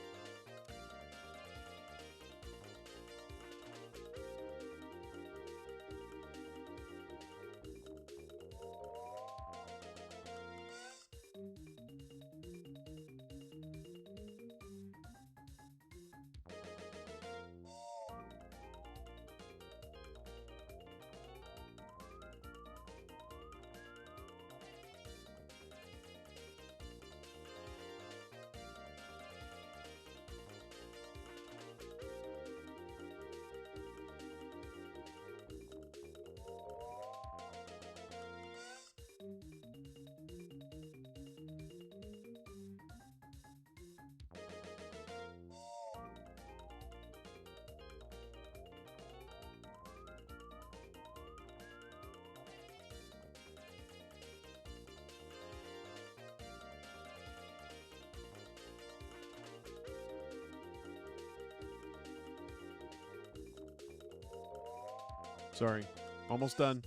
Sorry, almost done.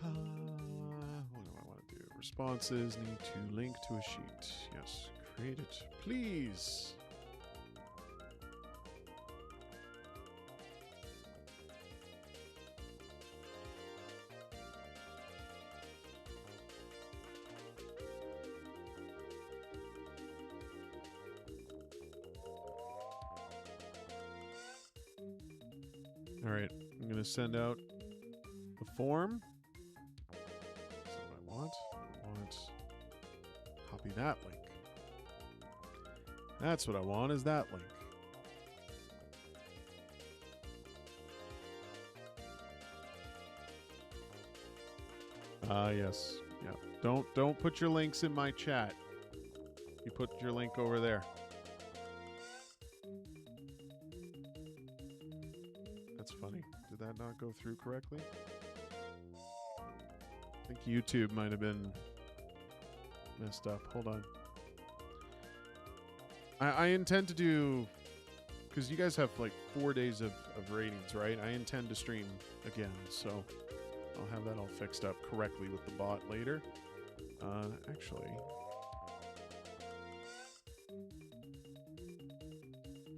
What do I want to do? Responses need to link to a sheet. Yes, create it, please. All right, I'm going to send out the form. That's what I want. I want copy that link. That's what I want, is that link. Yes. Yeah. Don't put your links in my chat. You put your link over there. That's funny. Did that not go through correctly? I think YouTube might have been messed up. Hold on. I intend to do, because you guys have like 4 days of ratings, right? I intend to stream again, so I'll have that all fixed up correctly with the bot later. Actually,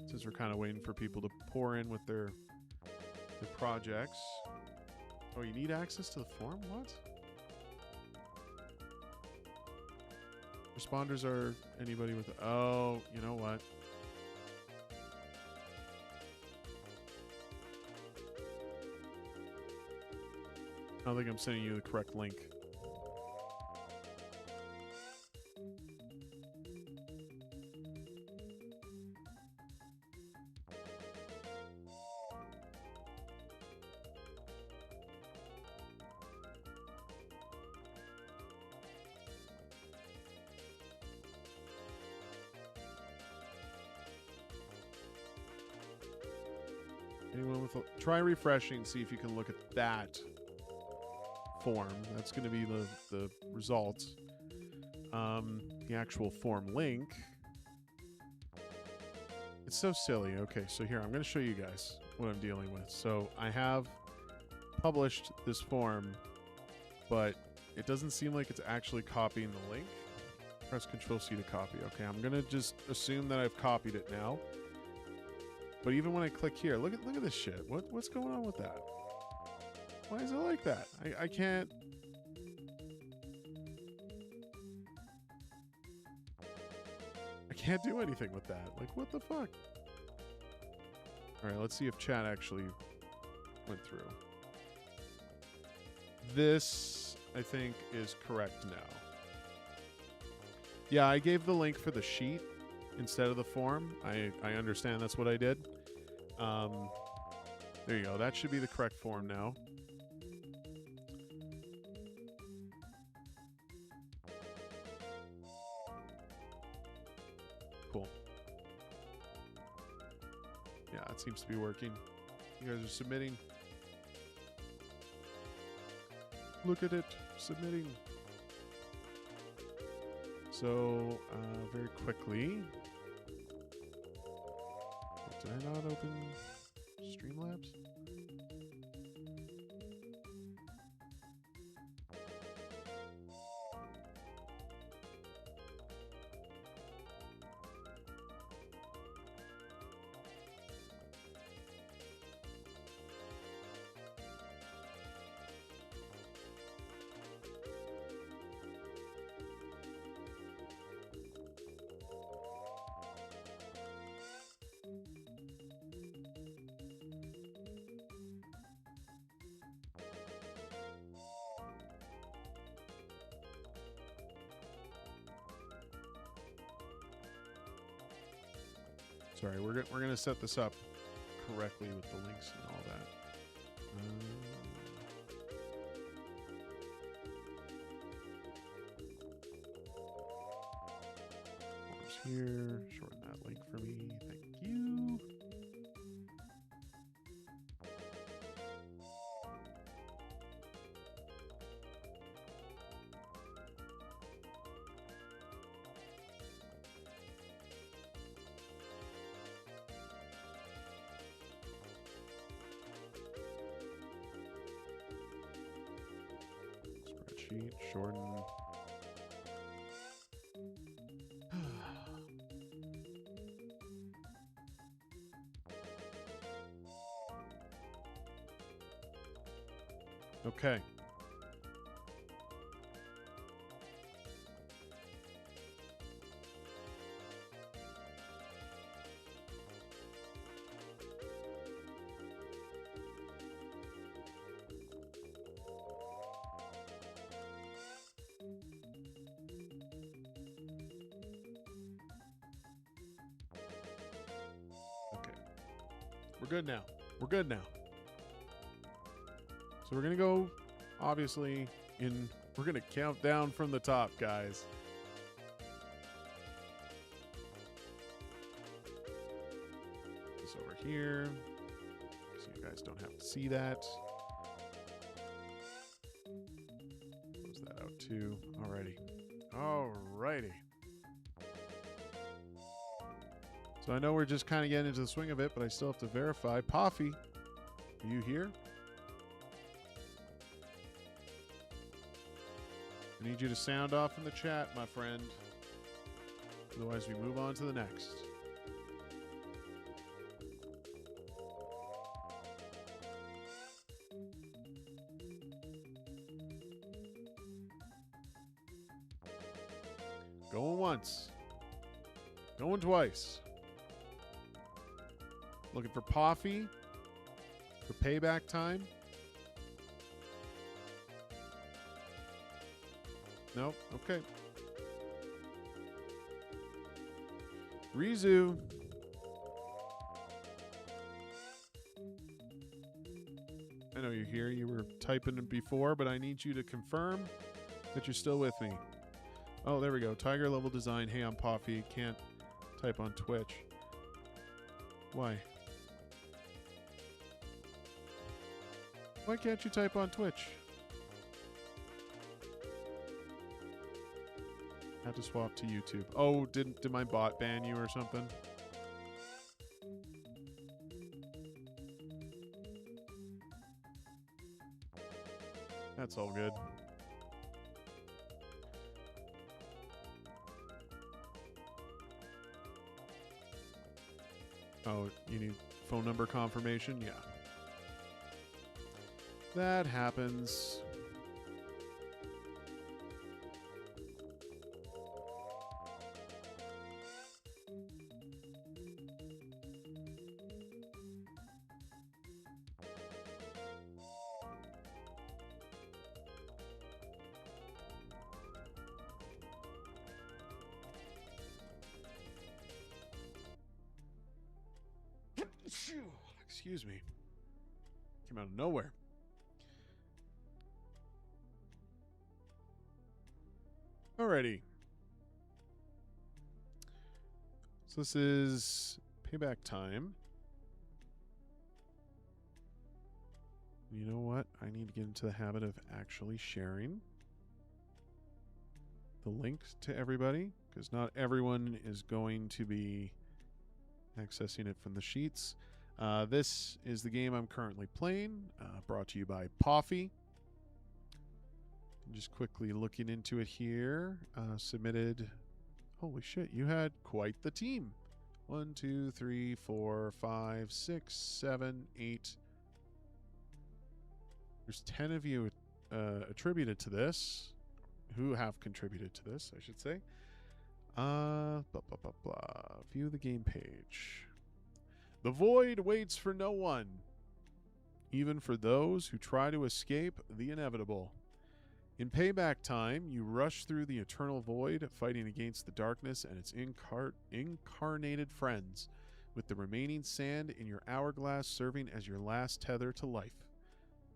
since we're kind of waiting for people to pour in with their projects. Oh, you need access to the form? What? Responders are anybody with... Oh, you know what? I don't think I'm sending you the correct link. Anyone with try refreshing, see if you can look at that form. That's going to be the results. The actual form link. It's so silly. Okay, so here, I'm going to show you guys what I'm dealing with. So I have published this form, but it doesn't seem like it's actually copying the link. Press Control-C to copy. Okay, I'm going to just assume that I've copied it now. But even when I click here, look at this shit. What's going on with that? Why is it like that? I can't... I can't do anything with that. Like, what the fuck? All right, let's see if chat actually went through. This, I think, is correct now. Yeah, I gave the link for the sheet instead of the form. I understand that's what I did. There you go. That should be the correct form now. Cool. Yeah, it seems to be working. You guys are submitting. Look at it, submitting. So, very quickly. Did I not open Streamlabs? Sorry, we're gonna set this up correctly with the links and all that. Forms here. Shorten that link for me. Thank you. Spreadsheet, shorten. Okay. Okay. We're good now. We're good now. So we're going to go, obviously, we're going to count down from the top, guys. This over here. So you guys don't have to see that. Close that out too. Alrighty. Alrighty. So I know we're just kind of getting into the swing of it, but I still have to verify. Poffy, are you here? I need you to sound off in the chat, my friend. Otherwise, we move on to the next. Going once. Going twice. Looking for Poffy for payback time. Nope. Okay. Rizu. I know you're here. You were typing it before, but I need you to confirm that you're still with me. Oh, there we go. Tiger level design. Hey, I'm Poffy. Can't type on Twitch. Why? Why can't you type on Twitch? Have to swap to YouTube. Oh, did my bot ban you or something? That's all good. Oh, you need phone number confirmation? Yeah. That happens. Excuse me. Came out of nowhere. Alrighty. So this is payback time. You know what? I need to get into the habit of actually sharing the link to everybody, because not everyone is going to be accessing it from the sheets. This is the game I'm currently playing, brought to you by Poffy. Just quickly looking into it here. Submitted. Holy shit, you had quite the team. 1, 2, 3, 4, 5, 6, 7, 8. There's 10 of you attributed to this. Who have contributed to this, I should say. Blah, blah, blah, blah. View the game page. The void waits for no one, even for those who try to escape the inevitable. In payback time, you rush through the eternal void, fighting against the darkness and its incarnated friends, with the remaining sand in your hourglass serving as your last tether to life.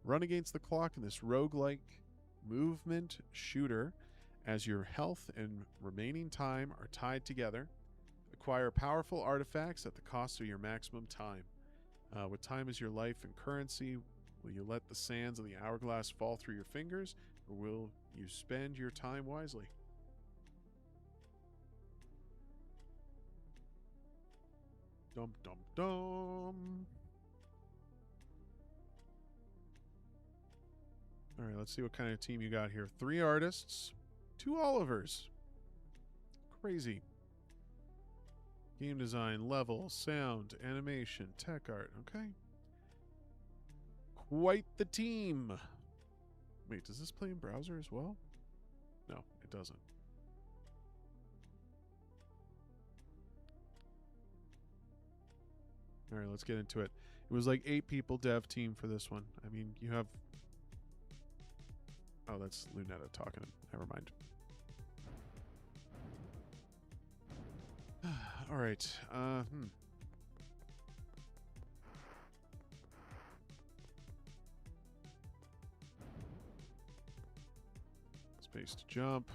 Run against the clock in this roguelike movement shooter as your health and remaining time are tied together. Acquire powerful artifacts at the cost of your maximum time. With time as your life and currency, will you let the sands of the hourglass fall through your fingers, or will you spend your time wisely? Dum dum dum. All right, let's see what kind of team you got here. 3 artists, 2 Olivers. Crazy. Game design, level, sound, animation, tech art. Okay. Quite the team. Wait, does this play in browser as well? No, it doesn't. All right, let's get into it. It was like 8 people dev team for this one. I mean, you have... Oh, that's Lunetta talking. Never mind. All right. Space to jump.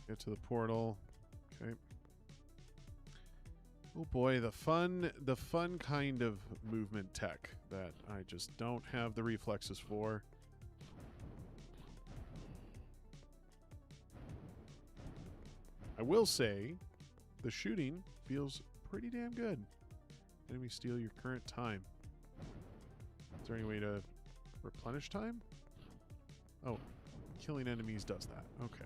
Get to the portal. Okay. Oh boy, the fun kind of movement tech that I just don't have the reflexes for. I will say, the shooting feels pretty damn good. Enemy steal your current time. Is there any way to replenish time? Oh, killing enemies does that. Okay.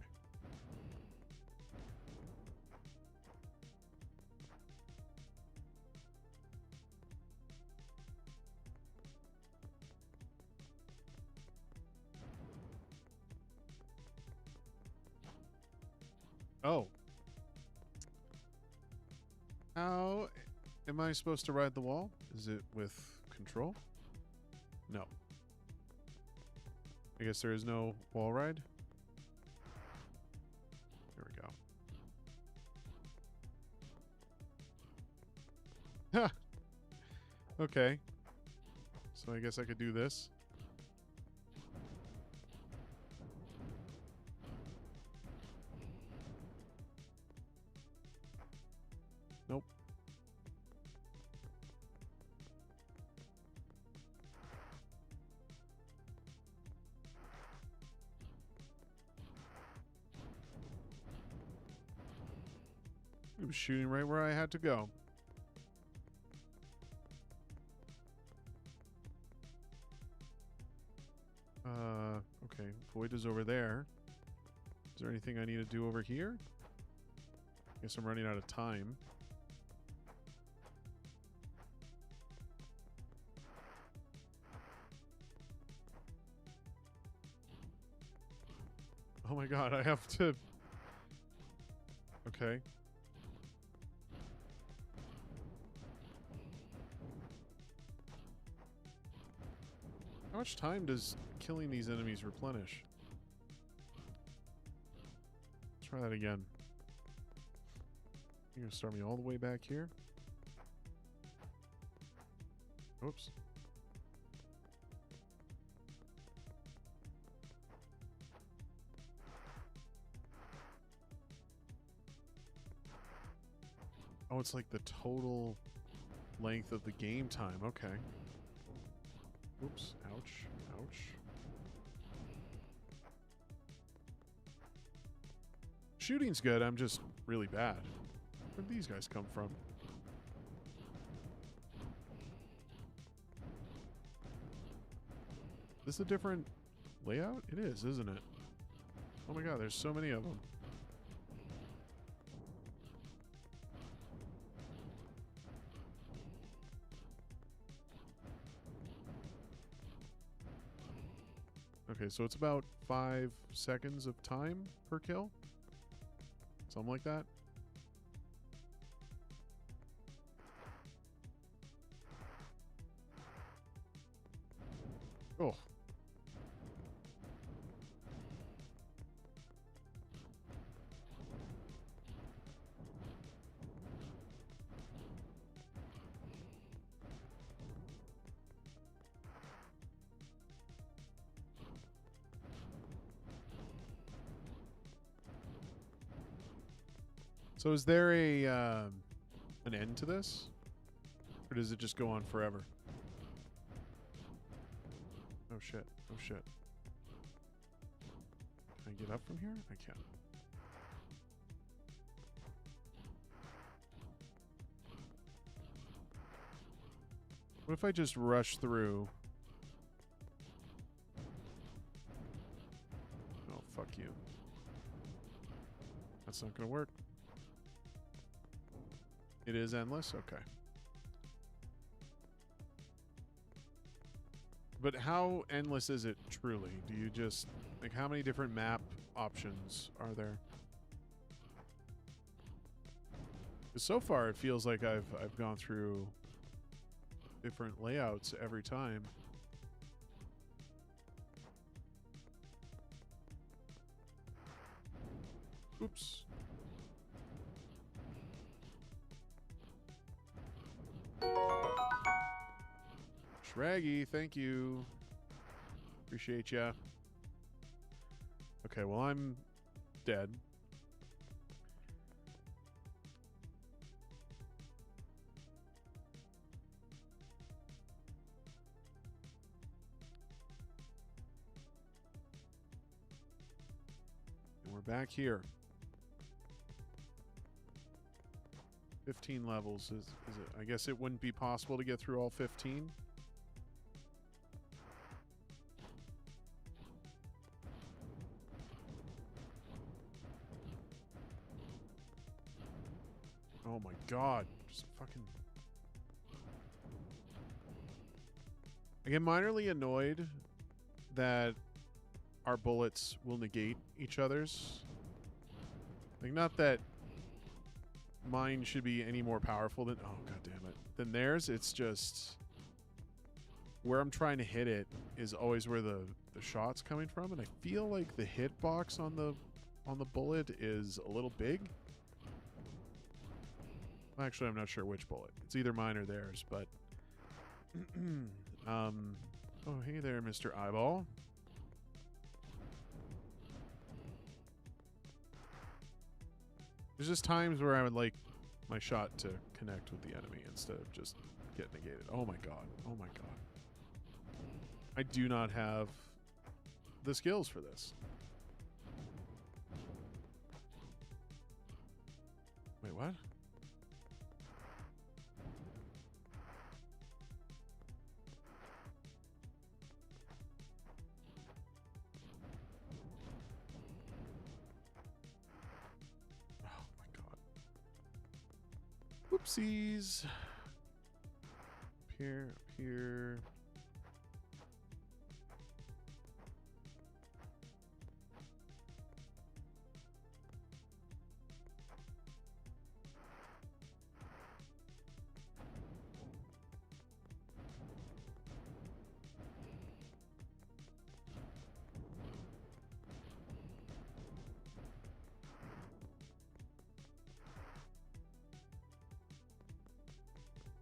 Oh. How am I supposed to ride the wall? Is it with control? No. I guess there is no wall ride. There we go. Ha! Okay. So I guess I could do this. Nope. It was shooting right where I had to go. Okay. Void is over there. Is there anything I need to do over here? Guess I'm running out of time. Oh my god, I have to... Okay. How much time does killing these enemies replenish? Try that again. You're gonna start me all the way back here? Oops. Oh, it's like the total... length of the game time. Okay. Oops. Ouch. Ouch. Shooting's good. I'm just really bad. Where'd these guys come from? Is this a different layout? It is, isn't it? Oh my god, there's so many of them. Okay, so it's about 5 seconds of time per kill? Something like that? Oh. So is there a an end to this? Or does it just go on forever? Oh shit. Oh shit. Can I get up from here? I can. What if I just rush through? Oh, fuck you. That's not gonna work. It is endless? Okay. But how endless is it truly? Do you just... like, how many different map options are there? 'Cause so far, it feels like I've gone through different layouts every time. Oops. Shraggy, thank you. Appreciate ya. Okay, well, I'm dead. And we're back here. 15 levels. Is it? I guess it wouldn't be possible to get through all 15. Oh my god. Just fucking... I get minorly annoyed that our bullets will negate each other's. Like, not that mine should be any more powerful than... oh, god damn it. Than theirs. It's just... where I'm trying to hit it is always where the shot's coming from. And I feel like the hitbox on the bullet is a little big. Actually, I'm not sure which bullet. It's either mine or theirs, but... oh, hey there, Mr. Eyeball. There's just times where I would like my shot to connect with the enemy instead of just get negated. Oh my god. Oh my god. I do not have the skills for this. Wait, what? Whoopsies. Up here, up here.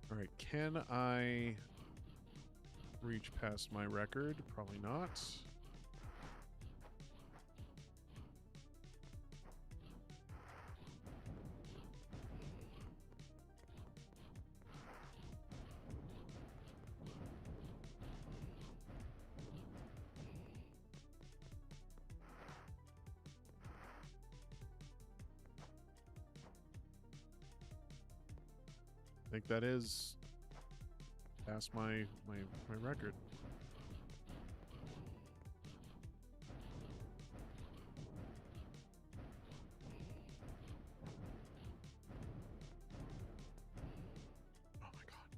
All right, can I reach past my record? Probably not. think that is past my record. Oh my god.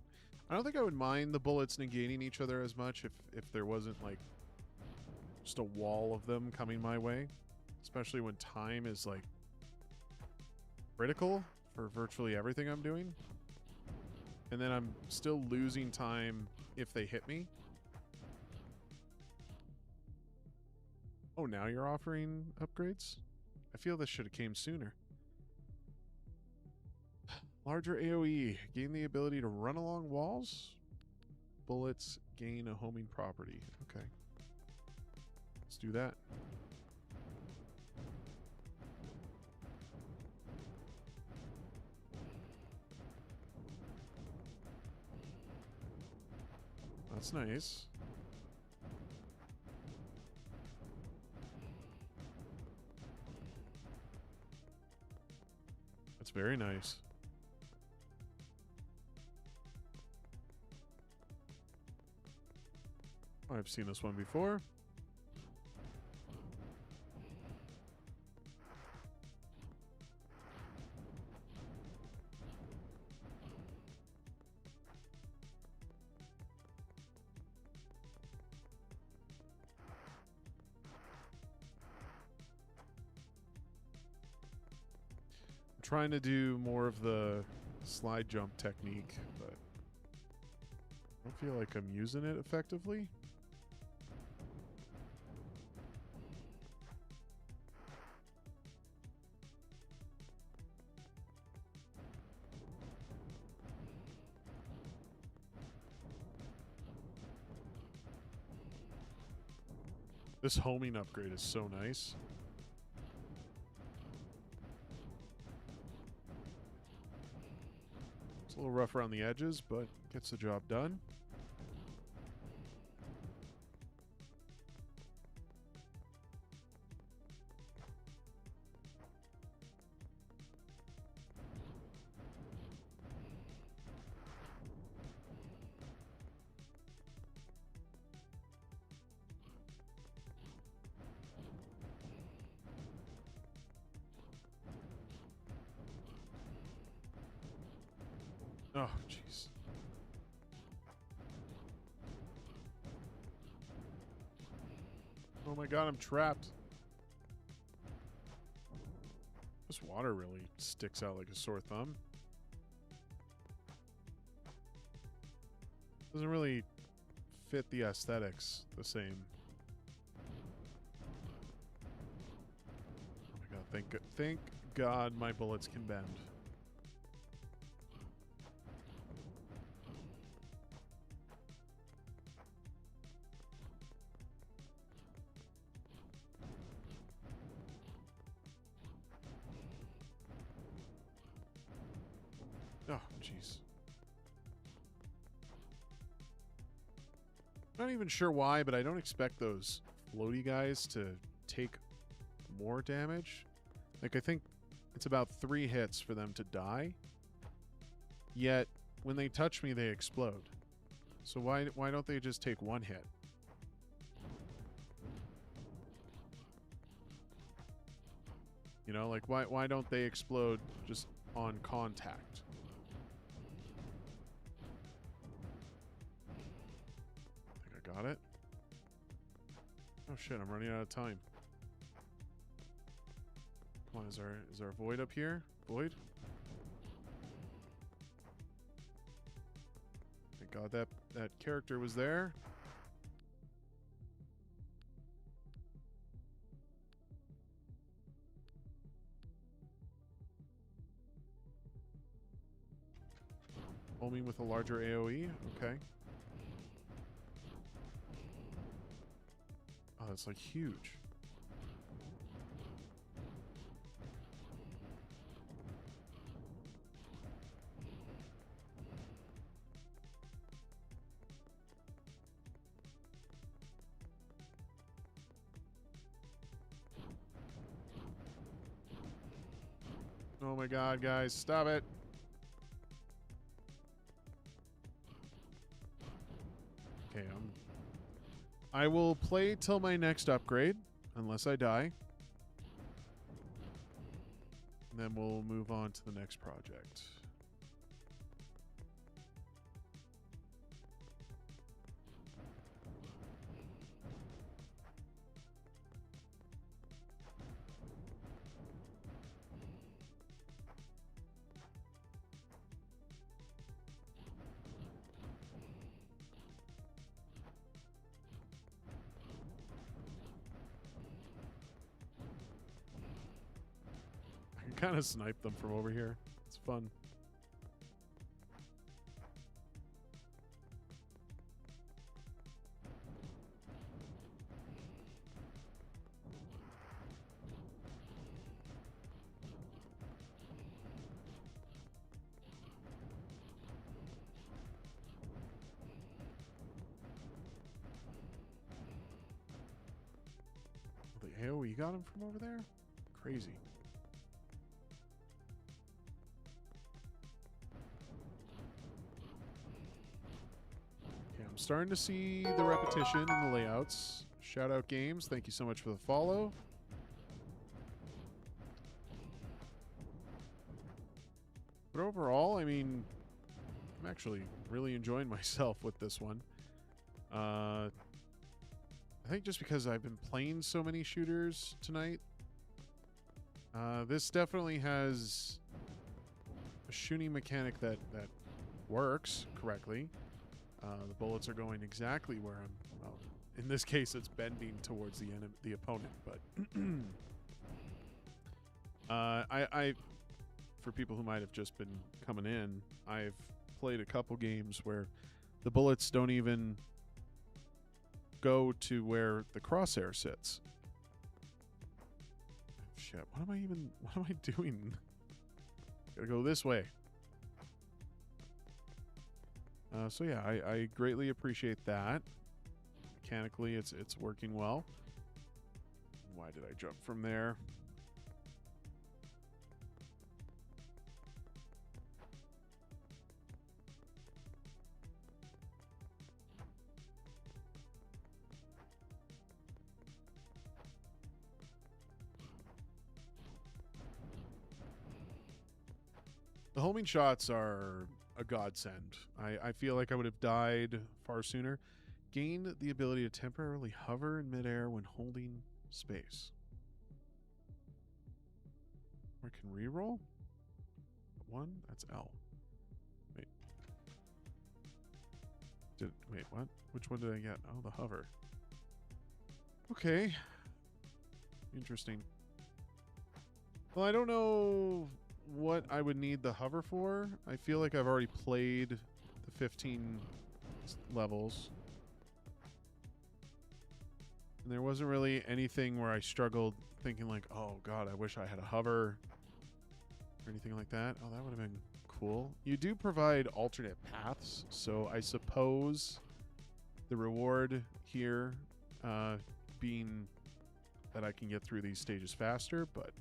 I don't think I would mind the bullets negating each other as much if there wasn't like just a wall of them coming my way, especially when time is like critical for virtually everything I'm doing. And then I'm still losing time if they hit me. Oh, now you're offering upgrades? I feel this should have came sooner. Larger AoE. Gain the ability to run along walls. Bullets gain a homing property. Okay. Let's do that. That's nice. That's very nice. I've seen this one before. Trying to do more of the slide jump technique, but I don't feel like I'm using it effectively. This homing upgrade is so nice. It's a little rough around the edges, but gets the job done. Oh, jeez. Oh my god, I'm trapped. This water really sticks out like a sore thumb. Doesn't really fit the aesthetics the same. Oh my god, thank God my bullets can bend. Oh, jeez. Not even sure why, but I don't expect those floaty guys to take more damage. Like, I think it's about 3 hits for them to die. Yet, when they touch me, they explode. So why don't they just take 1 hit? You know, like, why don't they explode just on contact? Got it. Oh shit, I'm running out of time. Come on, is there a void up here? Void? Thank God that character was there. Homing with a larger AoE? Okay. Oh, that's like huge. Oh my god, guys, stop it. I will play till my next upgrade, unless I die. And then we'll move on to the next project. Kind of snipe them from over here. It's fun. The AoE got him from over there? Crazy. Starting to see the repetition in the layouts. Shout out Games, thank you so much for the follow. But overall, I mean, I'm actually really enjoying myself with this one. I think just because I've been playing so many shooters tonight, this definitely has a shooting mechanic that works correctly. The bullets are going exactly where I'm. Well, in this case, it's bending towards the opponent. But I, for people who might have just been coming in, I've played a couple games where the bullets don't even go to where the crosshair sits. Shit! What am I doing? Gotta go this way. So yeah, I greatly appreciate that. Mechanically, it's working well. Why did I jump from there? The homing shots are a godsend. I feel like I would have died far sooner. Gain the ability to temporarily hover in midair when holding space. Or can reroll? One? That's L. Wait. Wait, what? Which one did I get? Oh, the hover. Okay. Interesting. Well, I don't know what I would need the hover for. I feel like I've already played the 15 levels. And there wasn't really anything where I struggled thinking like, oh god, I wish I had a hover or anything like that. Oh, that would have been cool. You do provide alternate paths, so I suppose the reward here being that I can get through these stages faster, but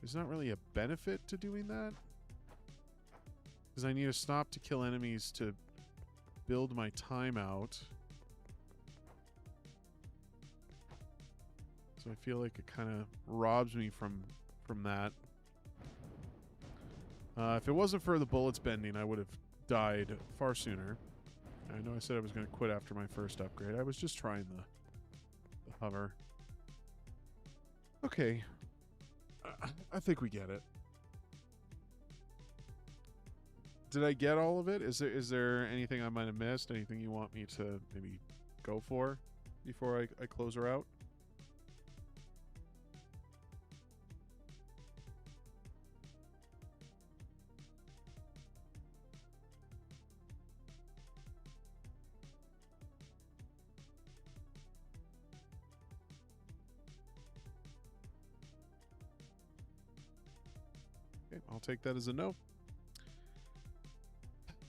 there's not really a benefit to doing that. Because I need to stop to kill enemies to build my time out. So I feel like it kind of robs me from that. If it wasn't for the bullets bending, I would have died far sooner. I know I said I was going to quit after my first upgrade. I was just trying the hover. Okay. I think we get it. Did I get all of it? Is there anything I might have missed? Anything you want me to maybe go for before I close her out? Okay, I'll take that as a no.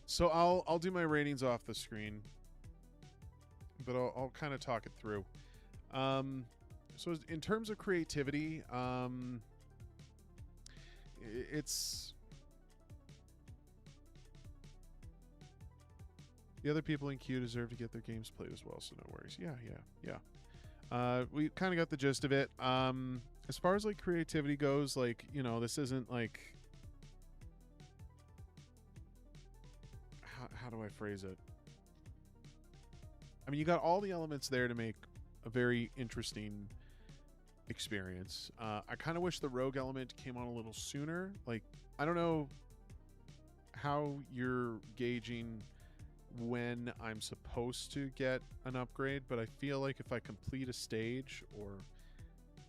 So I'll do my ratings off the screen, but I'll kind of talk it through. So in terms of creativity, The other people in queue deserve to get their games played as well, so no worries. Yeah. We kind of got the gist of it. As far as like creativity goes, like, you know, this isn't like, how do I phrase it? I mean, you got all the elements there to make a very interesting experience. I kind of wish the rogue element came on a little sooner. Like, I don't know how you're gauging when I'm supposed to get an upgrade, but I feel like if I complete a stage, or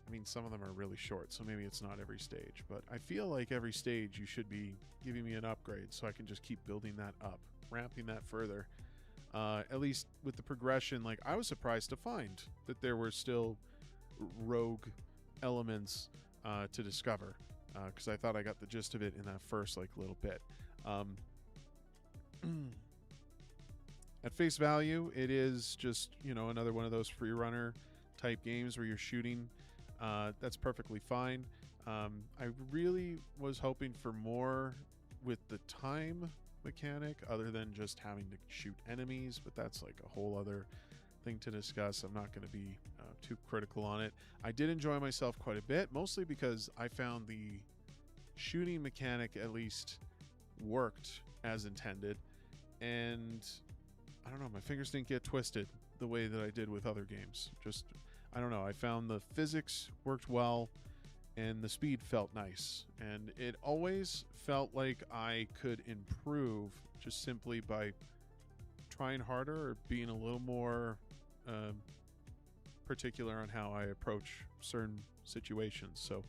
I mean, some of them are really short, so maybe it's not every stage, but I feel like every stage you should be giving me an upgrade so I can just keep building that up, ramping that further. At least with the progression, like, I was surprised to find that there were still rogue elements to discover, because I thought I got the gist of it in that first like little bit. At face value, it is just, you know, another one of those free runner type games where you're shooting. That's perfectly fine. I really was hoping for more with the time mechanic other than just having to shoot enemies, but that's like a whole other thing to discuss. I'm not going to be too critical on it. I did enjoy myself quite a bit, mostly because I found the shooting mechanic at least worked as intended, and I don't know, my fingers didn't get twisted the way that I did with other games. Just, I don't know, I found the physics worked well and the speed felt nice, and it always felt like I could improve just simply by trying harder or being a little more particular on how I approach certain situations. So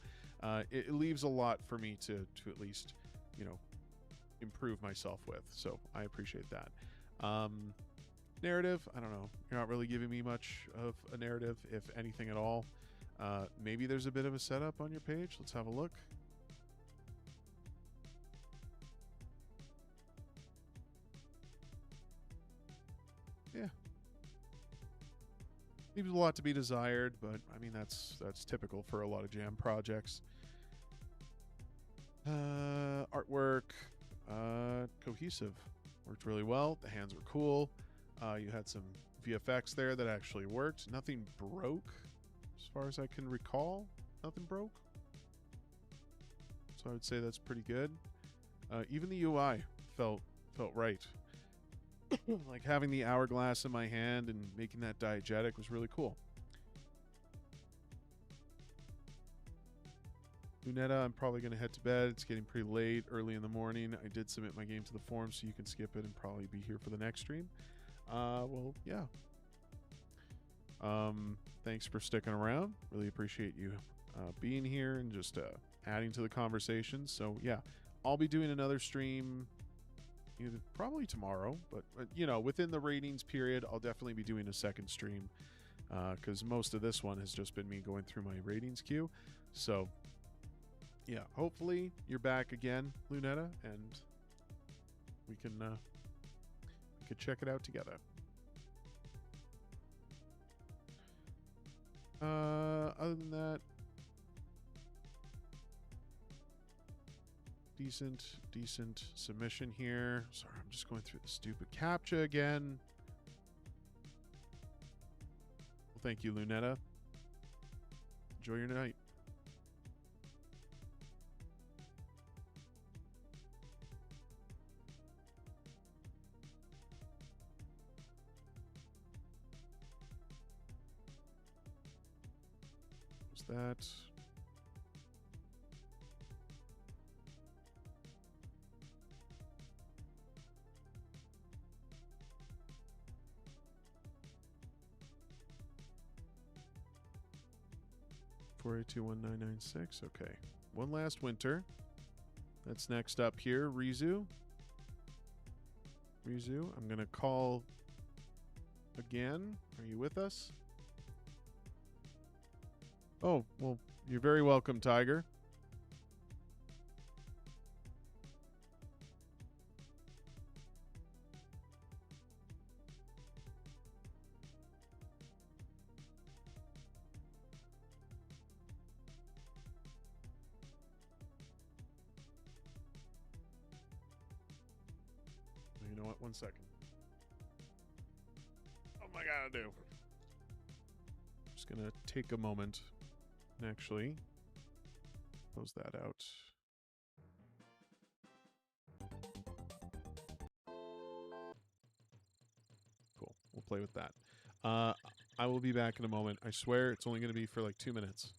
it leaves a lot for me to at least, you know, improve myself with. So I appreciate that. Narrative, I don't know. You're not really giving me much of a narrative, if anything at all. Maybe there's a bit of a setup on your page. Let's have a look. Yeah. Leaves a lot to be desired, but I mean, that's typical for a lot of jam projects. Artwork, cohesive. Worked really well. The hands were cool. You had some VFX there that actually worked. Nothing broke, as far as I can recall. Nothing broke. So I would say that's pretty good. Even the UI felt right. Like having the hourglass in my hand and making that diegetic was really cool. Lunetta, I'm probably going to head to bed. It's getting pretty late, early in the morning. I did submit my game to the forum, so you can skip it and probably be here for the next stream. Well, yeah. Thanks for sticking around. Really appreciate you being here and just adding to the conversation. So, yeah, I'll be doing another stream either probably tomorrow, but you know, within the ratings period, I'll definitely be doing a second stream because most of this one has just been me going through my ratings queue. So, yeah, hopefully you're back again, Lunetta, and we could check it out together. Other than that, decent submission here. Sorry, I'm just going through the stupid CAPTCHA again. Well, thank you, Lunetta. Enjoy your night. That 4821996. Okay, one last winter. That's next up here. Rizu, I'm gonna call again. Are you with us? Oh, well, you're very welcome, Tiger. You know what? 1 second. gotta do. Just gonna take a moment and actually close that out. Cool. We'll play with that. I will be back in a moment. I swear it's only going to be for like 2 minutes.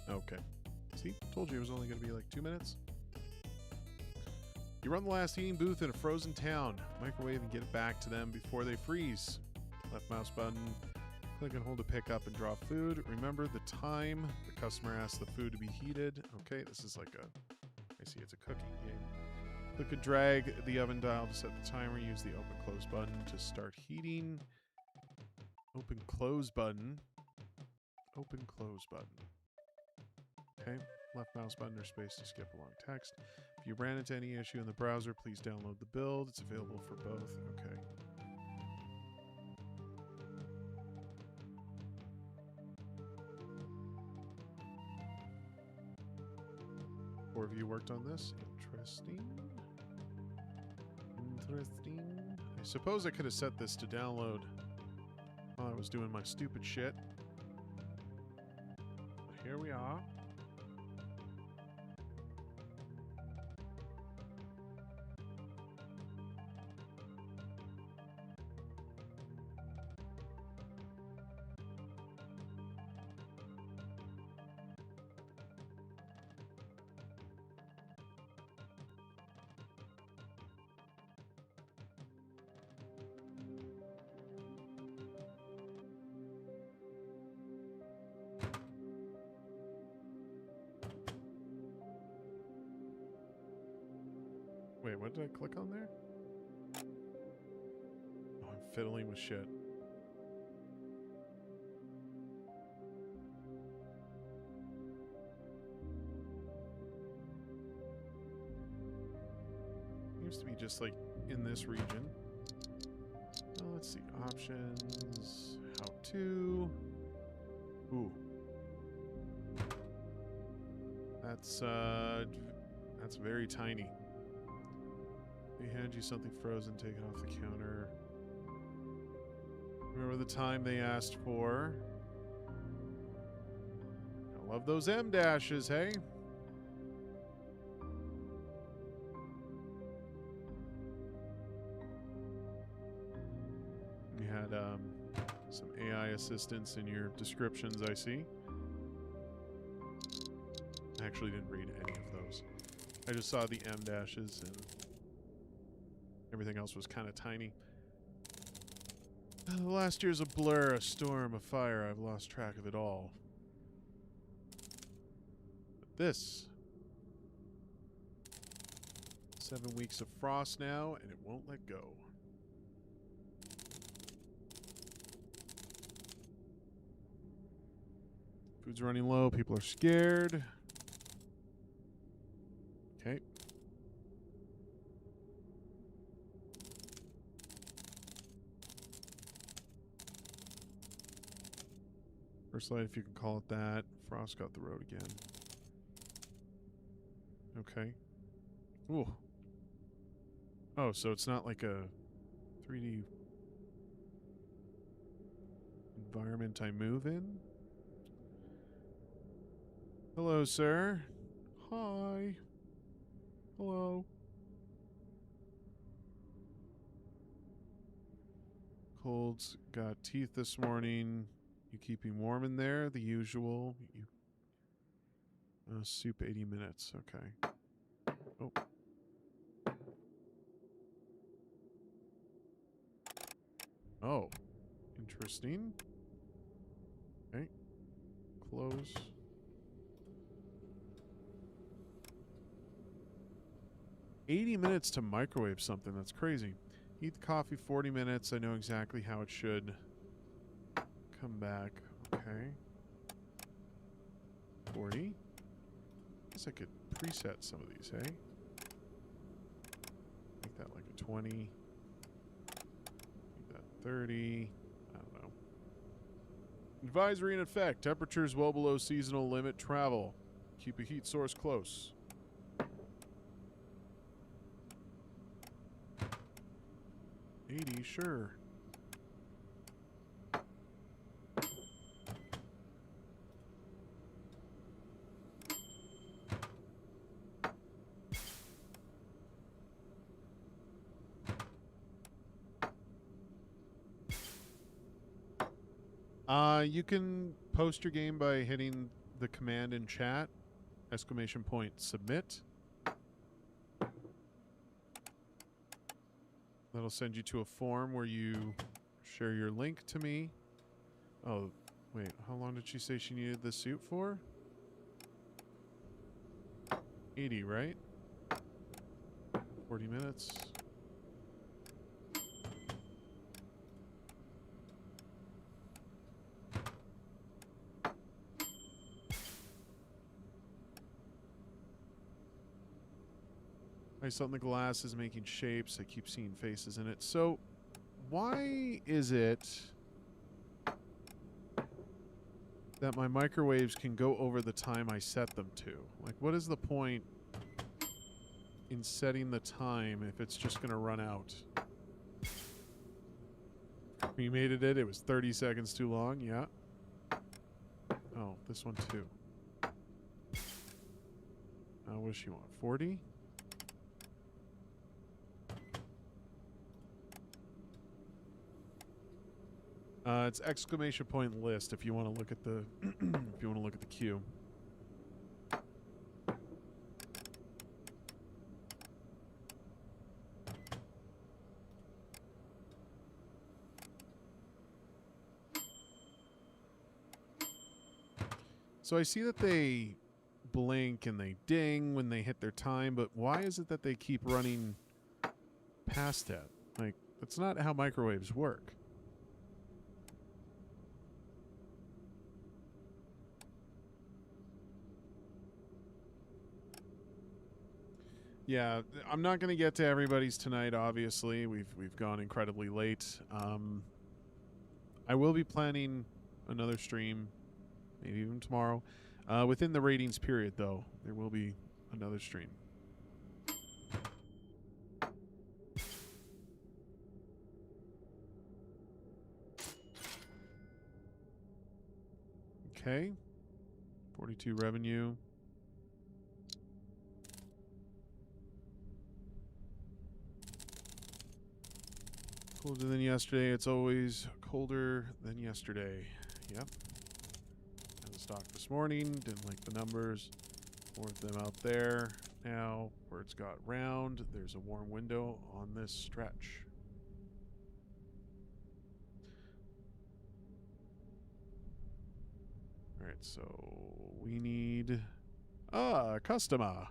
Okay. See? Told you it was only going to be like 2 minutes. You run the last eating booth in a frozen town. Microwave and get it back to them before they freeze. Left mouse button. Click and hold to pick up and drop food. Remember the time the customer asks the food to be heated. Okay, this is like a... I see, it's a cooking game. Click and drag the oven dial to set the timer. Use the open close button to start heating. Open close button. Open close button. Okay, left mouse button or space to skip along text. If you ran into any issue in the browser, please download the build. It's available for both. Okay. Four of you worked on this. Interesting. Interesting. I suppose I could have set this to download while I was doing my stupid shit. But here we are. Wait, what did I click on there? Oh, I'm fiddling with shit. Used to be just like in this region. Let's see, options, how to. Ooh. That's very tiny. They hand you something frozen, take it off the counter. Remember the time they asked for. I love those M dashes, hey? You had some AI assistance in your descriptions, I see. I actually didn't read any of those. I just saw the M dashes and everything else was kind of tiny. The last year's a blur, a storm, a fire. I've lost track of it all. But this. 7 weeks of frost now, and it won't let go. Food's running low. People are scared. Okay. First light, if you can call it that. Frost got the road again. Okay. Ooh. Oh, so it's not like a 3D environment I move in? Hello, sir. Hi. Hello. Colds got teeth this morning. You keeping warm in there? The usual. Soup 80 minutes. Okay. Oh. Oh. Interesting. Okay. Close. $80 minutes to microwave something. That's crazy. Heat the coffee 40 minutes. I know exactly how it should come back. Okay. 40. Guess I could preset some of these, hey? Make that like a 20. Make that 30. I don't know. Advisory in effect. Temperatures well below seasonal limit. Travel. Keep a heat source close. $80, sure. You can post your game by hitting the command in chat, !submit. That'll send you to a form where you share your link to me. Oh, wait, how long did she say she needed the suit for? 80, right? 40 minutes. I saw the glass is making shapes. I keep seeing faces in it. So, why is it that my microwaves can go over the time I set them to? Like, what is the point in setting the time if it's just going to run out? We made it. It was 30 seconds too long. Yeah. Oh, this one too. What does she want? 40? It's ! list if you want to look at the if you want to look at the queue. So I see that they blink and they ding when they hit their time, but why is it that they keep running past that? Like, that's not how microwaves work. Yeah, I'm not going to get to everybody's tonight, obviously. We've gone incredibly late. I will be planning another stream, maybe even tomorrow. Within the ratings period, though, there will be another stream. Okay. 42 revenue. Colder than yesterday. It's always colder than yesterday. Yep. Had the stock this morning. Didn't like the numbers. More of them out there. Now, birds got round. There's a warm window on this stretch. All right, so we need a customer.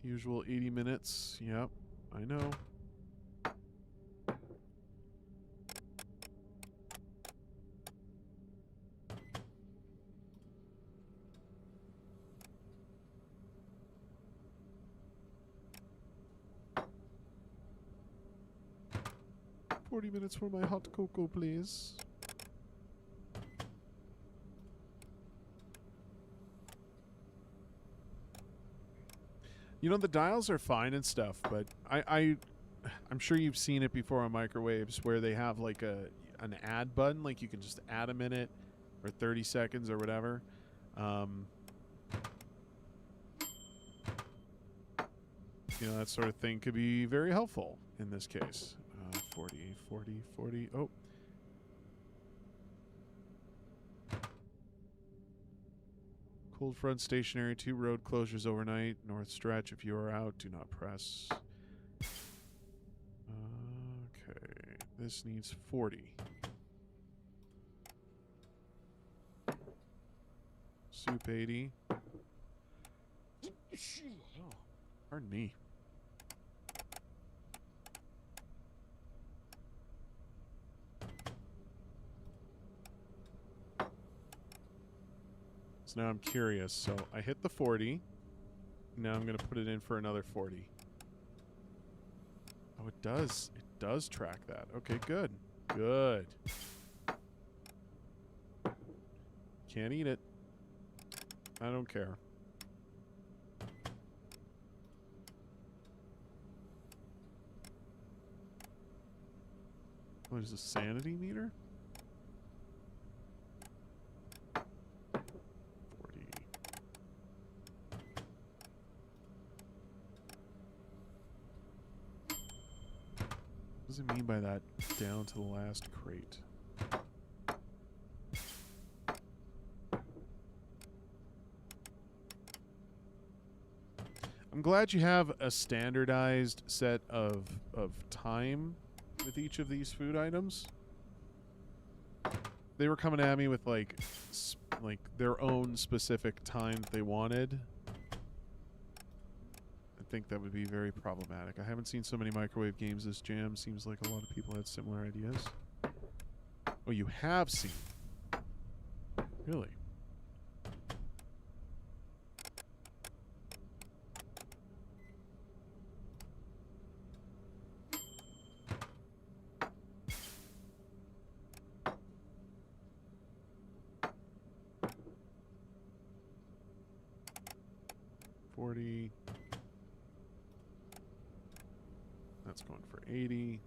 Usual 80 minutes. Yep, I know. $40 minutes for my hot cocoa, please. You know, the dials are fine and stuff, but I'm sure you've seen it before on microwaves where they have like an add button, like you can just add a minute or 30 seconds or whatever. You know, that sort of thing could be very helpful in this case. 40, 40, 40. Oh. Cold front stationary, 2 road closures overnight. North stretch, if you are out, do not press. Okay, this needs 40. Soup 80. Oh, pardon me. So now I'm curious. So I hit the 40. Now I'm going to put it in for another 40. Oh, it does. It does track that. Okay, good. Good. Can't eat it. I don't care. What is a sanity meter? 40. What does it mean by that down to the last crate? I'm glad you have a standardized set of time with each of these food items. They were coming at me with like their own specific time that they wanted. I think that would be very problematic. I haven't seen so many microwave games this jam. Seems like a lot of people had similar ideas. Oh, you have seen? Really? That's going for 80.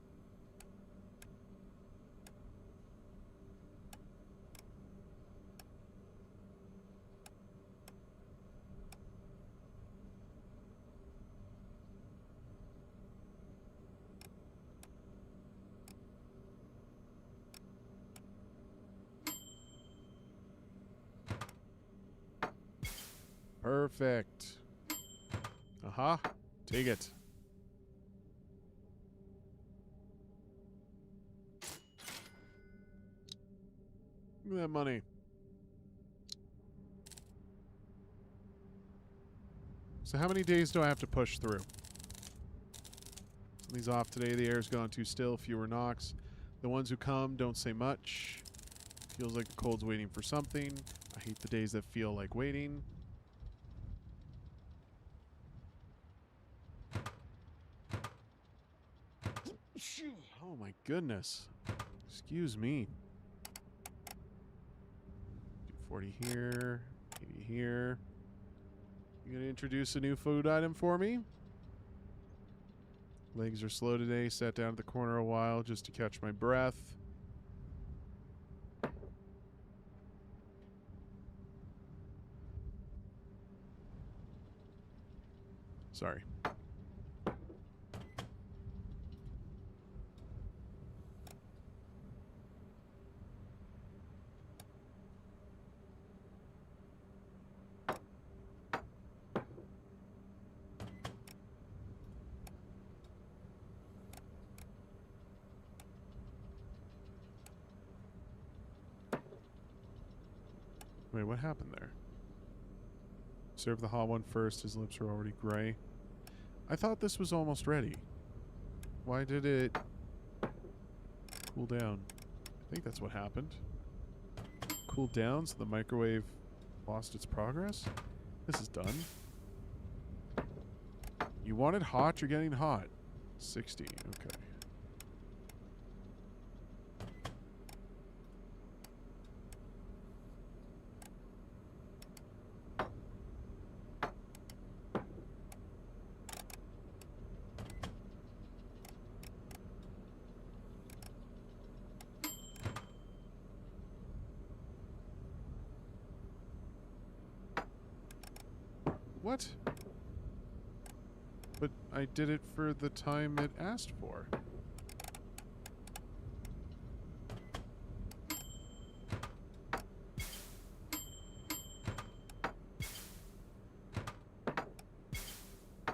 Perfect. Aha. Take it. Look at that money. So how many days do I have to push through? Something's off today. The air's gone too still. Fewer knocks. The ones who come don't say much. Feels like the cold's waiting for something. I hate the days that feel like waiting. Oh my goodness. Excuse me. Do 40 here, 80 here. You gonna introduce a new food item for me? Legs are slow today. Sat down at the corner a while just to catch my breath. Sorry. Wait, what happened there? Serve the hot one first. His lips are already gray. I thought this was almost ready. Why did it cool down? I think that's what happened. Cooled down so the microwave lost its progress? This is done. You want it hot? You're getting hot. 60. Okay. What? But I did it for the time it asked for. Oh,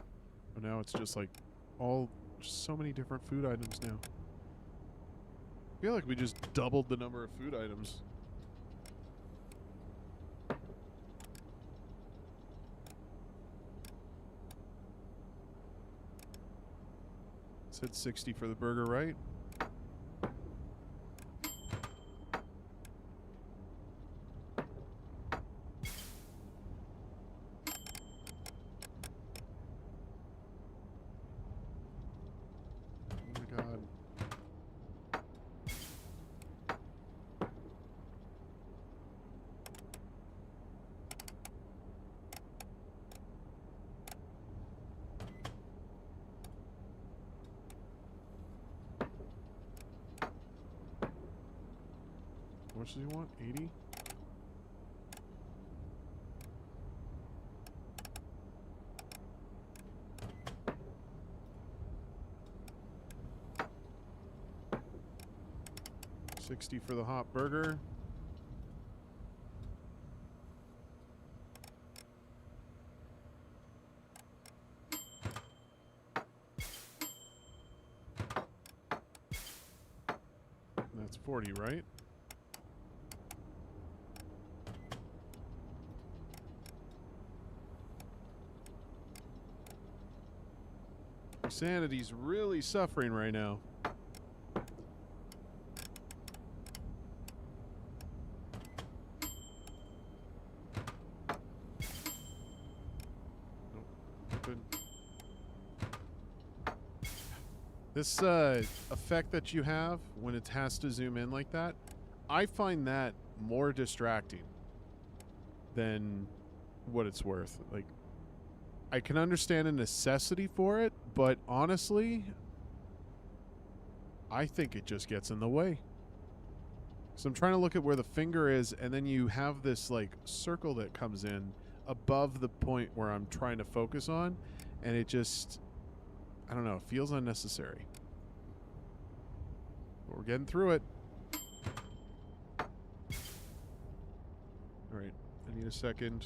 now it's just like so many different food items now. I feel like we just doubled the number of food items. Said 60 for the burger, right? Oh my god. How much does he want? 80? $60 for the hot burger. That's 40, right? Sanity's really suffering right now. Nope. Good. This effect that you have when it has to zoom in like that, I find that more distracting than what it's worth. Like, I can understand a necessity for it, but honestly, I think it just gets in the way. So I'm trying to look at where the finger is, and then you have this like circle that comes in above the point where I'm trying to focus on, and it just, I don't know, feels unnecessary. But we're getting through it. All right, I need a second.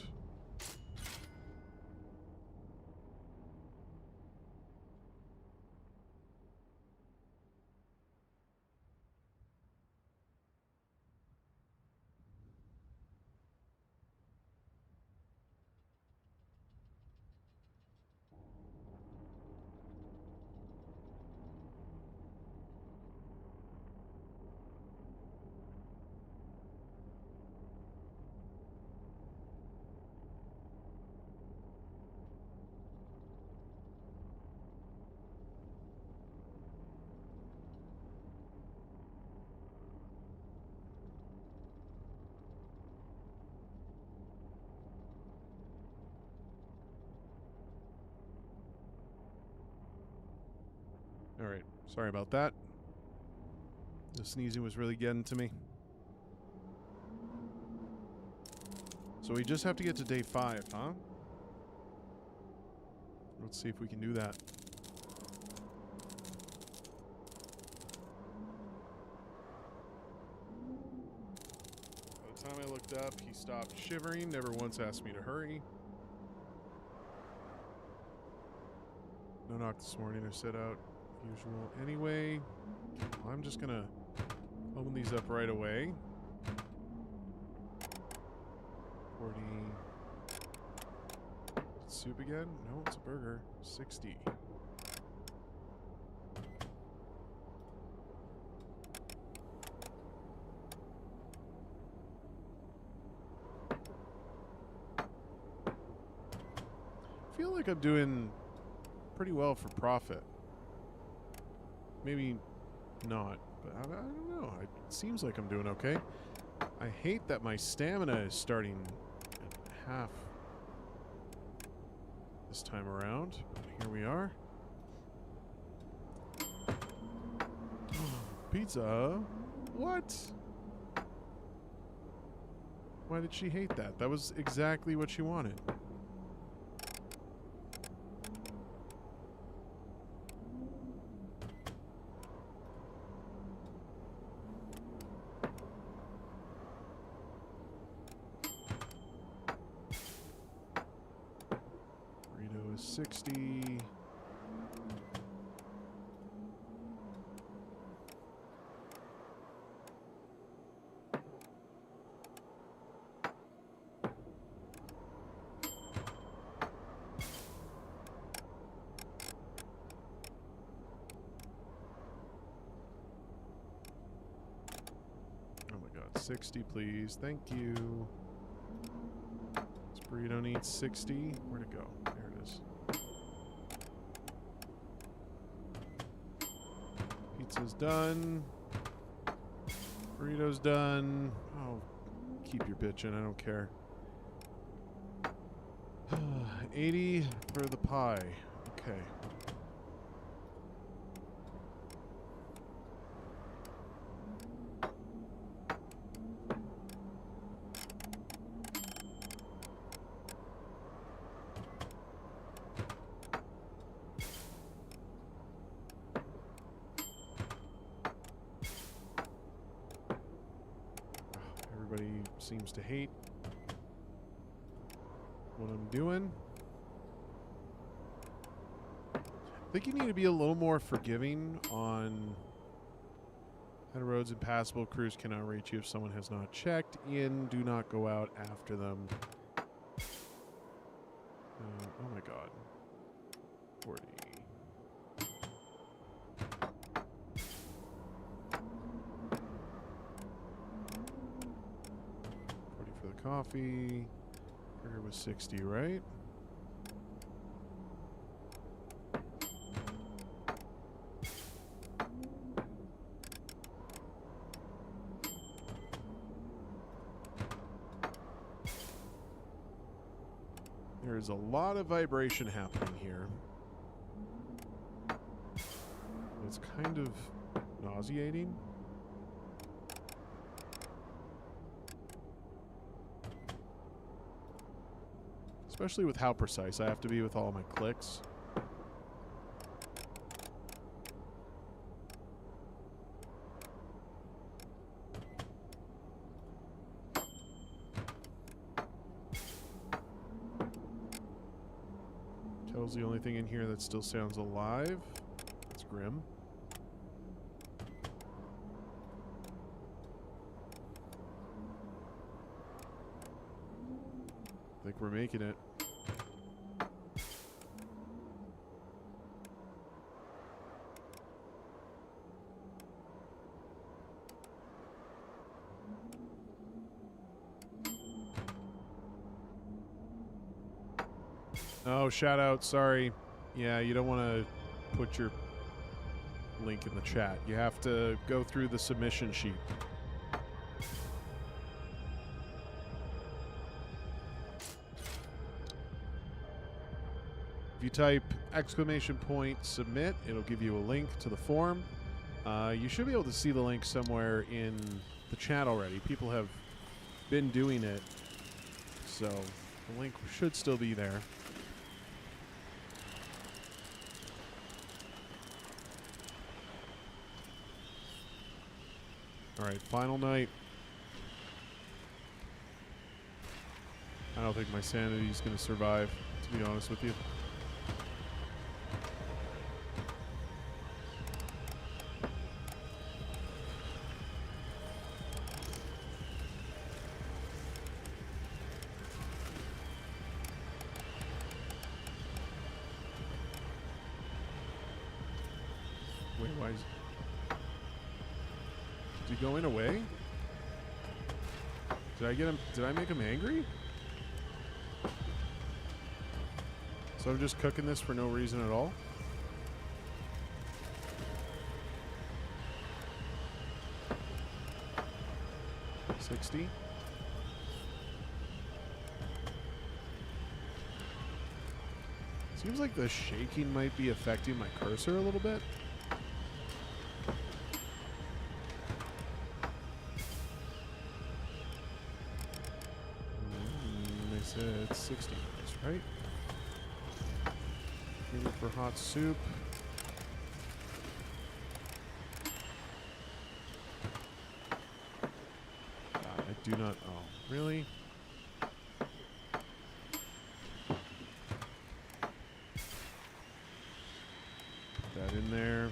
All right, sorry about that. The sneezing was really getting to me. So we just have to get to day 5, huh? Let's see if we can do that. By the time I looked up, he stopped shivering, never once asked me to hurry. No knock this morning, I set out usual anyway. I'm just gonna open these up right away. 40. Soup again? No, it's a burger. 60. I feel like I'm doing pretty well for profit. Maybe not, but I don't know. It seems like I'm doing okay. I hate that my stamina is starting at half this time around. But here we are. Pizza? What? Why did she hate that? That was exactly what she wanted. 60. Oh my God, 60 please. Thank you. This burrito needs 60. Where'd it go? There it is. Pizza's done. Burrito's done. Oh, keep your bitchin'. I don't care. 80 for the pie. Okay. Everybody seems to hate what I'm doing. I think you need to be a little more forgiving on how roads impassable. Crews cannot reach you if someone has not checked in. Do not go out after them. Oh my God. 40. For the coffee. Burger was 60, right? There's a lot of vibration happening here. It's kind of nauseating. Especially with how precise I have to be with all my clicks. Tel's the only thing in here that still sounds alive. It's grim. I think we're making it. Oh, shout out. Sorry. Yeah, you don't want to put your link in the chat. You have to go through the submission sheet. If you type !submit, it'll give you a link to the form. You should be able to see the link somewhere in the chat already. People have been doing it, so the link should still be there. All right, final night. I don't think my sanity is going to survive, to be honest with you. Wait, why is... Did he go in away? Did I get him? Did I make him angry? So I'm just cooking this for no reason at all? $60. Seems like the shaking might be affecting my cursor a little bit. They said it's 60 minutes, right? Looking for hot soup. I do not. Oh, really? that in there.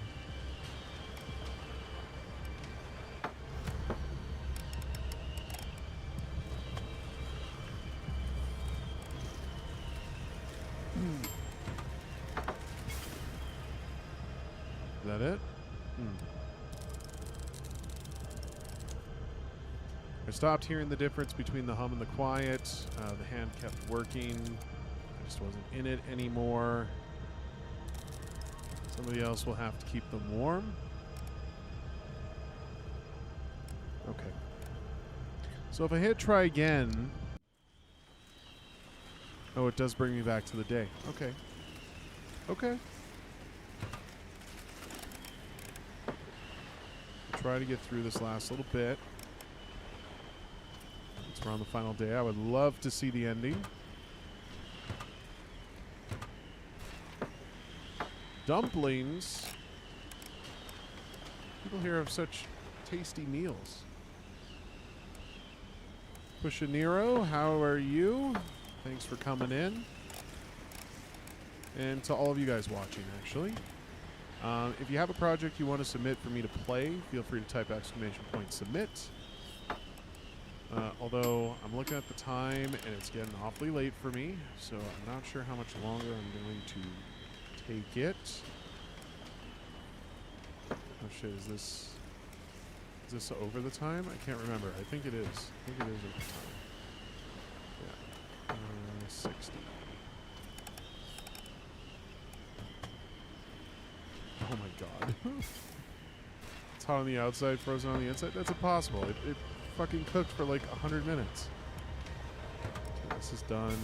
Is that it? I stopped hearing the difference between the hum and the quiet. The hand kept working. I just wasn't in it anymore. Somebody else will have to keep them warm. Okay. So if I hit try again... Oh, it does bring me back to the day. Okay. Okay. I'll try to get through this last little bit. It's around the final day. I would love to see the ending. Dumplings. People here have such tasty meals. Pushanero, how are you? Thanks for coming in. And to all of you guys watching, actually. If you have a project you want to submit for me to play, feel free to type !submit. Although I'm looking at the time and it's getting awfully late for me, so I'm not sure how much longer I'm going to take it. Oh shit, is this over the time? I can't remember. I think it is. I think it is over the time. Yeah. 60. Oh my god. It's hot on the outside, frozen on the inside? That's impossible. It fucking cooked for like 100 minutes. Okay, this is done.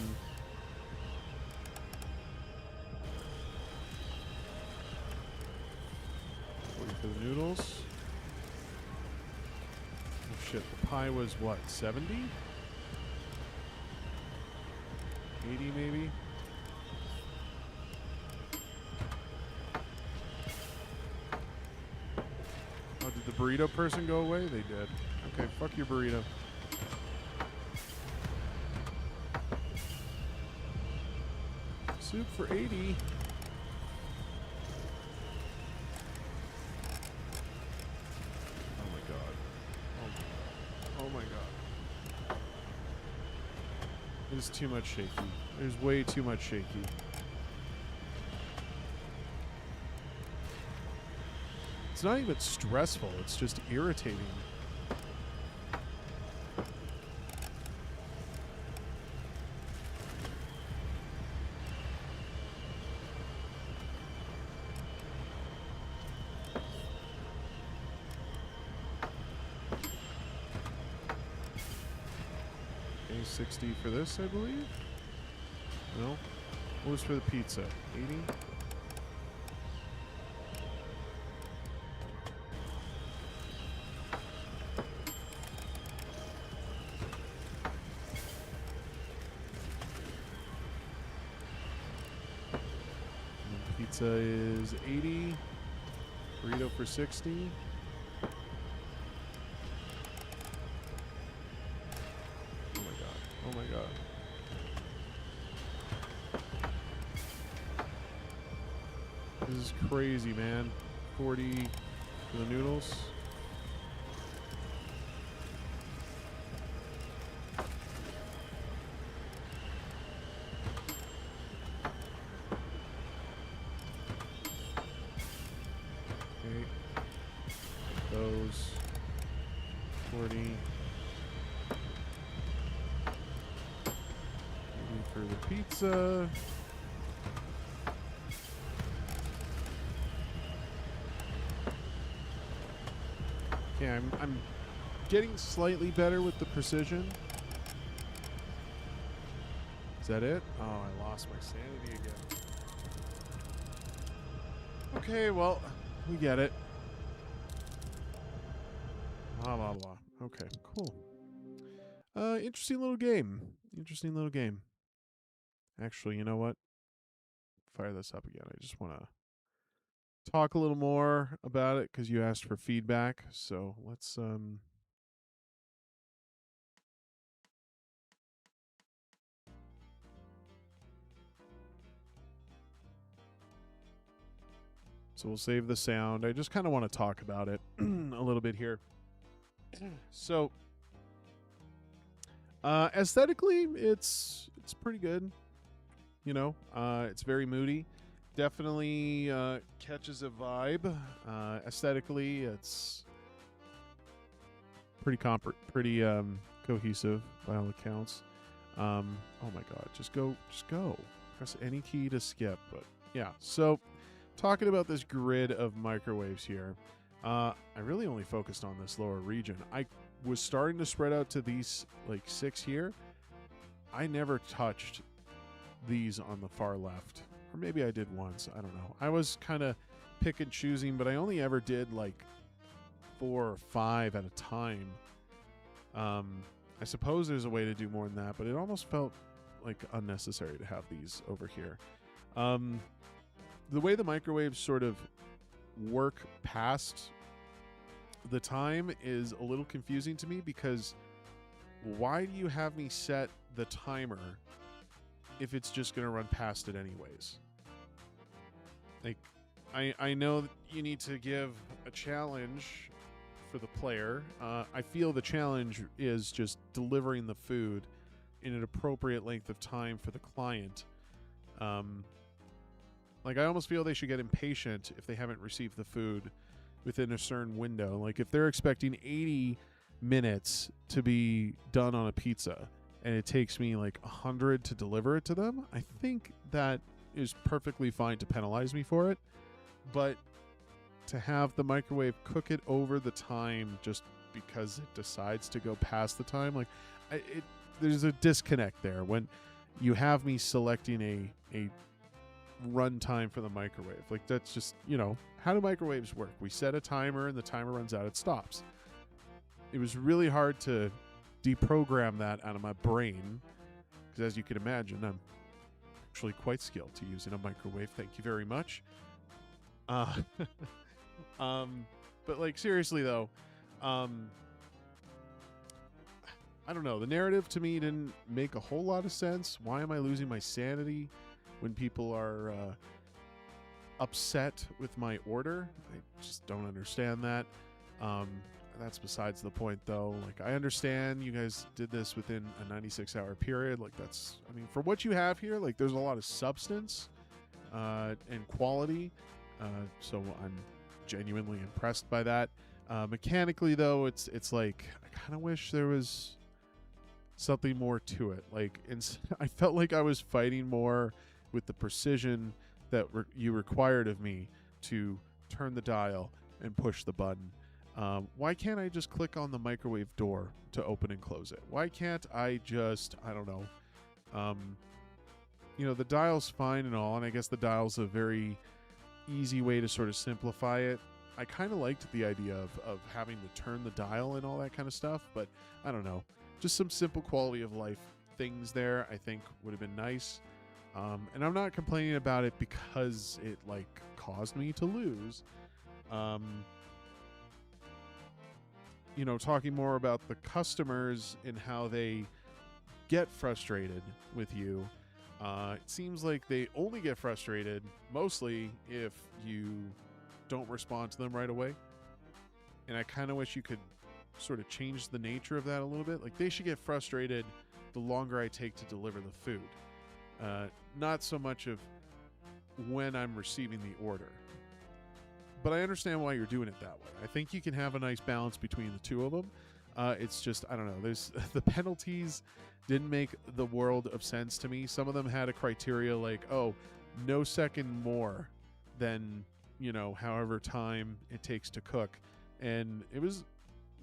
Waiting for the noodles. Oh shit, the pie was what, 70? 80 maybe? Oh, did the burrito person go away? They did. Okay, fuck your burrito. Soup for 80. Oh my god. Oh my god. There's too much shaky. There's way too much shaky. It's not even stressful, it's just irritating. Okay, 60 for this, I believe. No? What was for the pizza? 80? Pizza is 80. Burrito for 60. Oh my god. Oh my god. This is crazy, man. 40 for the noodles. Those 40 for the pizza. Okay, I'm getting slightly better with the precision. Is that it? Oh, I lost my sanity again. Okay, well, we get it. Blah, blah, blah. Okay, cool. Interesting little game. Interesting little game. Actually, you know what? Fire this up again. I just want to talk a little more about it because you asked for feedback. So let's So we'll save the sound. I just kind of want to talk about it a little bit here. So aesthetically, it's pretty good. You know, it's very moody. Definitely catches a vibe. Aesthetically, it's pretty cohesive by all accounts. Oh my God, just go. Press any key to skip. But yeah, so talking about this grid of microwaves here, I really only focused on this lower region. I was starting to spread out to these like 6 here. I never touched these on the far left, or maybe I did once. I don't know. I was kind of pick and choosing, but I only ever did like 4 or 5 at a time. I suppose there's a way to do more than that, but it almost felt like unnecessary to have these over here. The way the microwaves sort of work past the time is a little confusing to me, because why do you have me set the timer if it's just going to run past it anyways? Like, I know that you need to give a challenge for the player. I feel the challenge is just delivering the food in an appropriate length of time for the client. Like, I almost feel they should get impatient if they haven't received the food within a certain window. Like, if they're expecting 80 minutes to be done on a pizza and it takes me like 100 to deliver it to them, I think that is perfectly fine to penalize me for it. But to have the microwave cook it over the time just because it decides to go past the time, like, there's a disconnect there when you have me selecting a run time for the microwave. Like, that's just, you know, how do microwaves work? We set a timer and the timer runs out, it stops. It was really hard to deprogram that out of my brain, because as you can imagine, I'm actually quite skilled to using a microwave. Thank you very much. But like, seriously though, I don't know. The narrative to me didn't make a whole lot of sense. Why am I losing my sanity when people are upset with my order? I just don't understand that. That's besides the point though. Like, I understand you guys did this within a 96-hour period. Like, that's, I mean, for what you have here, like, there's a lot of substance and quality. So I'm genuinely impressed by that. Mechanically though, it's like, I kind of wish there was something more to it. Like, I felt like I was fighting more with the precision that you required of me to turn the dial and push the button. Why can't I just click on the microwave door to open and close it? Why can't I just, I don't know. You know, the dial's fine and all, and I guess the dial's a very easy way to sort of simplify it. I kind of liked the idea of having to turn the dial and all that kind of stuff, but I don't know. Just some simple quality of life things there I think would have been nice. And I'm not complaining about it because it like caused me to lose. You know, talking more about the customers and how they get frustrated with you. It seems like they only get frustrated mostly if you don't respond to them right away. And I kind of wish you could sort of change the nature of that a little bit. Like, they should get frustrated the longer I take to deliver the food. Not so much of when I'm receiving the order. But I understand why you're doing it that way. I think you can have a nice balance between the two of them. It's just, I don't know, there's the penalties didn't make the world of sense to me. Some of them had a criteria like, oh, no second more than, you know, however time it takes to cook. And it was,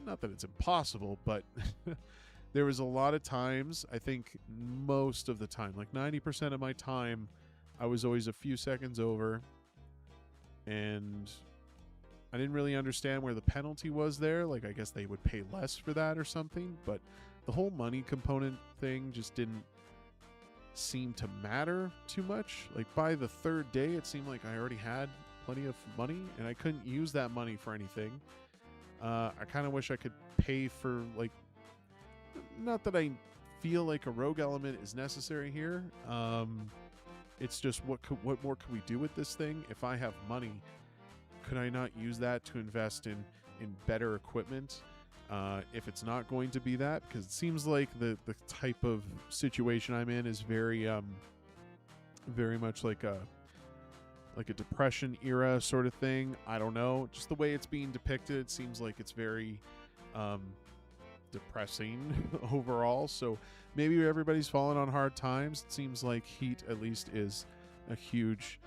not that it's impossible, but there was a lot of times, I think most of the time, like 90% of my time, I was always a few seconds over. And I didn't really understand where the penalty was there. Like, I guess they would pay less for that or something. But the whole money component thing just didn't seem to matter too much. Like, by the third day, it seemed like I already had plenty of money, and I couldn't use that money for anything. I kind of wish I could pay for, like, not that I feel like a rogue element is necessary here. It's just what more can we do with this thing? If I have money, could I not use that to invest in better equipment? If it's not going to be that, because it seems like the type of situation I'm in is very much like a Depression era sort of thing. I don't know. Just the way it's being depicted, it seems like it's very depressing overall. So maybe everybody's falling on hard times. It seems like heat at least is a huge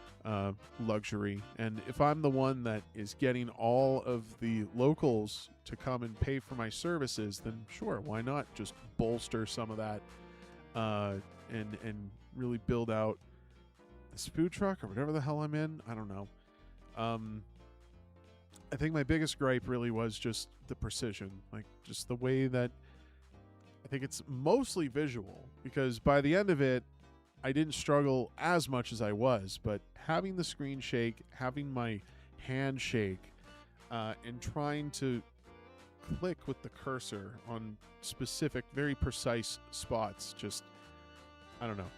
luxury. And if I'm the one that is getting all of the locals to come and pay for my services, then sure, why not just bolster some of that and really build out this food truck or whatever the hell I'm in. I don't know. I think my biggest gripe really was just the precision, like just the way that I think it's mostly visual, because by the end of it, I didn't struggle as much as I was, but having the screen shake, having my hand shake, and trying to click with the cursor on specific, very precise spots, just, I don't know.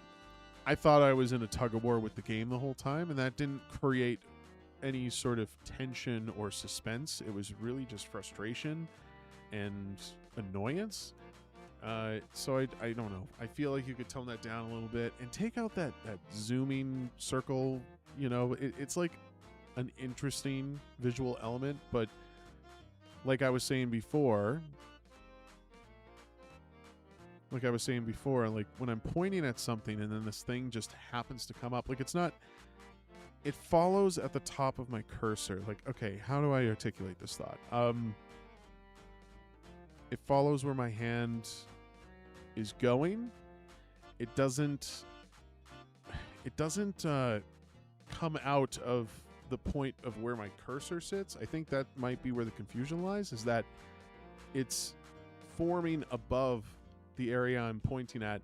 I thought I was in a tug of war with the game the whole time, and that didn't create any sort of tension or suspense. It was really just frustration and annoyance. So I don't know. I feel like you could tone that down a little bit and take out that zooming circle. You know, it's like an interesting visual element, but like I was saying before, like when I'm pointing at something and then this thing just happens to come up, like it follows at the top of my cursor. Like, okay, how do I articulate this thought? It follows where my hand is going. It doesn't come out of the point of where my cursor sits. I think that might be where the confusion lies, is that it's forming above the area I'm pointing at,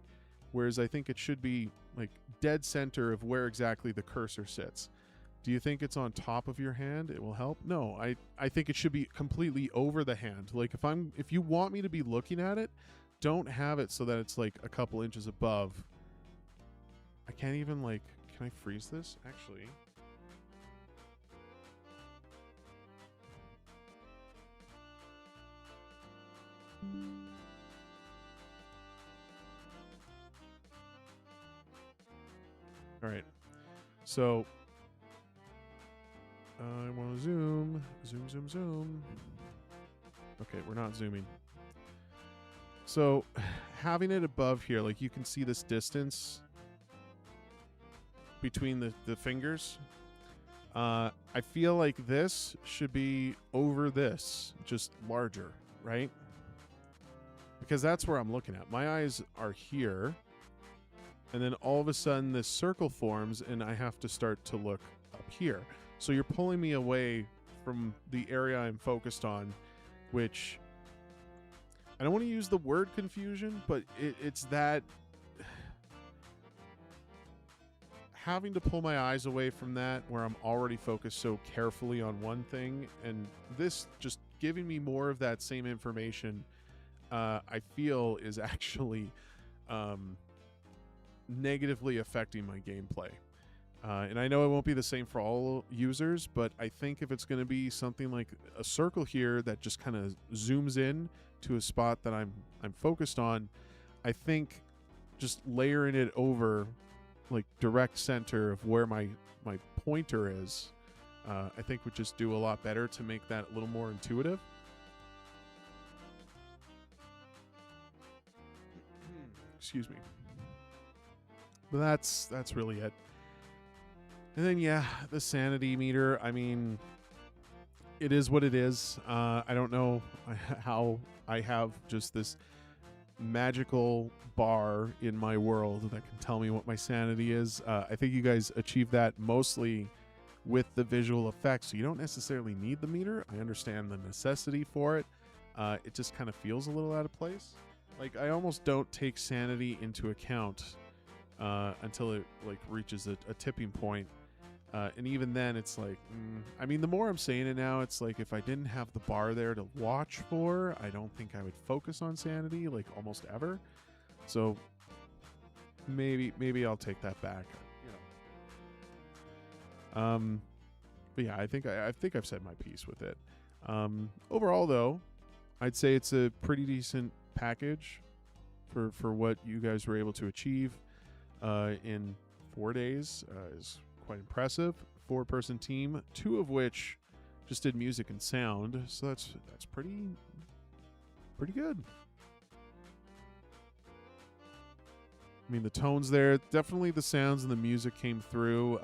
whereas I think it should be like dead center of where exactly the cursor sits. Do you think it's on top of your hand? It will help? No, I think it should be completely over the hand. Like if you want me to be looking at it, don't have it so that it's like a couple inches above. I can't even can I freeze this? Actually. All right. So I want to zoom. Okay, we're not zooming. So having it above here, like you can see this distance between the fingers. I feel like this should be over this, just larger, right? Because that's where I'm looking at. My eyes are here. And then all of a sudden this circle forms and I have to start to look up here. So you're pulling me away from the area I'm focused on, which I don't want to use the word confusion, but it's that having to pull my eyes away from that where I'm already focused so carefully on one thing, and this just giving me more of that same information, I feel is actually negatively affecting my gameplay. And I know it won't be the same for all users, but I think if it's going to be something like a circle here that just kind of zooms in to a spot that I'm focused on, I think just layering it over like direct center of where my pointer is, I think would just do a lot better to make that a little more intuitive. Excuse me. But that's really it. And then, yeah, the sanity meter, I mean, it is what it is. I don't know how I have just this magical bar in my world that can tell me what my sanity is. I think you guys achieve that mostly with the visual effects. So you don't necessarily need the meter. I understand the necessity for it. It just kind of feels a little out of place. Like, I almost don't take sanity into account until it like reaches a tipping point. And even then it's like, I mean, the more I'm saying it now, it's like if I didn't have the bar there to watch for, I don't think I would focus on sanity like almost ever. So maybe I'll take that back. You know. But yeah, I think I've said my piece with it. Overall, though, I'd say it's a pretty decent package for what you guys were able to achieve in 4 days. Is quite impressive. 4-person team, 2 of which just did music and sound, so that's pretty good. I mean, the tones there, definitely the sounds and the music came through.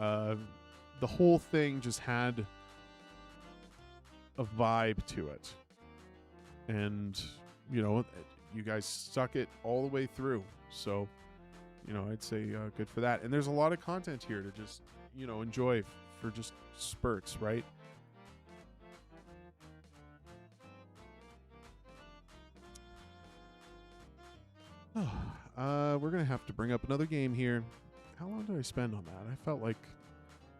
The whole thing just had a vibe to it. And, you know, you guys stuck it all the way through. So, you know, I'd say good for that. And there's a lot of content here to just, you know, enjoy for just spurts, right? We're going to have to bring up another game here. How long did I spend on that? I felt like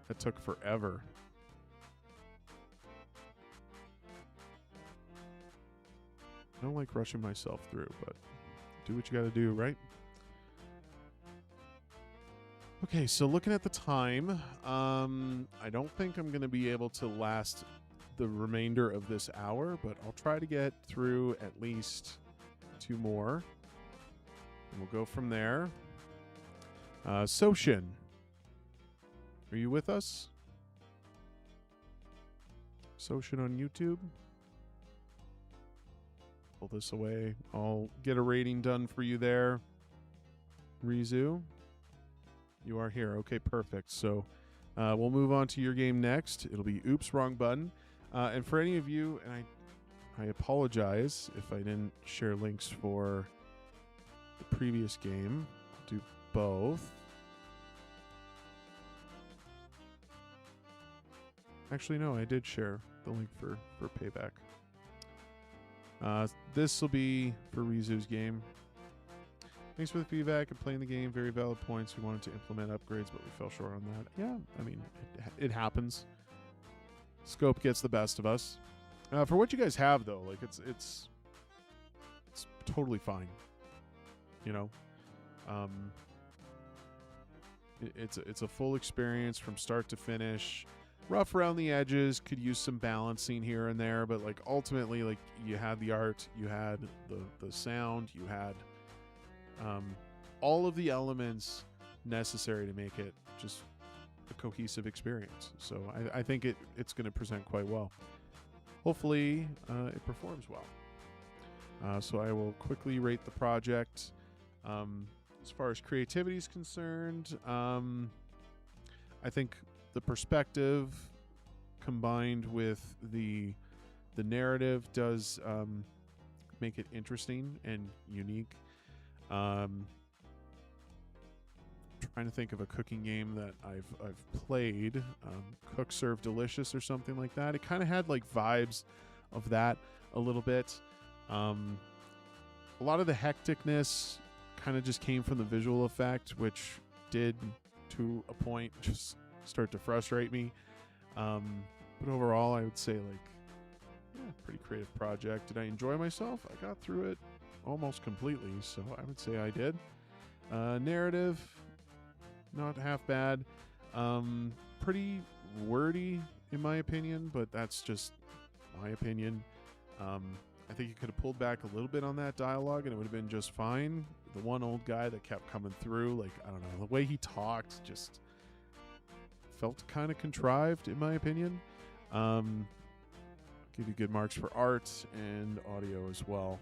that took forever. I don't like rushing myself through, but do what you got to do, right? Okay, so looking at the time, I don't think I'm going to be able to last the remainder of this hour, but I'll try to get through at least 2 more. And we'll go from there. Soshin, are you with us? Soshin on YouTube. Pull this away. I'll get a rating done for you there. Rizu, you are here. Okay, perfect. So we'll move on to your game next. It'll be Oops, Wrong Button. And for any of you, and I apologize if I didn't share links for the previous game. I'll do both. Actually, no, I did share the link for Payback. This will be for Rizu's game. Thanks for the feedback and playing the game. Very valid points. We wanted to implement upgrades, but we fell short on that. Yeah, I mean, it happens. Scope gets the best of us. For what you guys have, though, like it's totally fine. You know, it's a full experience from start to finish. Rough around the edges, could use some balancing here and there, but like ultimately, like you had the art, you had the sound, you had all of the elements necessary to make it just a cohesive experience. So I think it's going to present quite well. Hopefully, it performs well. So I will quickly rate the project. As far as creativity is concerned, I think the perspective combined with the narrative does make it interesting and unique. Trying to think of a cooking game that I've played, Cook Serve Delicious or something like that. It kind of had like vibes of that a little bit. A lot of the hecticness kind of just came from the visual effect, which did to a point just start to frustrate me. But overall, I would say like, yeah, pretty creative project. Did I enjoy myself? I got through it almost completely, so I would say I did. Narrative, not half bad. Pretty wordy in my opinion, but that's just my opinion. I think you could have pulled back a little bit on that dialogue and it would have been just fine. The one old guy that kept coming through, like, I don't know, the way he talked just felt kind of contrived in my opinion. Give you good marks for art and audio as well.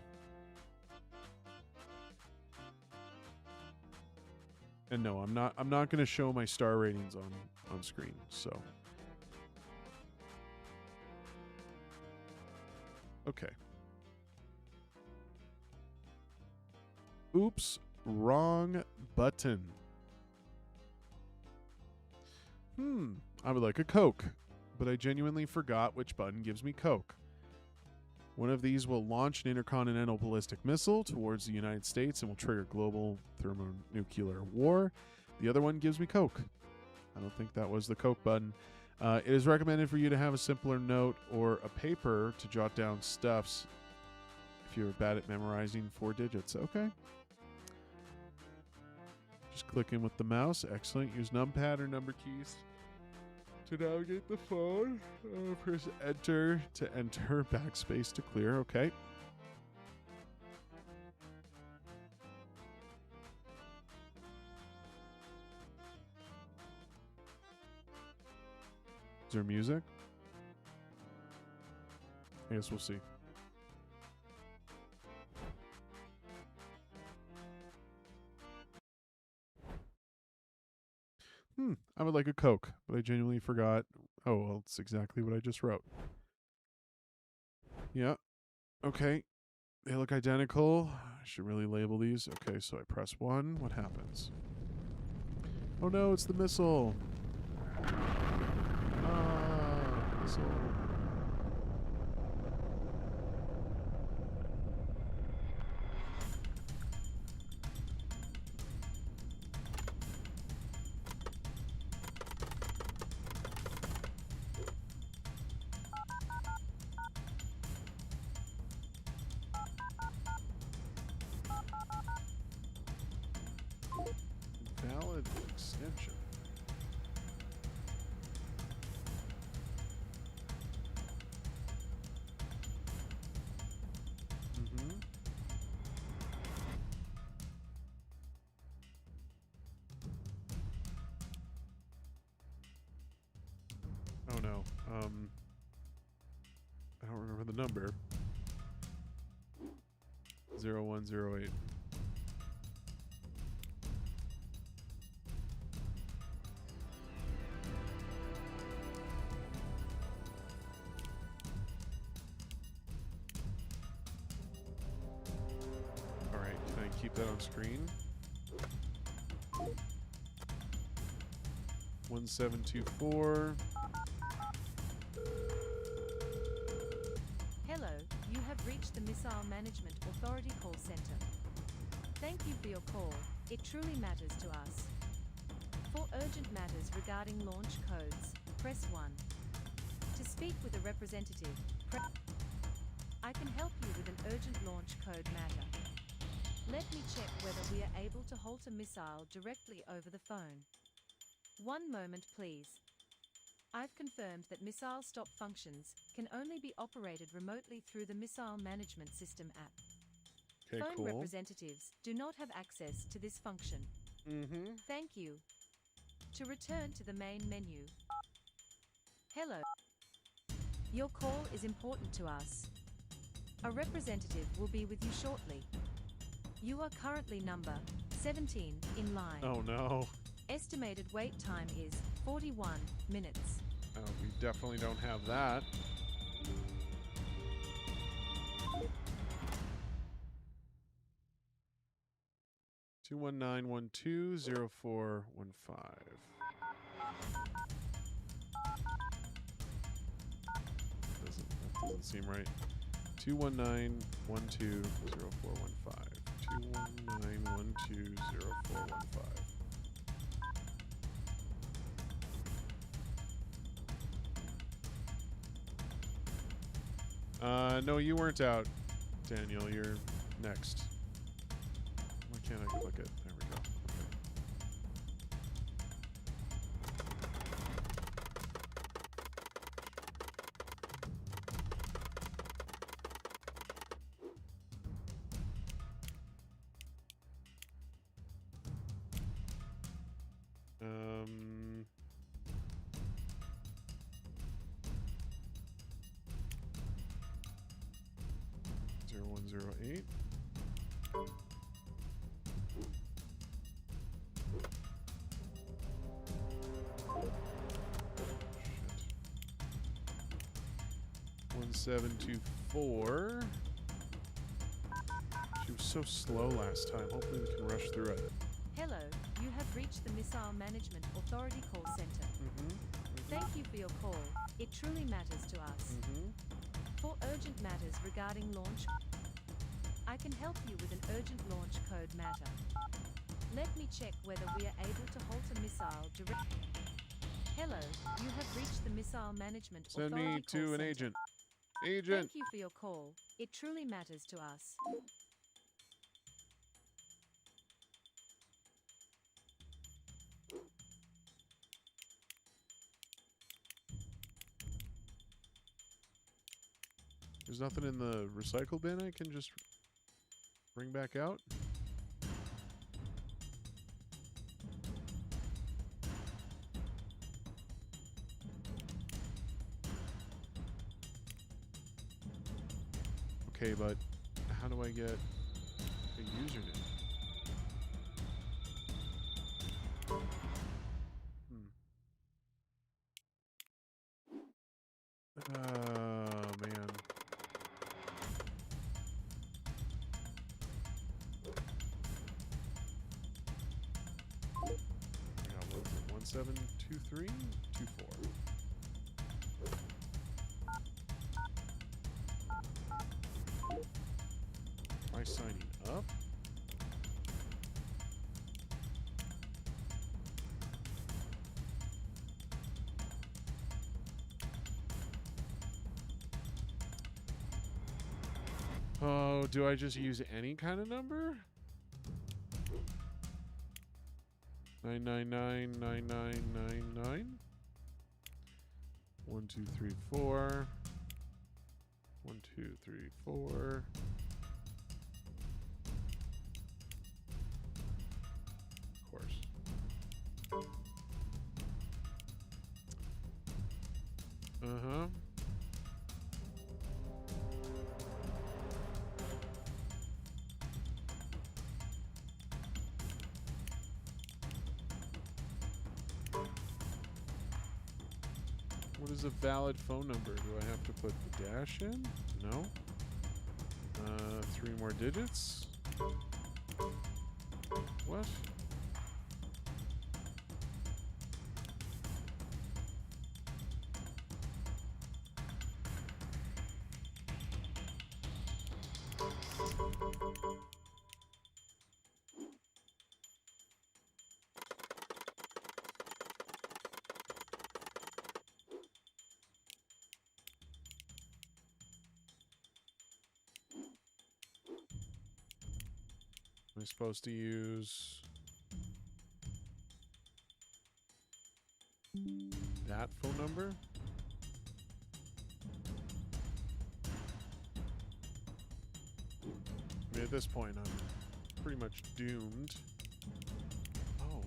And no, I'm not going to show my star ratings on screen. So okay. Oops, wrong button. I would like a Coke, but I genuinely forgot which button gives me Coke. One of these will launch an intercontinental ballistic missile towards the United States and will trigger global thermonuclear war. The other one gives me Coke. I don't think that was the Coke button. It is recommended for you to have a simpler note or a paper to jot down stuffs if you're bad at memorizing 4 digits. Okay. Just click in with the mouse. Excellent. Use numpad or number keys to navigate the phone. Press enter to enter, backspace to clear. Okay. Is there music? I guess we'll see. I would like a Coke, but I genuinely forgot. Oh, well, it's exactly what I just wrote. Yeah. Okay. They look identical. I should really label these. Okay, so I press 1. What happens? Oh no, it's the missile. Ah, missile. Valid extension. Oh no. I don't remember the number. 0108. Alright, can I keep that on screen? 1724. Hello, you have reached the Missile Management Authority call center. Thank you for your call. It truly matters to us. For urgent matters regarding launch codes, press 1. To speak with a representative, press... I can help you with an urgent launch code matter. Let me check whether we are able to halt a missile directly over the phone. One moment, please. I've confirmed that missile stop functions can only be operated remotely through the Missile Management System app. Okay, Phone cool. representatives do not have access to this function. Thank you. To return to the main menu. Hello. Your call is important to us. A representative will be with you shortly. You are currently number 17 in line. Oh no. Estimated wait time is 41 minutes. Oh, we definitely don't have that. Two 191204115. That doesn't seem right. 219120415. 219120415. No, you weren't out, Daniel. You're next. Why can't I click it? There we go. Okay. 0108. Shit. 1724. She was so slow last time. Hopefully we can rush through it. Hello, you have reached the Missile Management Authority call center. Thank you for your call. It truly matters to us. For urgent matters regarding launch, I can help you with an urgent launch code matter. Let me check whether we are able to halt a missile direct. Hello, you have reached the Missile Management Send Authority me to call an center. agent. Agent! Thank you for your call. It truly matters to us. There's nothing in the recycle bin I can just bring back out? Okay, but how do I get a username? Oh, man. Yeah, what is it? 172324. Try signing up. Oh, do I just use any kind of number? 9999999. 1 2 3 4. 1 2 3 4. Of course. Uh-huh. What is a valid phone number? Do I have to put the dash in? No. 3 more digits? What? Am I supposed to use that phone number? I mean, at this point, I'm pretty much doomed. Oh.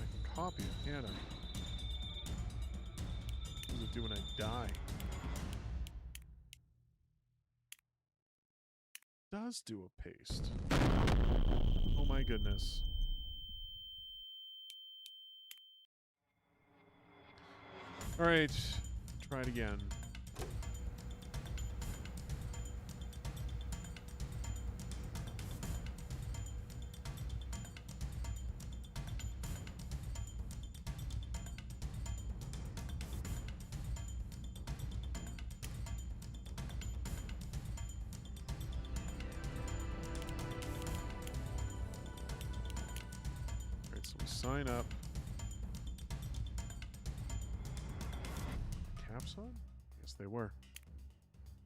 I can copy it, can't I? What does it do when I die? It does do a paste. Oh my goodness. Alright, try it again. Alright, so we sign up. Caps on? Yes, they were.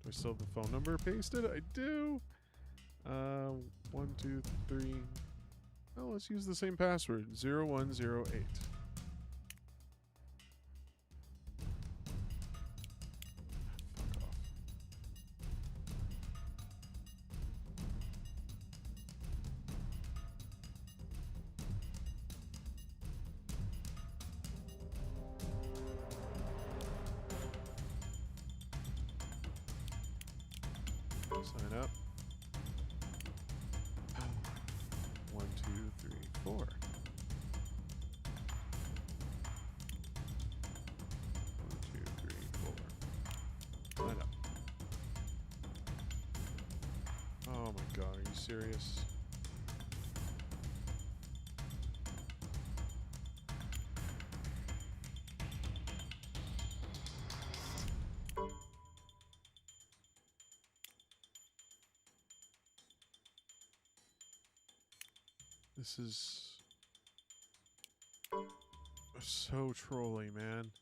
Do I still have the phone number pasted? I do. 1 2 3. Oh, let's use the same password. 0108. Fuck off. Sign up. 1 2 3 4. 1 2 3 4. Sign up. Oh my god, are you serious? This is so trolly, man.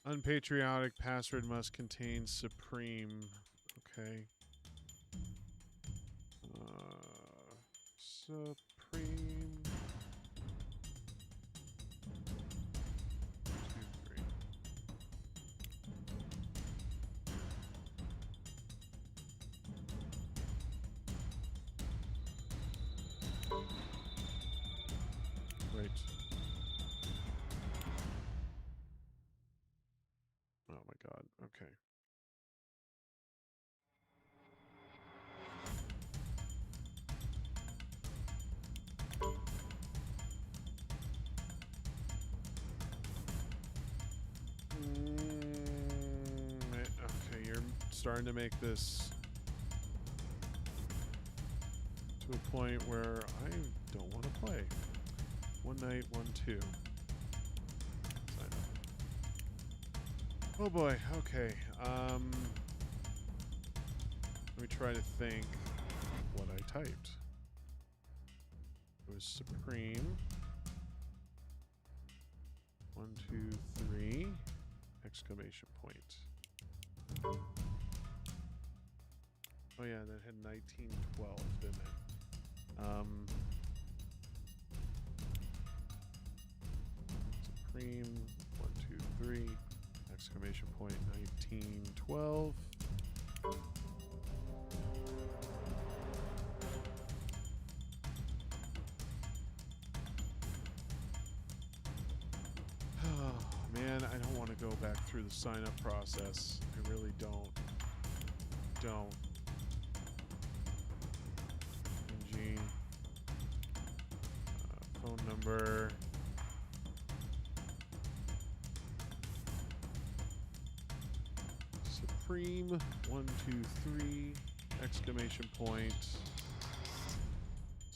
Unpatriotic password must contain supreme. Okay. Supreme. 2 3. Right. Oh my god. Okay. Okay, you're starting to make this to a point where I don't want to play. One night, 1-2. Sign up. Oh boy. Okay. Let me try to think what I typed. It was Supreme. 1, 2, 3! Exclamation point. Oh yeah, that had 1912, didn't it? Supreme. 1, 2, 3! Exclamation point. 1912. Man, I don't want to go back through the sign-up process. I really don't. NG. Phone number. Supreme. 1, 2, 3! Exclamation point.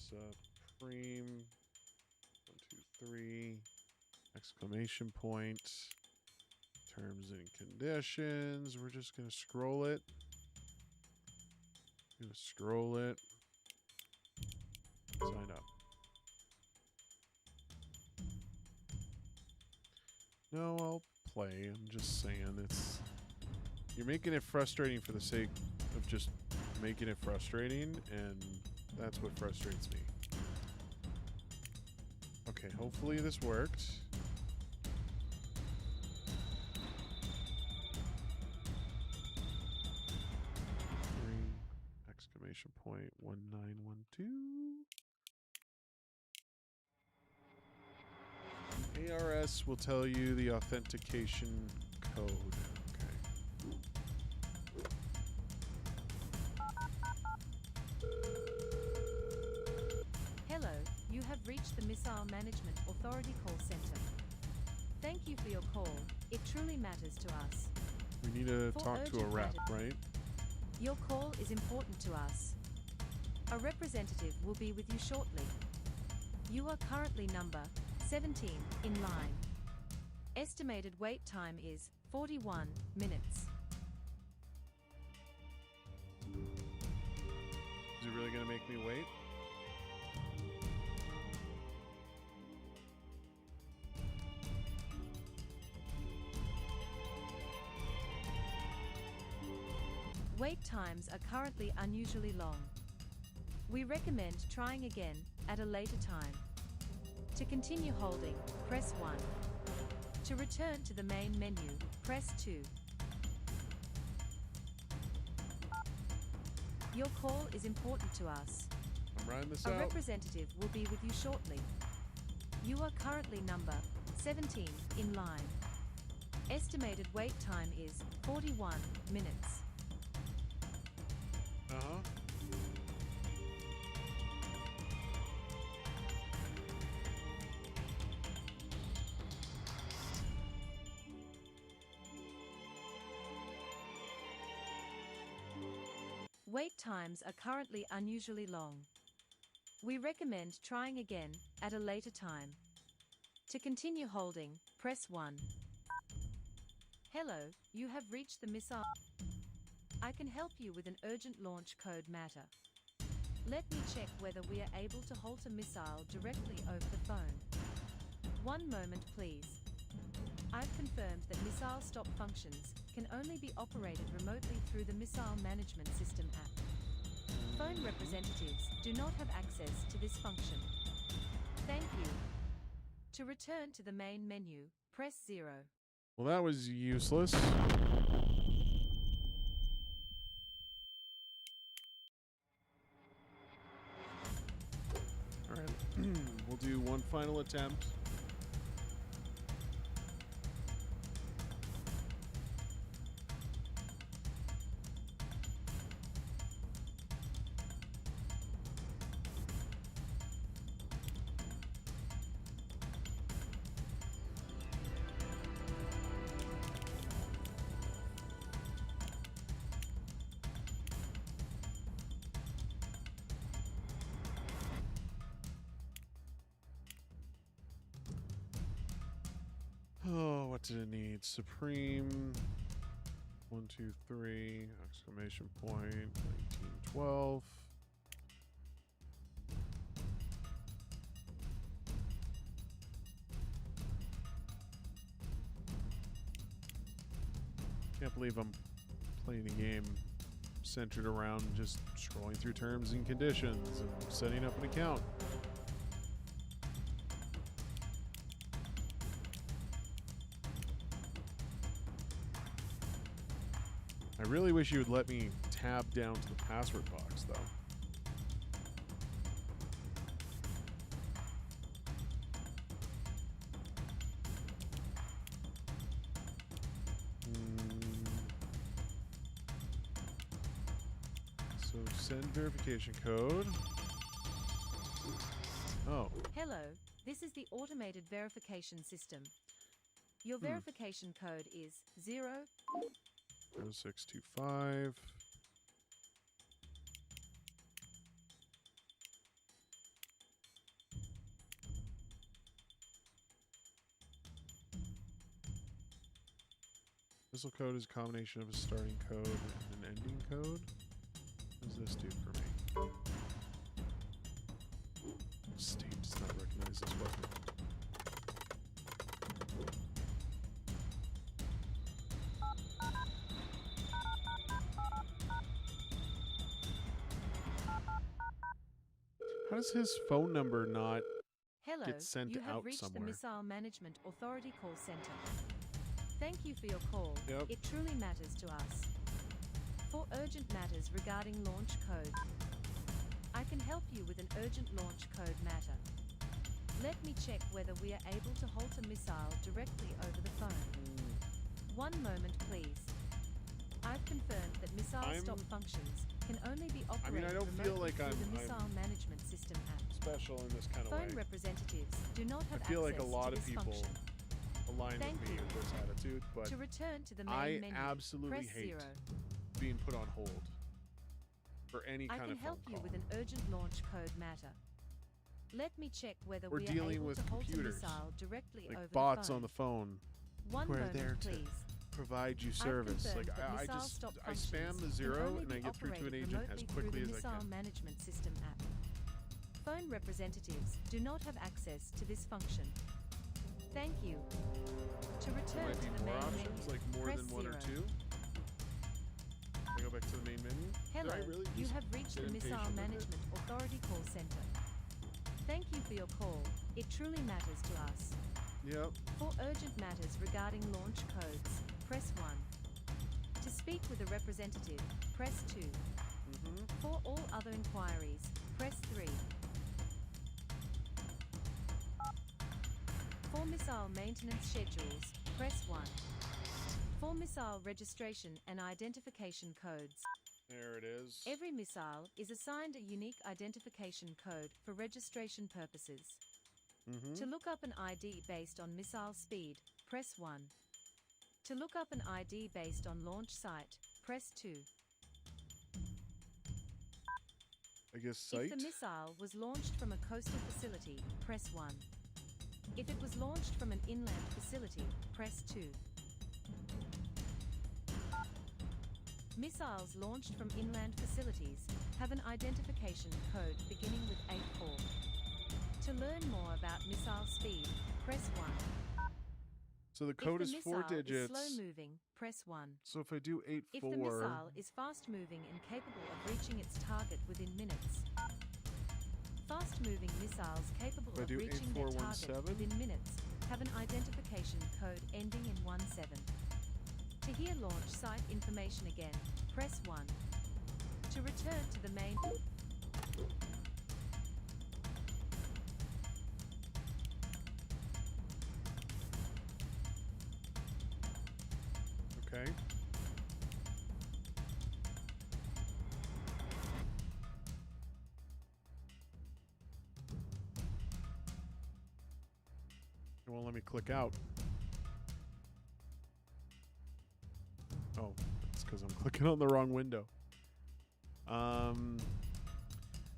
Supreme. 1, 2, 3! Exclamation point. Terms and conditions. We're just going to scroll it. Sign up. No, I'll play. I'm just saying it's... You're making it frustrating for the sake of just making it frustrating, and that's what frustrates me. Okay, hopefully this worked. Exclamation point 1912. ARS will tell you the authentication code. Okay. Hello, you have reached the Missile Management Authority call center. Thank you for your call. It truly matters to us. We need to For talk to a urgent rep, matters, right? Your call is important to us. A representative will be with you shortly. You are currently number 17 in line. Estimated wait time is 41 minutes. Is it really going to make me wait? Wait times are currently unusually long. We recommend trying again at a later time. To continue holding, press 1. To return to the main menu, press 2. Your call is important to us. I'm riding this A out. representative will be with you shortly. You are currently number 17 in line. Estimated wait time is 41 minutes. Uh-huh. Wait times are currently unusually long. We recommend trying again at a later time. To continue holding, press 1. Hello, you have reached the missile. I can help you with an urgent launch code matter. Let me check whether we are able to halt a missile directly over the phone. One moment, please. I've confirmed that missile stop functions can only be operated remotely through the Missile Management System app. Phone representatives do not have access to this function. Thank you. To return to the main menu, press 0. Well, that was useless. All right. We'll do 1 final attempt. Oh, what did it need? Supreme. 1, 2, 3. Exclamation point. 1912. Can't believe I'm playing a game centered around just scrolling through terms and conditions and setting up an account. I really wish you would let me tab down to the password box, though. So send verification code. Oh. Hello, this is the automated verification system. Your verification code is 0625. Postal code is a combination of a starting code and an ending code. What does this do for me? Steam does not recognize this weapon. How does his phone number not Hello, get sent you have out reached somewhere? the Missile Management Authority call center. Thank you for your call. Yep. It truly matters to us. For urgent matters regarding launch code, I can help you with an urgent launch code matter. Let me check whether we are able to halt a missile directly over the phone. One moment, please. I've confirmed that missile stop functions can only be operated I don't feel remotely like through the I'm Missile Management System app. special in this kind of Phone way. representatives do not have I feel like access a lot to of this people function. align Thank with me you. with this attitude, but To return to the main I menu, absolutely press hate 0. being put on hold for any I kind can of phone help you call. with an urgent launch code matter. Let me check whether We're we are dealing able with to halt a computers, missile directly like over bots the phone. on the phone. One We're moment, there to please. provide you service. Like confirmed that I missile just stop I spam the functions can 0 only and I be get through to an operated agent as remotely quickly through the as I Missile can. Management System app. Phone representatives do not have access to this function. Thank you. To There return might to be the more main options, menu, like more press than one 0. or two. I go back to the main menu. Hello, Did I really you just have reached get the Missile impatient with it? Management Authority call center. Thank you for your call. It truly matters to us. Yep. For urgent matters regarding launch codes, press 1. To speak with a representative, press 2. For all other inquiries, press 3. For missile maintenance schedules, press 1. For missile registration and identification codes, There it is. every missile is assigned a unique identification code for registration purposes. To look up an ID based on missile speed, press 1. To look up an ID based on launch site, press 2. I guess site. If the missile was launched from a coastal facility, press 1. If it was launched from an inland facility, press 2. Missiles launched from inland facilities have an identification code beginning with 84. To learn more about missile speed, press 1. So the code if is the 4 missile digits. is slow-moving, press 1. So if I do 8 If 4, the missile is fast-moving and capable of reaching its target within minutes. Fast-moving missiles capable If I of do reaching their target 8417? within minutes have an identification code ending in 17. To hear launch site information again, press 1. To return to the main... Okay. It won't let me click out. Oh, it's because I'm clicking on the wrong window.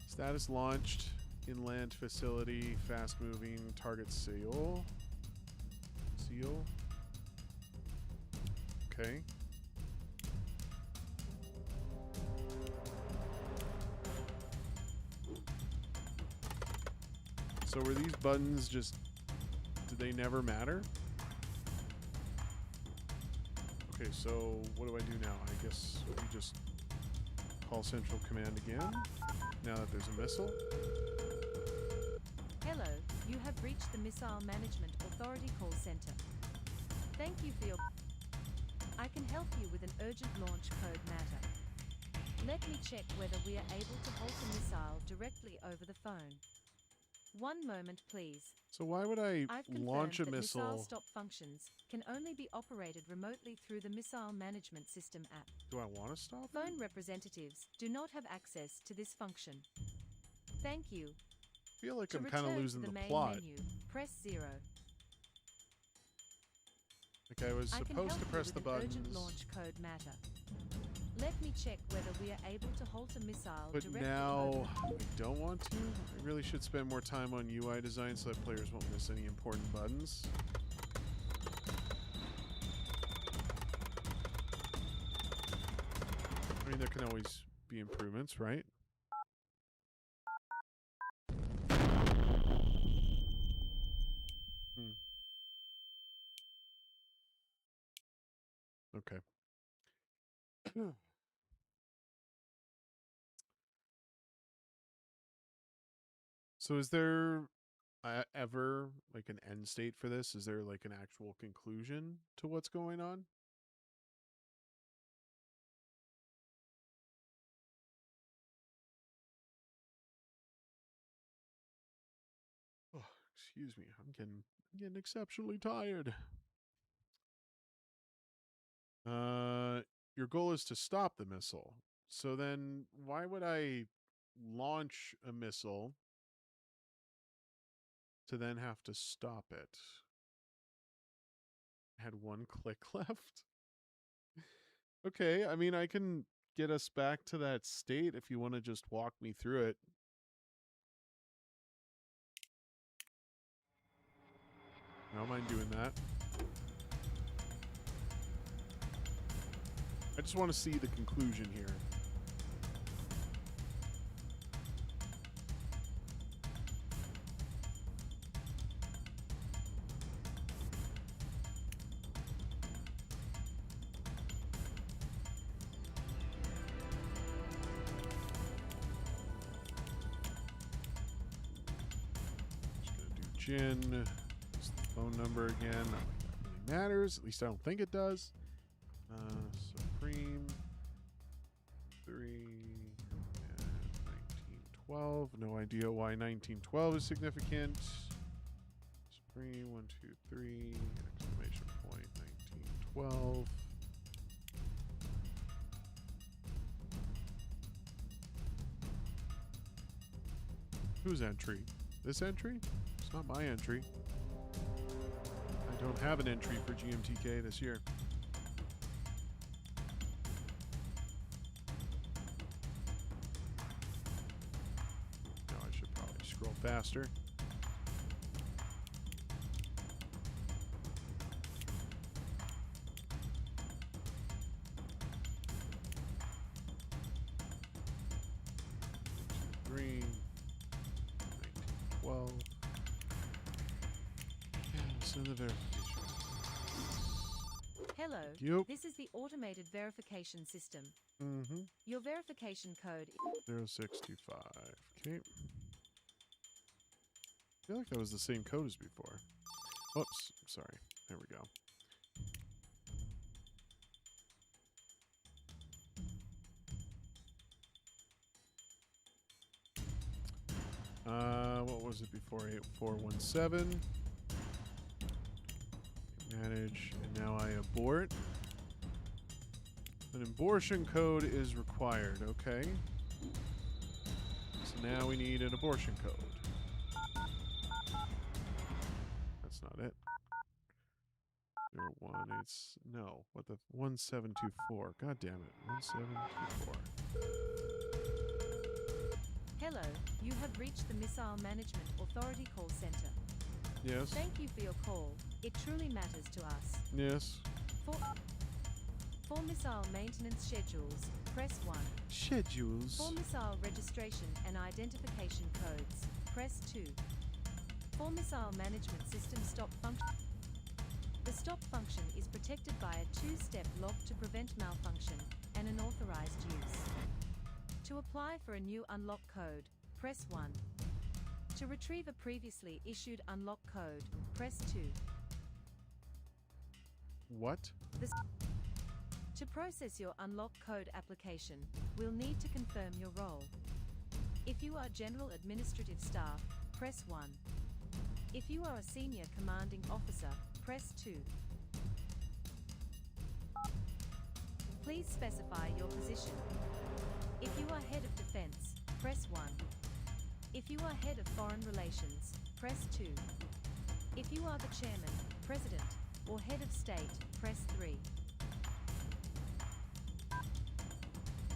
Status launched. Inland facility. Fast moving. Target seal. Seal. Okay. So were these buttons just... Did they never matter? Okay, so what do I do now? I guess we just call Central Command again, now that there's a missile. Hello, you have reached the Missile Management Authority call center. Thank you for your... I can help you with an urgent launch code matter. Let me check whether we are able to halt a missile directly over the phone. One moment, please. So why would I I've launch a confirmed that missile? missile stop functions can only be operated remotely through the Missile Management System app. Do I want to stop it? Phone representatives do not have access to this function. Thank you. I feel like To I'm kind of return losing to the the main plot. menu, press 0. Like I was I can supposed help to you press with the an buttons. urgent launch code matter. Let me check whether we are able to halt a missile But directly now over. I don't want to. I really should spend more time on UI design so that players won't miss any important buttons. I mean, there can always be improvements, right? Okay. So is there ever like an end state for this? Is there like an actual conclusion to what's going on? Oh, excuse me. I'm getting exceptionally tired. Your goal is to stop the missile. So then why would I launch a missile to then have to stop it? I had one click left. Okay, I mean, I can get us back to that state if you want to just walk me through it. I don't mind doing that. I just want to see the conclusion here. Just gonna do Jin. Just the phone number again. Not like that really matters. At least I don't think it does. Supreme 3 and 1912. No idea why 1912 is significant. Supreme 1, 2, 3 exclamation point 1912. Whose entry? This entry? It's not my entry. I don't have an entry for GMTK this year. No, I should probably scroll faster. Green. 1912. Yeah, send the verification. Hello, Yep. this is the automated verification system. Mm-hmm. Your verification code 0625. Okay. I feel like that was the same code as before. Oops. Sorry. There we go. What was it before? 8417. Manage, and now I abort. An abortion code is required, okay? So now we need an abortion code. That's not it. 018. No. What the 1724. God damn it. 1724. Hello, you have reached the Missile Management Authority call center. Yes. Thank you for your call. It truly matters to us. Yes. For missile maintenance schedules, press 1. Schedules. For missile registration and identification codes, press 2. For missile management system stop function. The stop function is protected by a two-step lock to prevent malfunction and an authorized use. To apply for a new unlock code, press 1. To retrieve a previously issued unlock code, press 2. What? To process your unlock code application, we'll need to confirm your role. If you are General Administrative Staff, press 1. If you are a Senior Commanding Officer, press 2. Please specify your position. If you are Head of Defense, press 1. If you are Head of Foreign Relations, press 2. If you are the Chairman, President, or Head of State, press 3.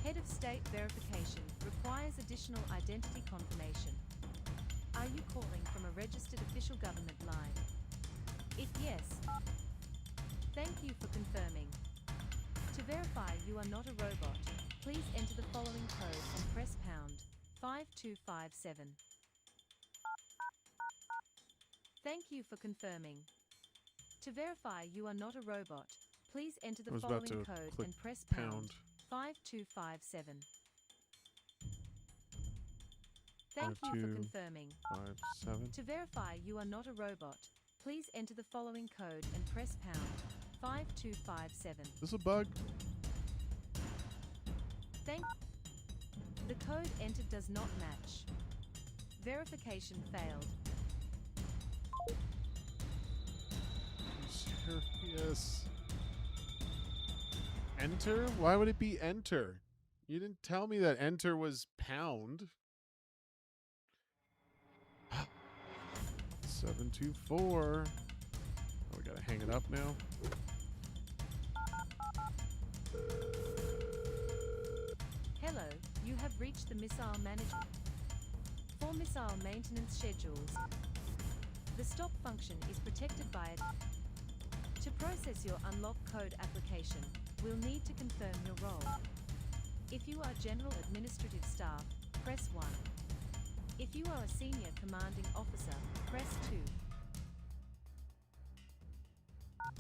Head of State verification requires additional identity confirmation. Are you calling from a registered official government line? If yes, thank you for confirming. To verify you are not a robot, please enter the following code and press pound 5257. Thank you for confirming. To verify you are not a robot, please enter the following code and press pound 5257. Thank you for confirming. 57. To verify you are not a robot, please enter the following code and press pound 5257. Is this a bug? The code entered does not match. Verification failed. Yes. Enter? Why would it be enter? You didn't tell me that enter was pound. 724. Oh, we gotta hang it up now. Hello, you have reached the Missile Management. For missile maintenance schedules, the stop function is protected by it. To process your unlock code application, we'll need to confirm your role. If you are General Administrative Staff, press 1. If you are a Senior Commanding Officer, press 2.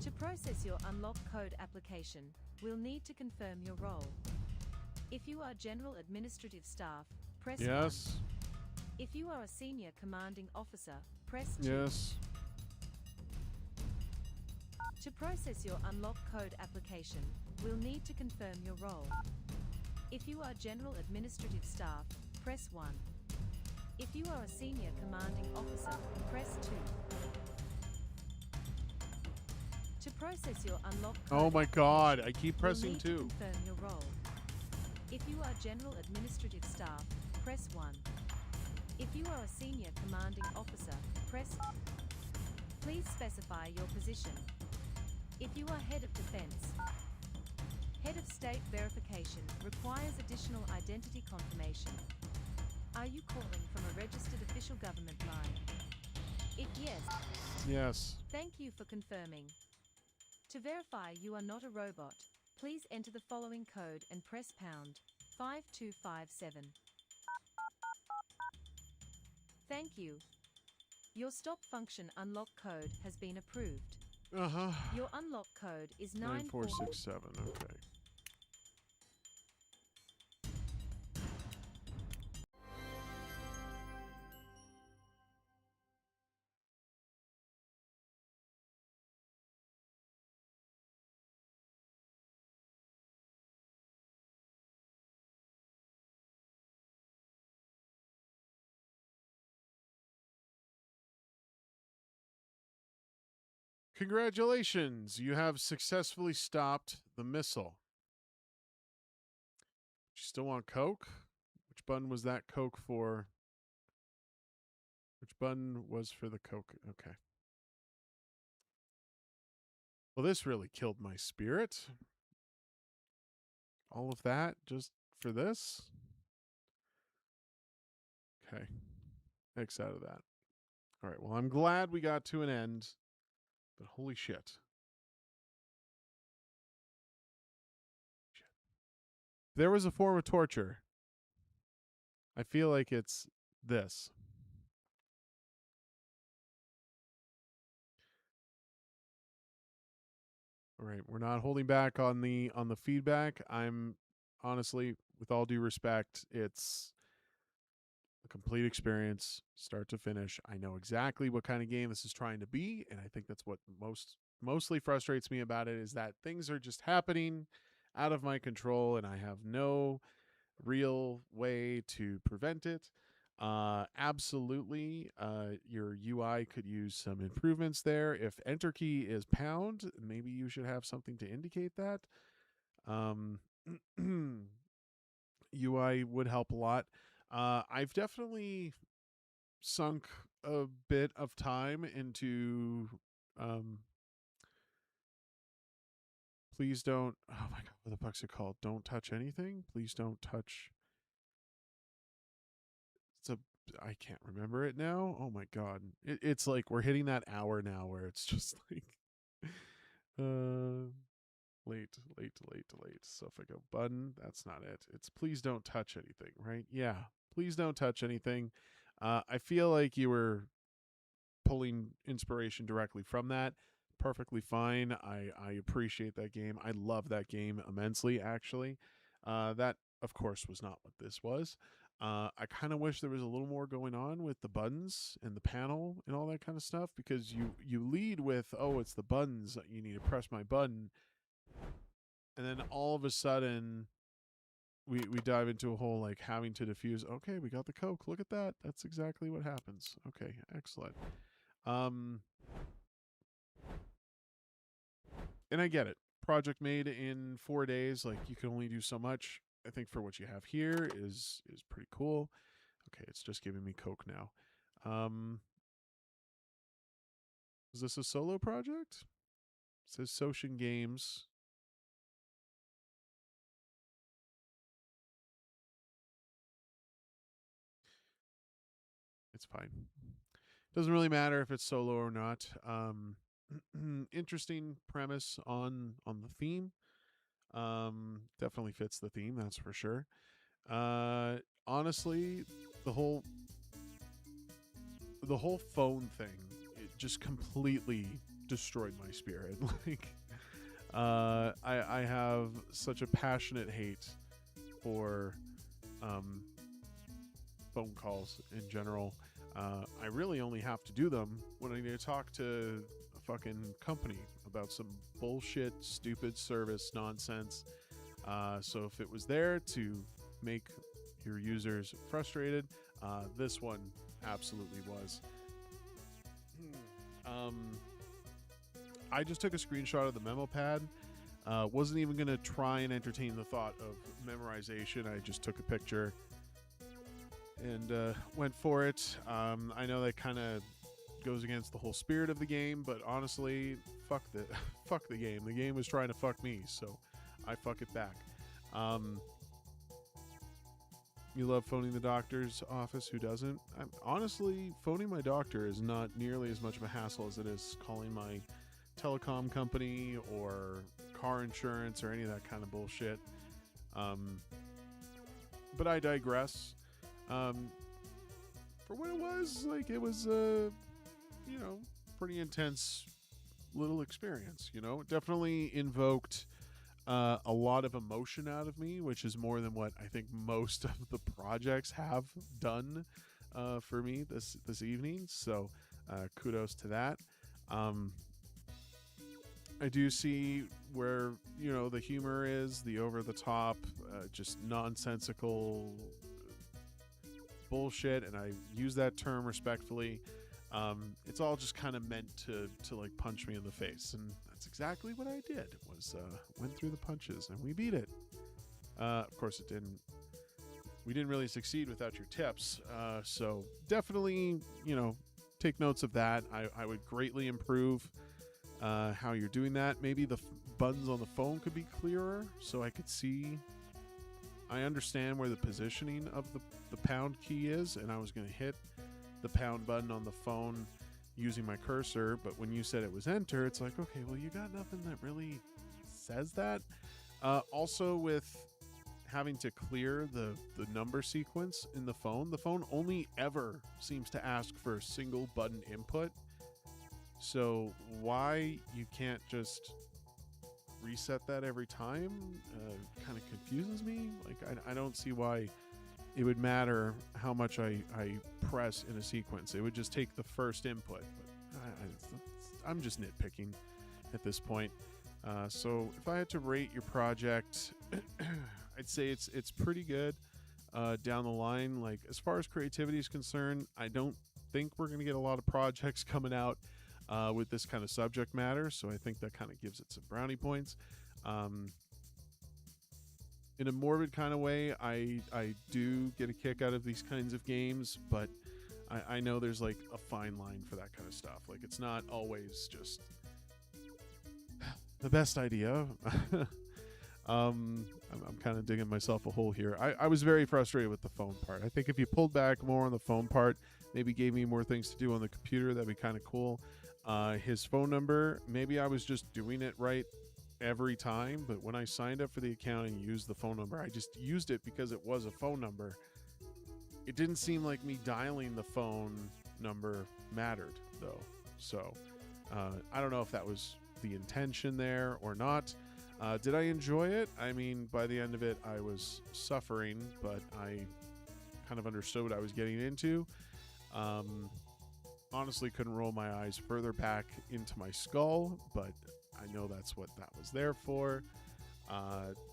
To process your unlock code application, we'll need to confirm your role. If you are General Administrative Staff, press 1. Yes. If you are a Senior Commanding Officer, press 2. Yes. To process your unlock code application, we'll need to confirm your role. If you are General Administrative Staff, press 1. If you are a Senior Commanding Officer, press 2. To process your unlock code Oh my god, I keep pressing we'll need 2. to confirm your role. If you are General Administrative Staff, press 1. If you are a Senior Commanding Officer, press. Please specify your position. If you are Head of Defense, Head of State verification requires additional identity confirmation. Are you calling from a registered official government line? If yes, Yes. thank you for confirming. To verify you are not a robot, please enter the following code and press pound 5257. Thank you. Your stop function unlock code has been approved. Uh-huh. Your unlock code is 9467. Okay. Congratulations, you have successfully stopped the missile. you still want Coke? Which button was that Coke for? Which button was for the Coke? Okay. Well, this really killed my spirit. All of that just for this? Okay. X out of that. All right. Well, I'm glad we got to an end, but holy shit. If there was a form of torture, I feel like it's this. All right, we're not holding back on the feedback. I'm honestly, with all due respect, it's a complete experience, start to finish. I know exactly what kind of game this is trying to be, and I think that's what mostly frustrates me about it is that things are just happening out of my control, and I have no real way to prevent it. Absolutely, your UI could use some improvements there. If enter key is pound, maybe you should have something to indicate that. UI would help a lot. I've definitely sunk a bit of time into please don't, oh my god, what the fuck's it called? Don't touch anything. Please don't touch. I can't remember it now. Oh my god. It's like we're hitting that hour now where it's just like late. So if I go button, that's not it. It's please don't touch anything, right? Yeah. Please don't touch anything. I feel like you were pulling inspiration directly from that. Perfectly fine. I appreciate that game. I love that game immensely, actually. That, of course, was not what this was. I kind of wish there was a little more going on with the buttons and the panel and all that kind of stuff because you lead with, oh, it's the buttons. You need to press my button. And then all of a sudden, we dive into a whole like having to diffuse. Okay, we got the Coke. Look at that. That's exactly what happens. Okay, excellent. And I get it. Project made in 4 days. Like you can only do so much. I think for what you have here is pretty cool. Okay, it's just giving me Coke now. Is this a solo project? It says Socian Games. It's fine. Doesn't really matter if it's solo or not. Interesting premise on the theme. Definitely fits the theme, that's for sure. Honestly, the whole phone thing, it just completely destroyed my spirit. Like, I have such a passionate hate for phone calls in general. I really only have to do them when I need to talk to a fucking company about some bullshit, stupid service nonsense. So if it was there to make your users frustrated, this one absolutely was. I just took a screenshot of the memo pad. Wasn't even going to try and entertain the thought of memorization. I just took a picture and went for it. I know that kind of goes against the whole spirit of the game, but honestly, fuck the game. The game was trying to fuck me, so I fuck it back. You love phoning the doctor's office. Who doesn't? Honestly, phoning my doctor is not nearly as much of a hassle as it is calling my telecom company or car insurance or any of that kind of bullshit. But I digress. For what it was, like, it was pretty intense little experience. It definitely invoked a lot of emotion out of me, which is more than what I think most of the projects have done for me this evening. So kudos to that. I do see where the humor is, the over the top, just nonsensical bullshit, and I use that term respectfully. It's all just kind of meant to like punch me in the face, and that's exactly what I did. Was went through the punches and we beat it. Of course, it didn't. We didn't really succeed without your tips. So definitely, take notes of that. I would greatly improve how you're doing that. Maybe the buttons on the phone could be clearer so I could see. I understand where the positioning of the pound key is, and I was going to hit the pound button on the phone using my cursor, but when you said it was enter, it's like, okay, well, you got nothing that really says that. Also, with having to clear the number sequence in the phone only ever seems to ask for a single button input. So why you can't just reset that every time kind of confuses me. Like, I don't see why it would matter how much I press in a sequence. It would just take the first input. But I'm just nitpicking at this point. So if I had to rate your project, I'd say it's pretty good down the line. Like, as far as creativity is concerned, I don't think we're going to get a lot of projects coming out with this kind of subject matter. So I think that kind of gives it some brownie points. In a morbid kind of way, I do get a kick out of these kinds of games, but I know there's like a fine line for that kind of stuff. Like, it's not always just the best idea. I'm kind of digging myself a hole here. I was very frustrated with the phone part. I think if you pulled back more on the phone part, maybe gave me more things to do on the computer, that'd be kind of cool. His phone number, maybe I was just doing it right every time, but when I signed up for the account and used the phone number, I just used it because it was a phone number. It didn't seem like me dialing the phone number mattered, though. So I don't know if that was the intention there or not. Did I enjoy it? I mean, by the end of it, I was suffering, but I kind of understood what I was getting into. Honestly, couldn't roll my eyes further back into my skull, but I know that's what that was there for.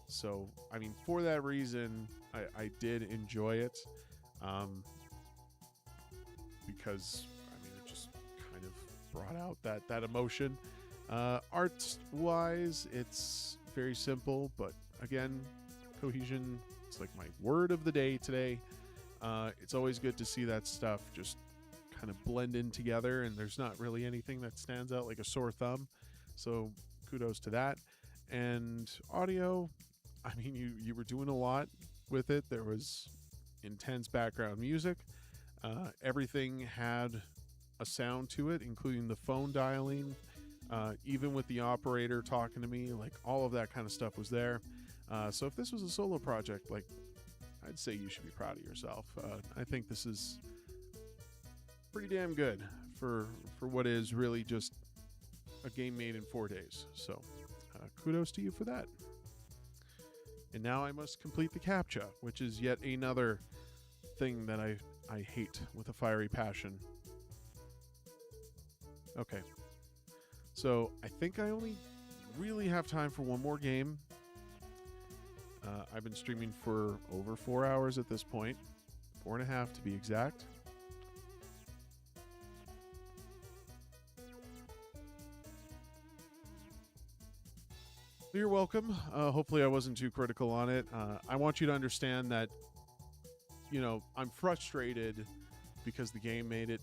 So, I mean, for that reason, I did enjoy it. Because, I mean, it just kind of brought out that emotion. Art-wise, it's very simple, but again, cohesion, it's like my word of the day today. It's always good to see that stuff just kind of blend in together, and there's not really anything that stands out like a sore thumb. So kudos to that. And audio, I mean, you were doing a lot with it. There was intense background music. Everything had a sound to it, including the phone dialing, even with the operator talking to me, like all of that kind of stuff was there. So if this was a solo project, like, I'd say you should be proud of yourself. I think this is pretty damn good for what is really just a game made in 4 days. So kudos to you for that. And now I must complete the CAPTCHA, which is yet another thing that I hate with a fiery passion. Okay. So I think I only really have time for one more game. I've been streaming for over 4 hours at this point. 4.5 to be exact. You're welcome. Hopefully I wasn't too critical on it. I want you to understand that, I'm frustrated because the game made it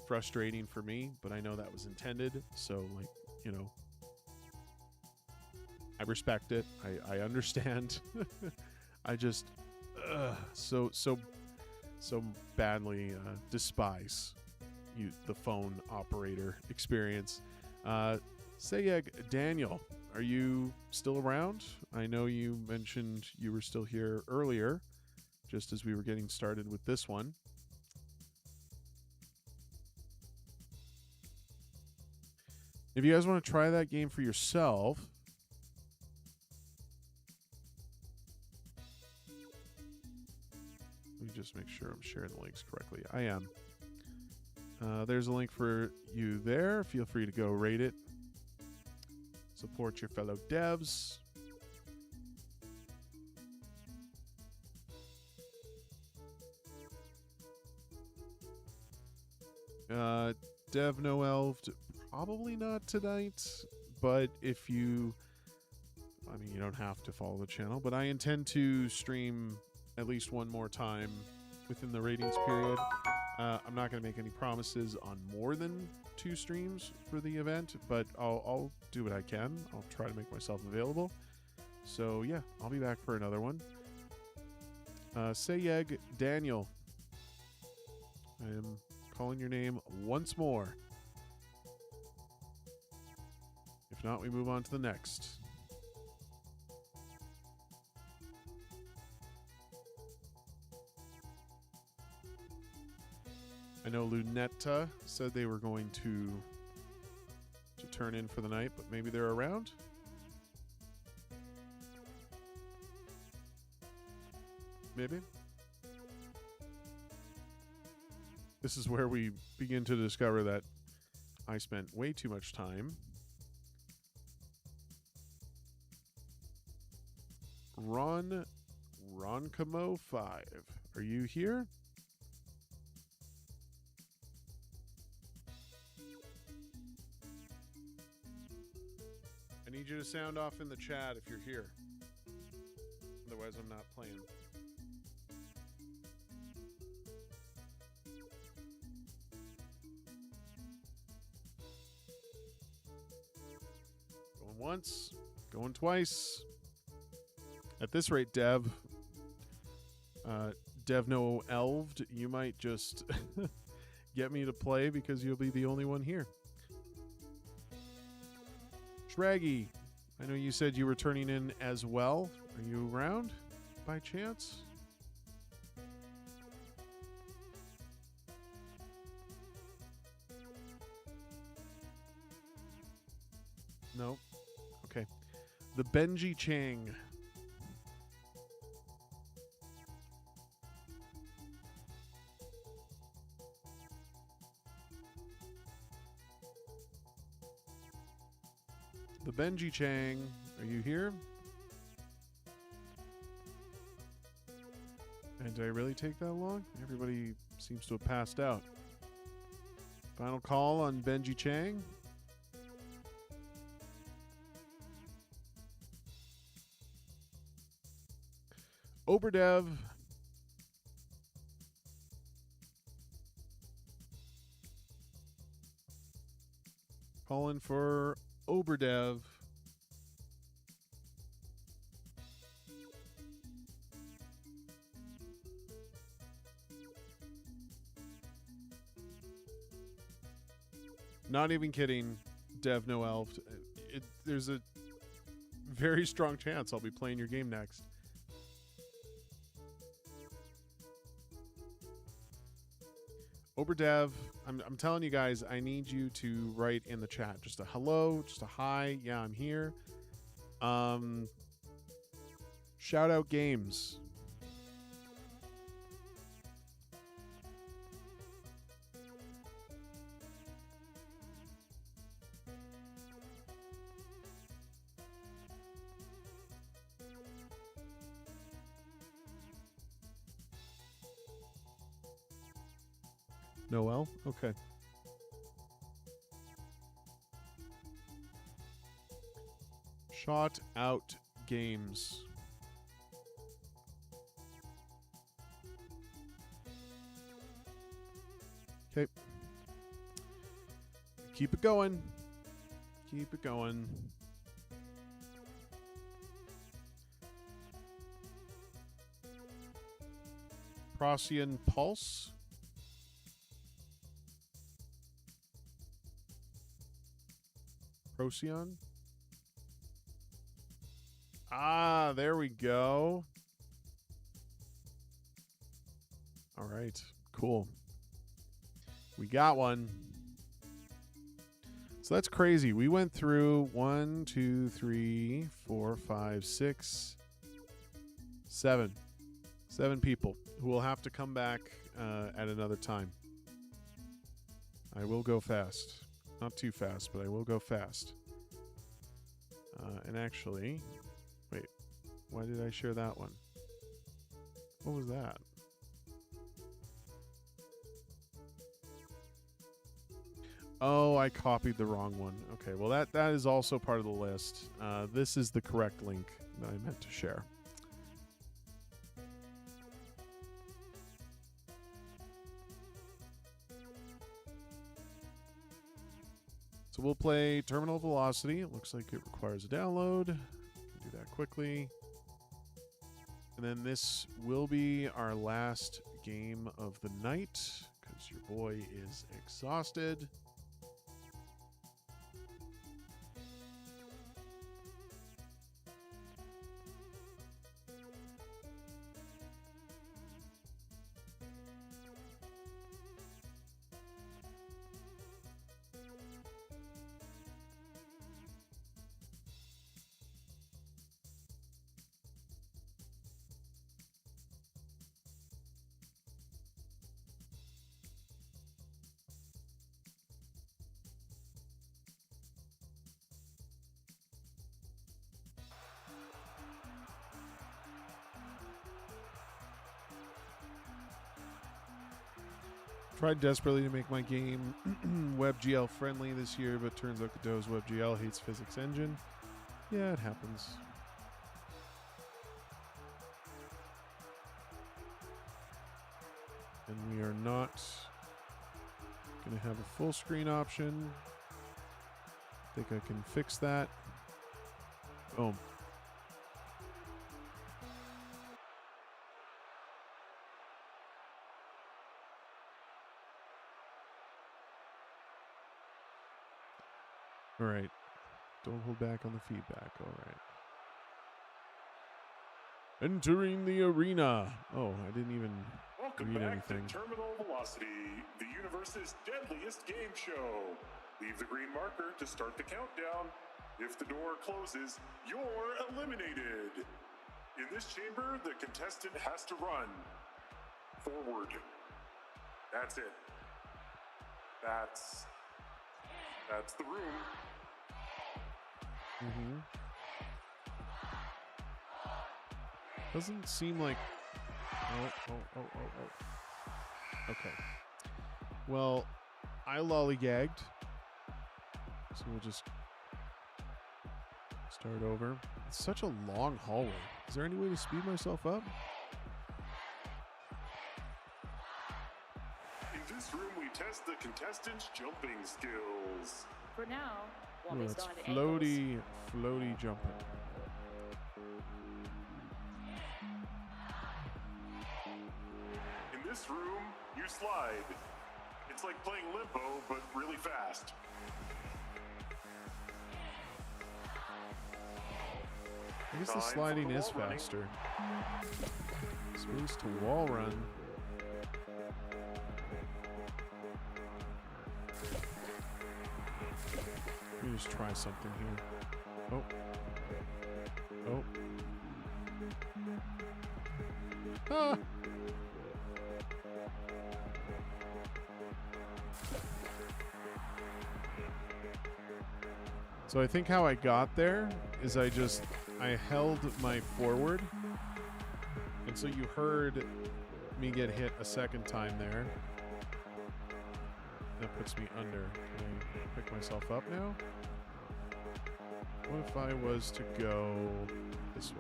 frustrating for me, but I know that was intended. So, I respect it. I understand. I just so badly despise the phone operator experience. Sayeg Daniel, are you still around? I know you mentioned you were still here earlier, just as we were getting started with this one. If you guys want to try that game for yourself, let me just make sure I'm sharing the links correctly. I am. There's a link for you there. Feel free to go rate it. Support your fellow devs. Dev No Elved, probably not tonight, but if you I mean, you don't have to follow the channel, but I intend to stream at least one more time within the ratings period. I'm not going to make any promises on more than 2 streams for the event, but I'll do what I can. I'll try to make myself available. So yeah, I'll be back for another one. Sayeg Daniel, I am calling your name once more. If not, we move on to the next. I know Lunetta said they were going to turn in for the night, but maybe they're around. Maybe. This is where we begin to discover that I spent way too much time Roncamo 5. Are you here? I need you to sound off in the chat if you're here. Otherwise, I'm not playing. Going once, going twice. At this rate, Dev No Elved, you might just get me to play because you'll be the only one here. Shraggy, I know you said you were turning in as well. Are you around by chance? No? Okay. The Benji Chang. The Benji Chang, are you here? And did I really take that long? Everybody seems to have passed out. Final call on Benji Chang. Oberdev. Calling for Oberdev. Not even kidding, Dev No Elf. There's a very strong chance I'll be playing your game next. Oberdev, I'm telling you guys, I need you to write in the chat just a hello, just a hi, yeah, I'm here. Shout out games. Noel? Okay. Shot out games. Okay. Keep it going. Keep it going. Procyon Pulse. Procyon. Ah, there we go. All right, cool. We got one. So that's crazy. We went through 1, 2, 3, 4, 5, 6, 7. 7 people who will have to come back at another time. I will go fast. Not too fast, but I will go fast. And actually, wait, why did I share that one? What was that? Oh, I copied the wrong one. Okay, well that is also part of the list. This is the correct link that I meant to share. So we'll play Terminal Velocity. It looks like it requires a download. Do that quickly. And then this will be our last game of the night because your boy is exhausted. Tried desperately to make my game WebGL friendly this year, but turns out Godot's WebGL hates Physics Engine. Yeah, it happens. And we are not going to have a full screen option. I think I can fix that. Boom. All right. Don't hold back on the feedback. All right. Entering the arena. Oh, I didn't even Welcome read back anything. to Terminal Velocity, the universe's deadliest game show. Leave the green marker to start the countdown. If the door closes, you're eliminated. In this chamber, the contestant has to run forward. That's it. That's the room. Mm-hmm. Doesn't seem like... Oh. Okay. Well, I lollygagged. So we'll just start over. It's such a long hallway. Is there any way to speed myself up? In this room, we test the contestants' jumping skills. For now, while Oh, they it's start at angles, floaty jumping. In this room, you slide. It's like playing limbo, but really fast. I guess the Time for sliding the is wall running. faster. Space to wall run. Let me just try something here. Oh. Ah! So I think how I got there is I held my forward. And so you heard me get hit a second time there. That puts me under. Can I pick myself up now? What if I was to go this way?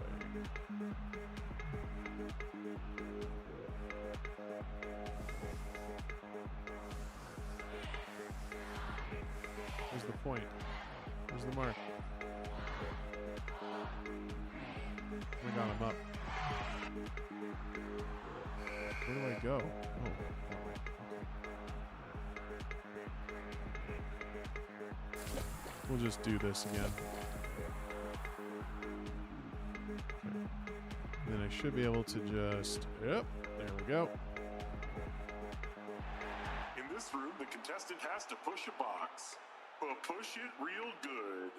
Where's the point? Where's the mark? Oh my god, I'm up. Where do I go? Oh, that way. Okay. We'll just do this again. Okay. Then I should be able to just... Yep, there we go. In this room, the contestant has to push a box, but push it real good.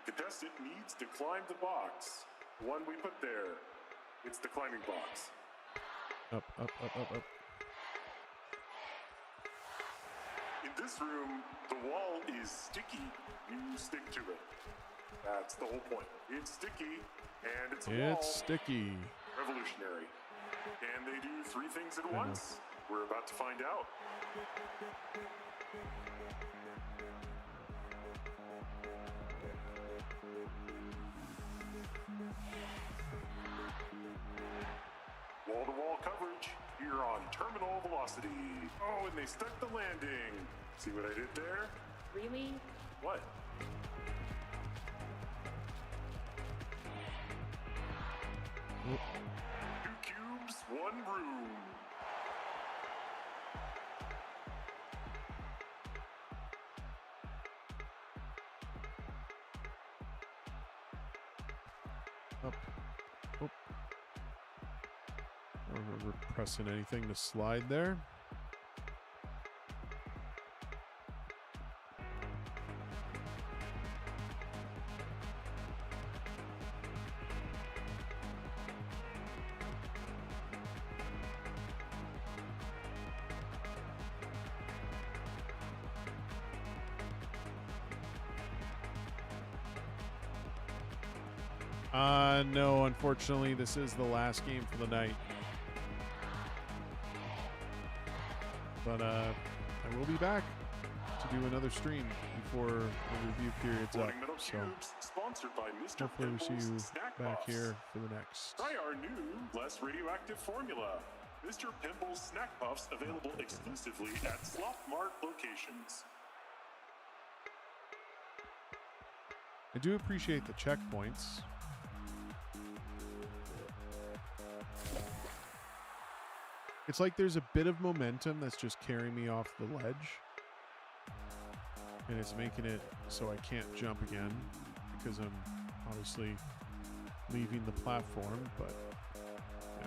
Contestant needs to climb the box. The one we put there. It's the climbing box. Up. In this room, the wall is sticky. You stick to it. That's the whole point. It's sticky, and it's a wall. It's sticky. Revolutionary. Can they do three things at once? We're about to find out. velocity. Oh, and they stuck the landing. See what I did there? Really? What? Oh, 2 cubes, 1 room. up. Oh. I don't remember pressing anything to slide there. No, unfortunately, this is the last game for the night. But I will be back to do another stream before the review period's up. Middle So cubes, sponsored by Mr. hopefully we see Pimple's you Snack back Puffs. here for the next. Try our new, less radioactive formula. Mr. Pimple's Snack Puffs, available exclusively at Slop Mart locations. I do appreciate the checkpoints. It's like there's a bit of momentum that's just carrying me off the ledge. And it's making it so I can't jump again because I'm obviously leaving the platform, but yeah.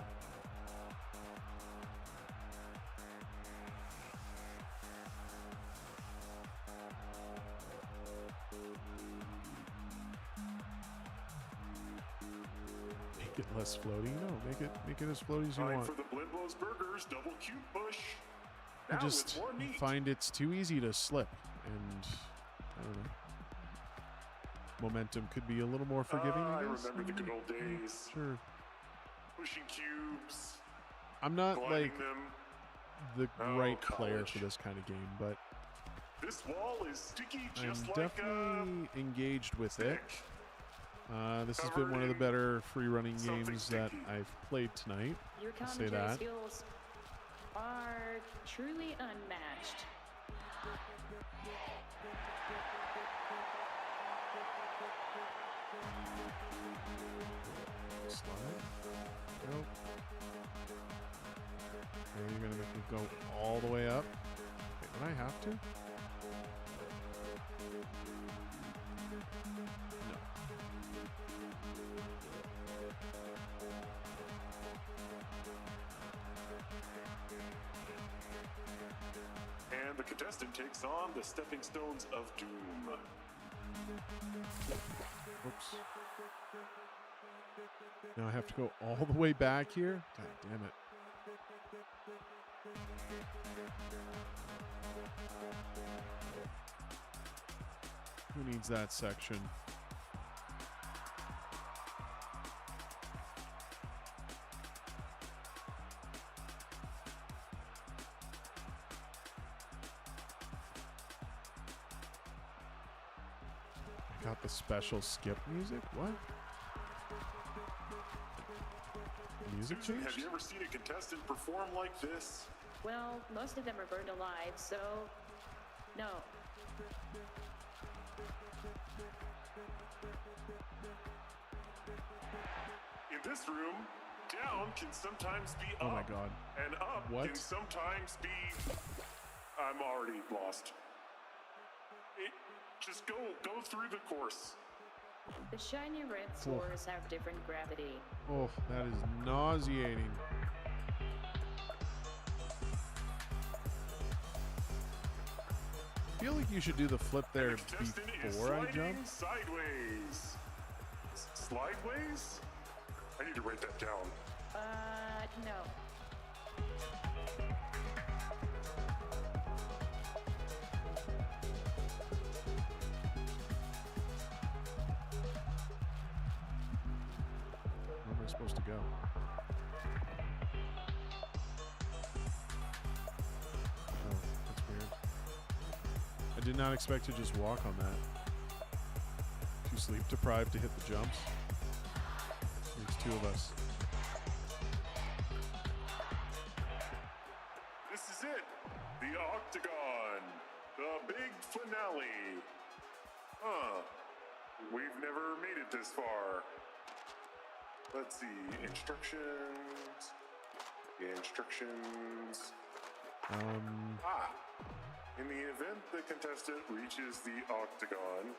Make it less floaty. No, make it as floaty as you Time want. for the Blindblow's Burgers double cube push. I Now just with 1 each. find it's too easy to slip, and I don't know. Momentum could be a little more forgiving. I I guess. remember the good old days. Sure. Pushing cubes, I'm not climbing like them. the Oh, right player college. for this kind of game, but This wall is sticky I'm just like definitely engaged with it. stick. This has been one of the better free-running Something games that sticky. I've played tonight. Your I'll say commentary that. skills are truly unmatched. Slide. Go. Okay, you're gonna make me go all the way up. Wait, would I have to? No. And the contestant takes on the stepping stones of doom. Oops. Now I have to go all the way back here? God damn it. Who needs that section? I got the special skip music? What? Music Susan, have changed? you ever seen a contestant perform like this? Well, most of them are burned alive, so no. In this room, down can sometimes be up. Oh my god. And up What? can sometimes be... I'm already lost. Just go through the course. The shiny red floors have different gravity. Oh, that is nauseating. I feel like you should do the flip there The contestant is before I sliding jump. sideways. Slideways? I need to write that down. No. Where am I supposed to go? Oh, that's weird. I did not expect to just walk on that. Too sleep deprived to hit the jumps. There's two of us. This is octagon. The big finale. Huh. We've never made it this far. Let's see. Instructions. In the event the contestant reaches the octagon,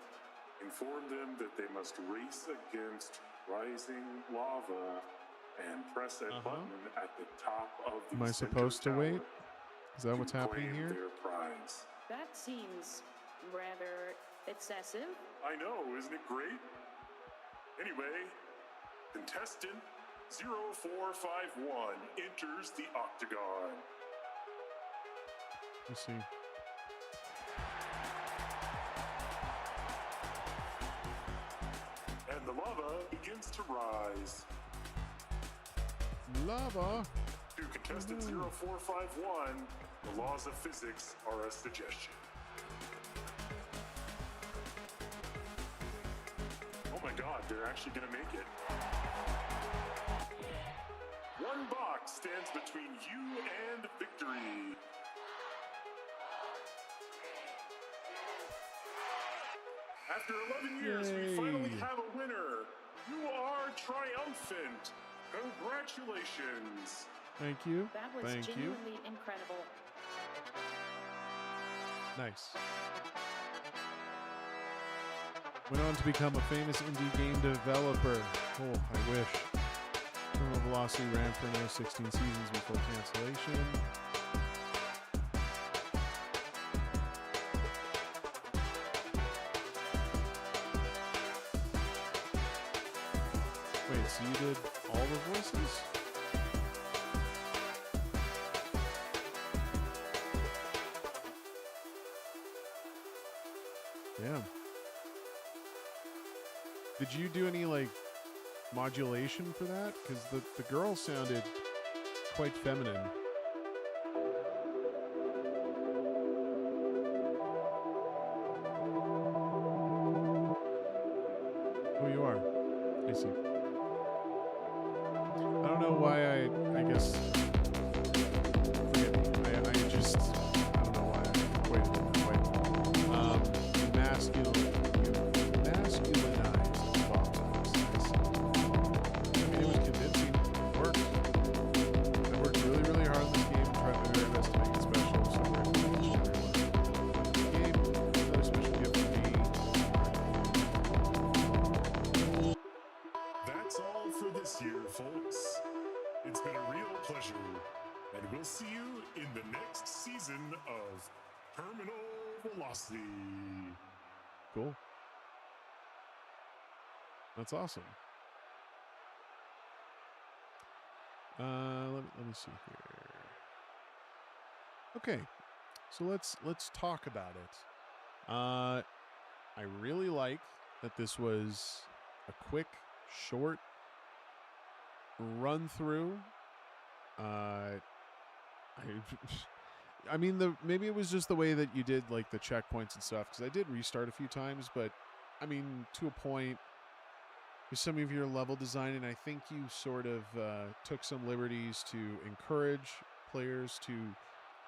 inform them that they must race against rising lava and press a button at the top of the Am I center supposed to tower wait? Is that what's to happening claim here? their prize. That seems rather excessive. I know, isn't it great? Anyway, contestant 0451 enters the octagon. Let's see. And the lava begins to rise. Lava. To contestant 0451, the laws of physics are a suggestion. Oh my god, they're actually gonna make it. One box stands between you and victory. After 11 years, we finally Yay. have a winner. You are triumphant. Congratulations. Thank you. That was Thank you. genuinely incredible. Nice. Went on to become a famous indie game developer. Oh, I wish. Terminal Velocity ran for another 16 seasons before cancellation. Wait, so you did all the voices? Damn. Did you do any like modulation for that? Because the girl sounded quite feminine. Oh, you are. I see. I don't know why I guess. Forget me. I just. I don't know why I equated it that way. You masculinized the box office. I mean, it was convincing. It worked. I worked really, really hard on this game and tried my very best to make it special. So I recommend it to everyone. The game, another special gift for me. That's all for this year, folks. It's been a real pleasure, and we'll see you in the next season of Terminal Velocity. Cool. That's awesome. Let me see here. Okay, so let's talk about it. I really like that this was a quick, short run through. I mean, maybe it was just the way that you did like the checkpoints and stuff, because I did restart a few times, but I mean, to a point with some of your level design, and I think you sort of took some liberties to encourage players to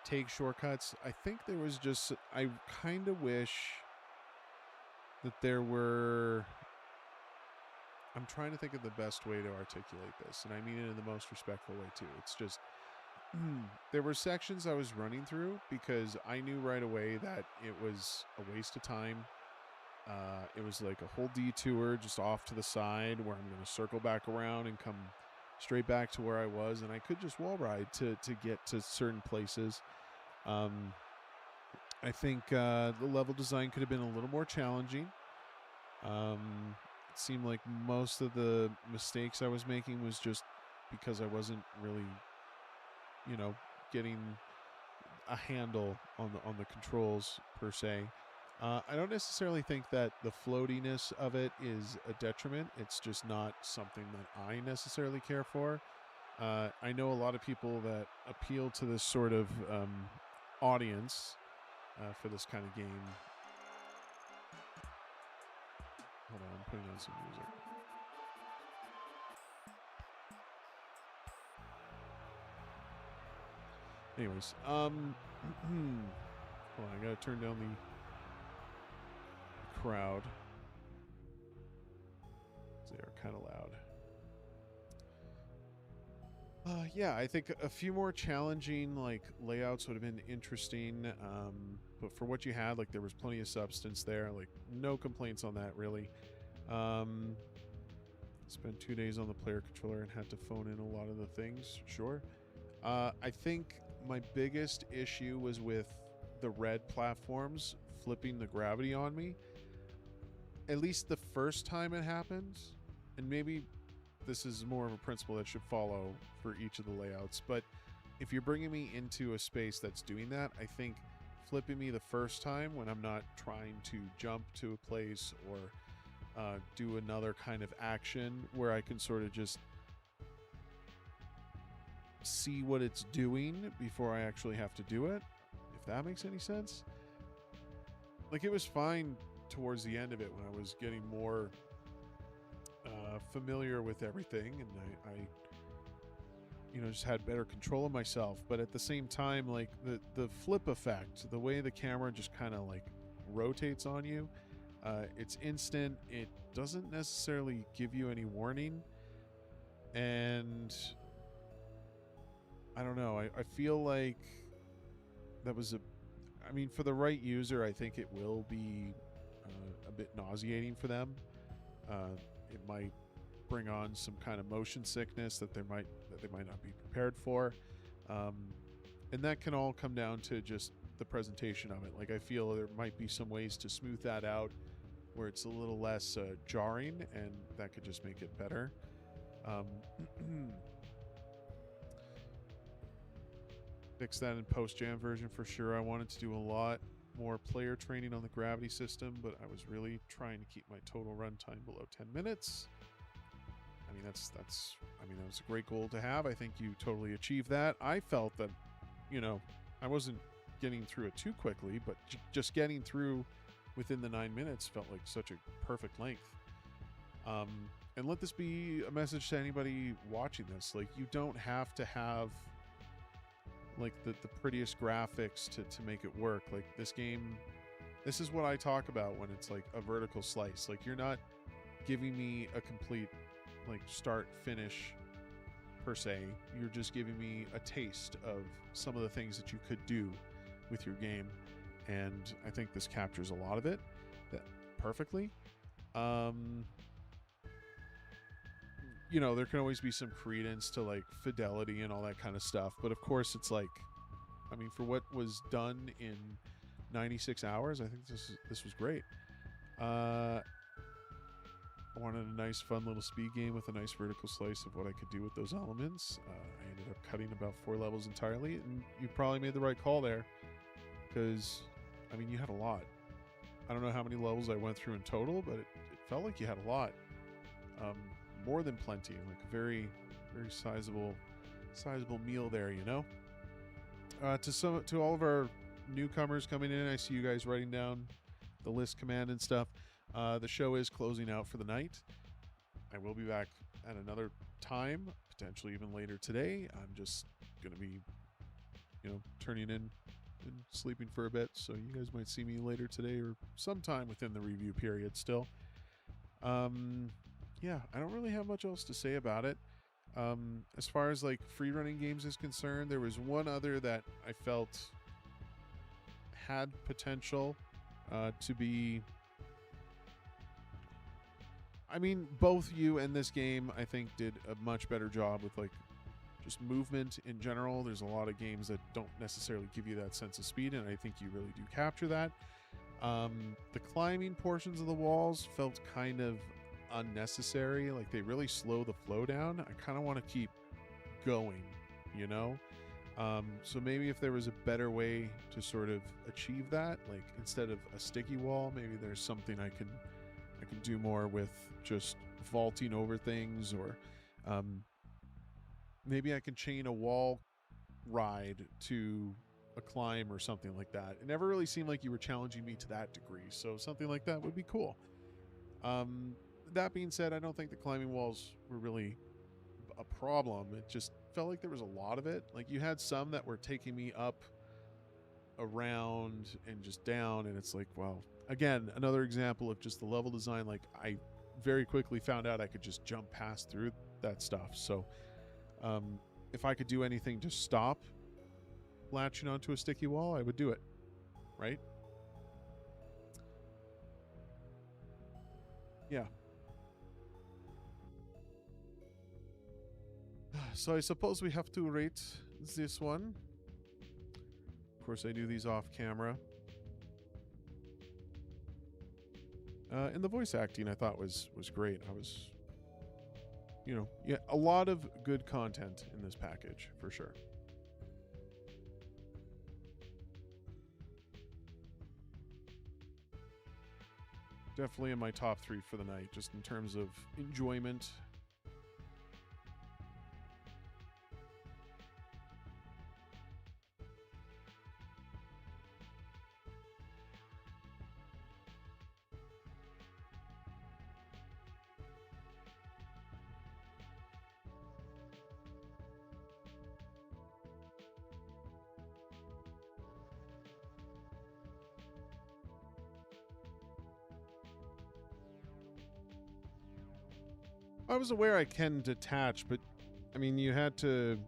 take shortcuts. I think there was just, I kind of wish that there were, I'm trying to think of the best way to articulate this, and I mean it in the most respectful way too. It's just, there were sections I was running through because I knew right away that it was a waste of time. It was like a whole detour just off to the side where I'm going to circle back around and come straight back to where I was, and I could just wall ride to get to certain places. I think the level design could have been a little more challenging. It seemed like most of the mistakes I was making was just because I wasn't really, you know, getting a handle on the controls per se. I don't necessarily think that the floatiness of it is a detriment. It's just not something that I necessarily care for. I know a lot of people that appeal to this sort of audience for this kind of game. Hold on, I'm putting on some music. Anyways, Hold on, I gotta turn down the crowd. They are kind of loud. Yeah, I think a few more challenging like layouts would have been interesting. But for what you had, like there was plenty of substance there. Like no complaints on that really. Spent 2 days on the player controller and had to phone in a lot of the things. Sure. I think my biggest issue was with the red platforms flipping the gravity on me. At least the first time it happened, and maybe this is more of a principle that should follow for each of the layouts, but if you're bringing me into a space that's doing that, I think flipping me the first time when I'm not trying to jump to a place or do another kind of action where I can sort of just see what it's doing before I actually have to do it, if that makes any sense. Like it was fine towards the end of it when I was getting more familiar with everything, and I just had better control of myself. But at the same time, like the flip effect, the way the camera just kind of like rotates on you, it's instant. It doesn't necessarily give you any warning, and I don't know. I feel like that was for the right user, I think it will be a bit nauseating for them. It might bring on some kind of motion sickness that they might not be prepared for, and that can all come down to just the presentation of it. Like I feel there might be some ways to smooth that out where it's a little less jarring, and that could just make it better. Fix that in post-jam version for sure. I wanted to do a lot more player training on the gravity system, but I was really trying to keep my total runtime below 10 minutes. I mean, that was a great goal to have. I think you totally achieved that. I felt that, I wasn't getting through it too quickly, but just getting through within the 9 minutes felt like such a perfect length. And let this be a message to anybody watching this. Like, you don't have to have like the prettiest graphics to make it work. Like this game, this is what I talk about when it's like a vertical slice. Like you're not giving me a complete like start finish per se. You're just giving me a taste of some of the things that you could do with your game, and I think this captures a lot of it perfectly. There can always be some credence to like fidelity and all that kind of stuff, but of course it's like, for what was done in 96 hours, I think this was great. I wanted a nice fun little speed game with a nice vertical slice of what I could do with those elements. I ended up cutting about 4 levels entirely, and you probably made the right call there, because you had a lot. I don't know how many levels I went through in total, but it felt like you had a lot. More than plenty, like a very, very sizable meal there, To all of our newcomers coming in, I see you guys writing down the list command and stuff. The show is closing out for the night. I will be back at another time, potentially even later today. I'm just gonna be, turning in and sleeping for a bit, so you guys might see me later today or sometime within the review period still. Yeah, I don't really have much else to say about it. As far as like free running games is concerned, there was one other that I felt had potential to be. Both you and this game, I think, did a much better job with like just movement in general. There's a lot of games that don't necessarily give you that sense of speed, and I think you really do capture that. The climbing portions of the walls felt kind of unnecessary. Like they really slow the flow down. I kind of want to keep going, so maybe if there was a better way to sort of achieve that, like instead of a sticky wall, maybe there's something I can do more with just vaulting over things, or maybe I can chain a wall ride to a climb or something like that. It never really seemed like you were challenging me to that degree, so something like that would be cool. That being said, I don't think the climbing walls were really a problem. It just felt like there was a lot of it. Like you had some that were taking me up around and just down, and it's like, well, again, another example of just the level design. Like, I very quickly found out I could just jump past through that stuff. So if I could do anything to stop latching onto a sticky wall, I would do it, right? Yeah. So I suppose we have to rate this one. Of course, I do these off camera. And the voice acting I thought was great. I was, you know, yeah, a lot of good content in this package for sure. Definitely in my top 3 for the night, just in terms of enjoyment. I was aware I can detach, but I mean, you had to...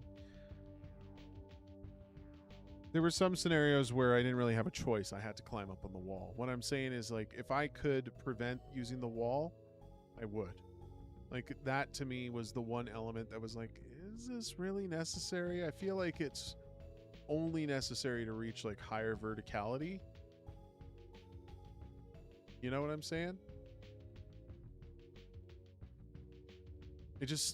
There were some scenarios where I didn't really have a choice. I had to climb up on the wall. What I'm saying is, like, if I could prevent using the wall, I would. Like, that to me was the one element that was like, is this really necessary? I feel like it's only necessary to reach, like, higher verticality. You know what I'm saying?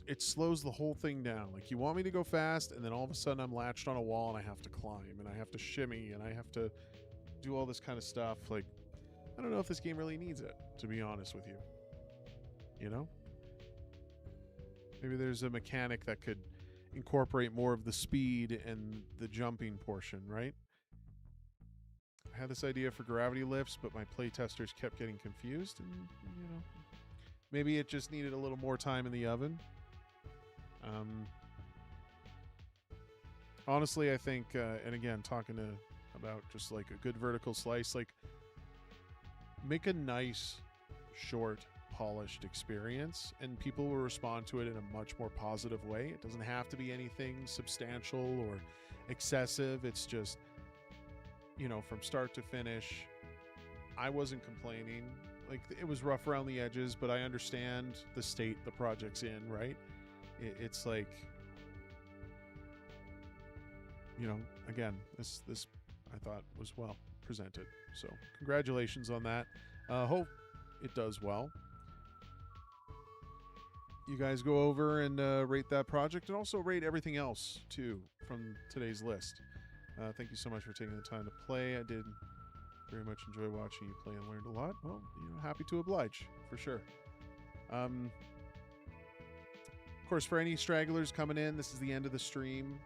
It slows the whole thing down. Like, you want me to go fast, and then all of a sudden I'm latched on a wall and I have to climb and I have to shimmy and I have to do all this kind of stuff. Like, I don't know if this game really needs it, to be honest with you. You know? Maybe there's a mechanic that could incorporate more of the speed and the jumping portion, right? I had this idea for gravity lifts, but my playtesters kept getting confused, and, you know, maybe it just needed a little more time in the oven. Honestly, I think, and again, talking about just like a good vertical slice, like, make a nice, short, polished experience, and people will respond to it in a much more positive way. It doesn't have to be anything substantial or excessive. It's just, you know, from start to finish, I wasn't complaining. Like, it was rough around the edges, but I understand the state the project's in, right? It's like, you know, again, this I thought was well presented. So congratulations on that. Hope it does well. You guys go over and rate that project, and also rate everything else too from today's list. Thank you so much for taking the time to play. I did very much enjoy watching you play and learned a lot. Well, you know, happy to oblige, for sure. Of course, for any stragglers coming in, this is the end of the stream.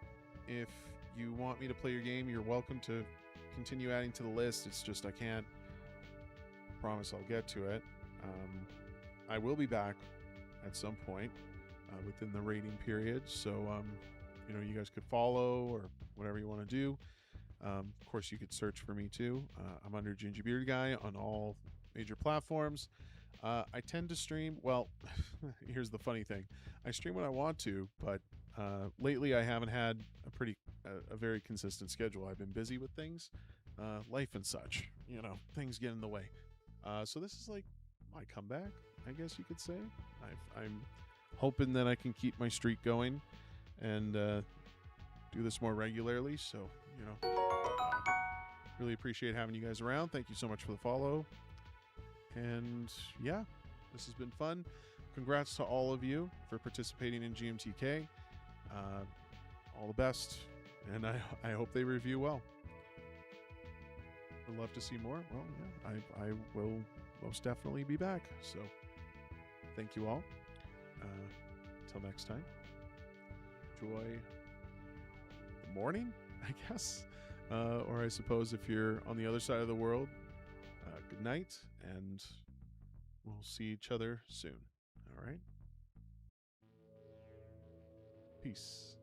If you want me to play your game, you're welcome to continue adding to the list. It's just I can't promise I'll get to it. I will be back at some point within the rating period. So, you know, you guys could follow or whatever you want to do. Of course, you could search for me too. I'm under Ginger Beard Guy on all major platforms. I tend to stream, well, here's the funny thing. I stream when I want to, but lately I haven't had a very consistent schedule. I've been busy with things, life and such, you know, things get in the way. So this is like my comeback, I guess you could say. I'm hoping that I can keep my streak going and do this more regularly. So, you know, really appreciate having you guys around. Thank you so much for the follow. And yeah, this has been fun. Congrats to all of you for participating in GMTK. All the best, and I hope they review well. Would love to see more. Well, yeah, I will most definitely be back. So thank you all. Until next time, enjoy the morning, I guess. Or I suppose if you're on the other side of the world, good night, and we'll see each other soon. All right? Peace.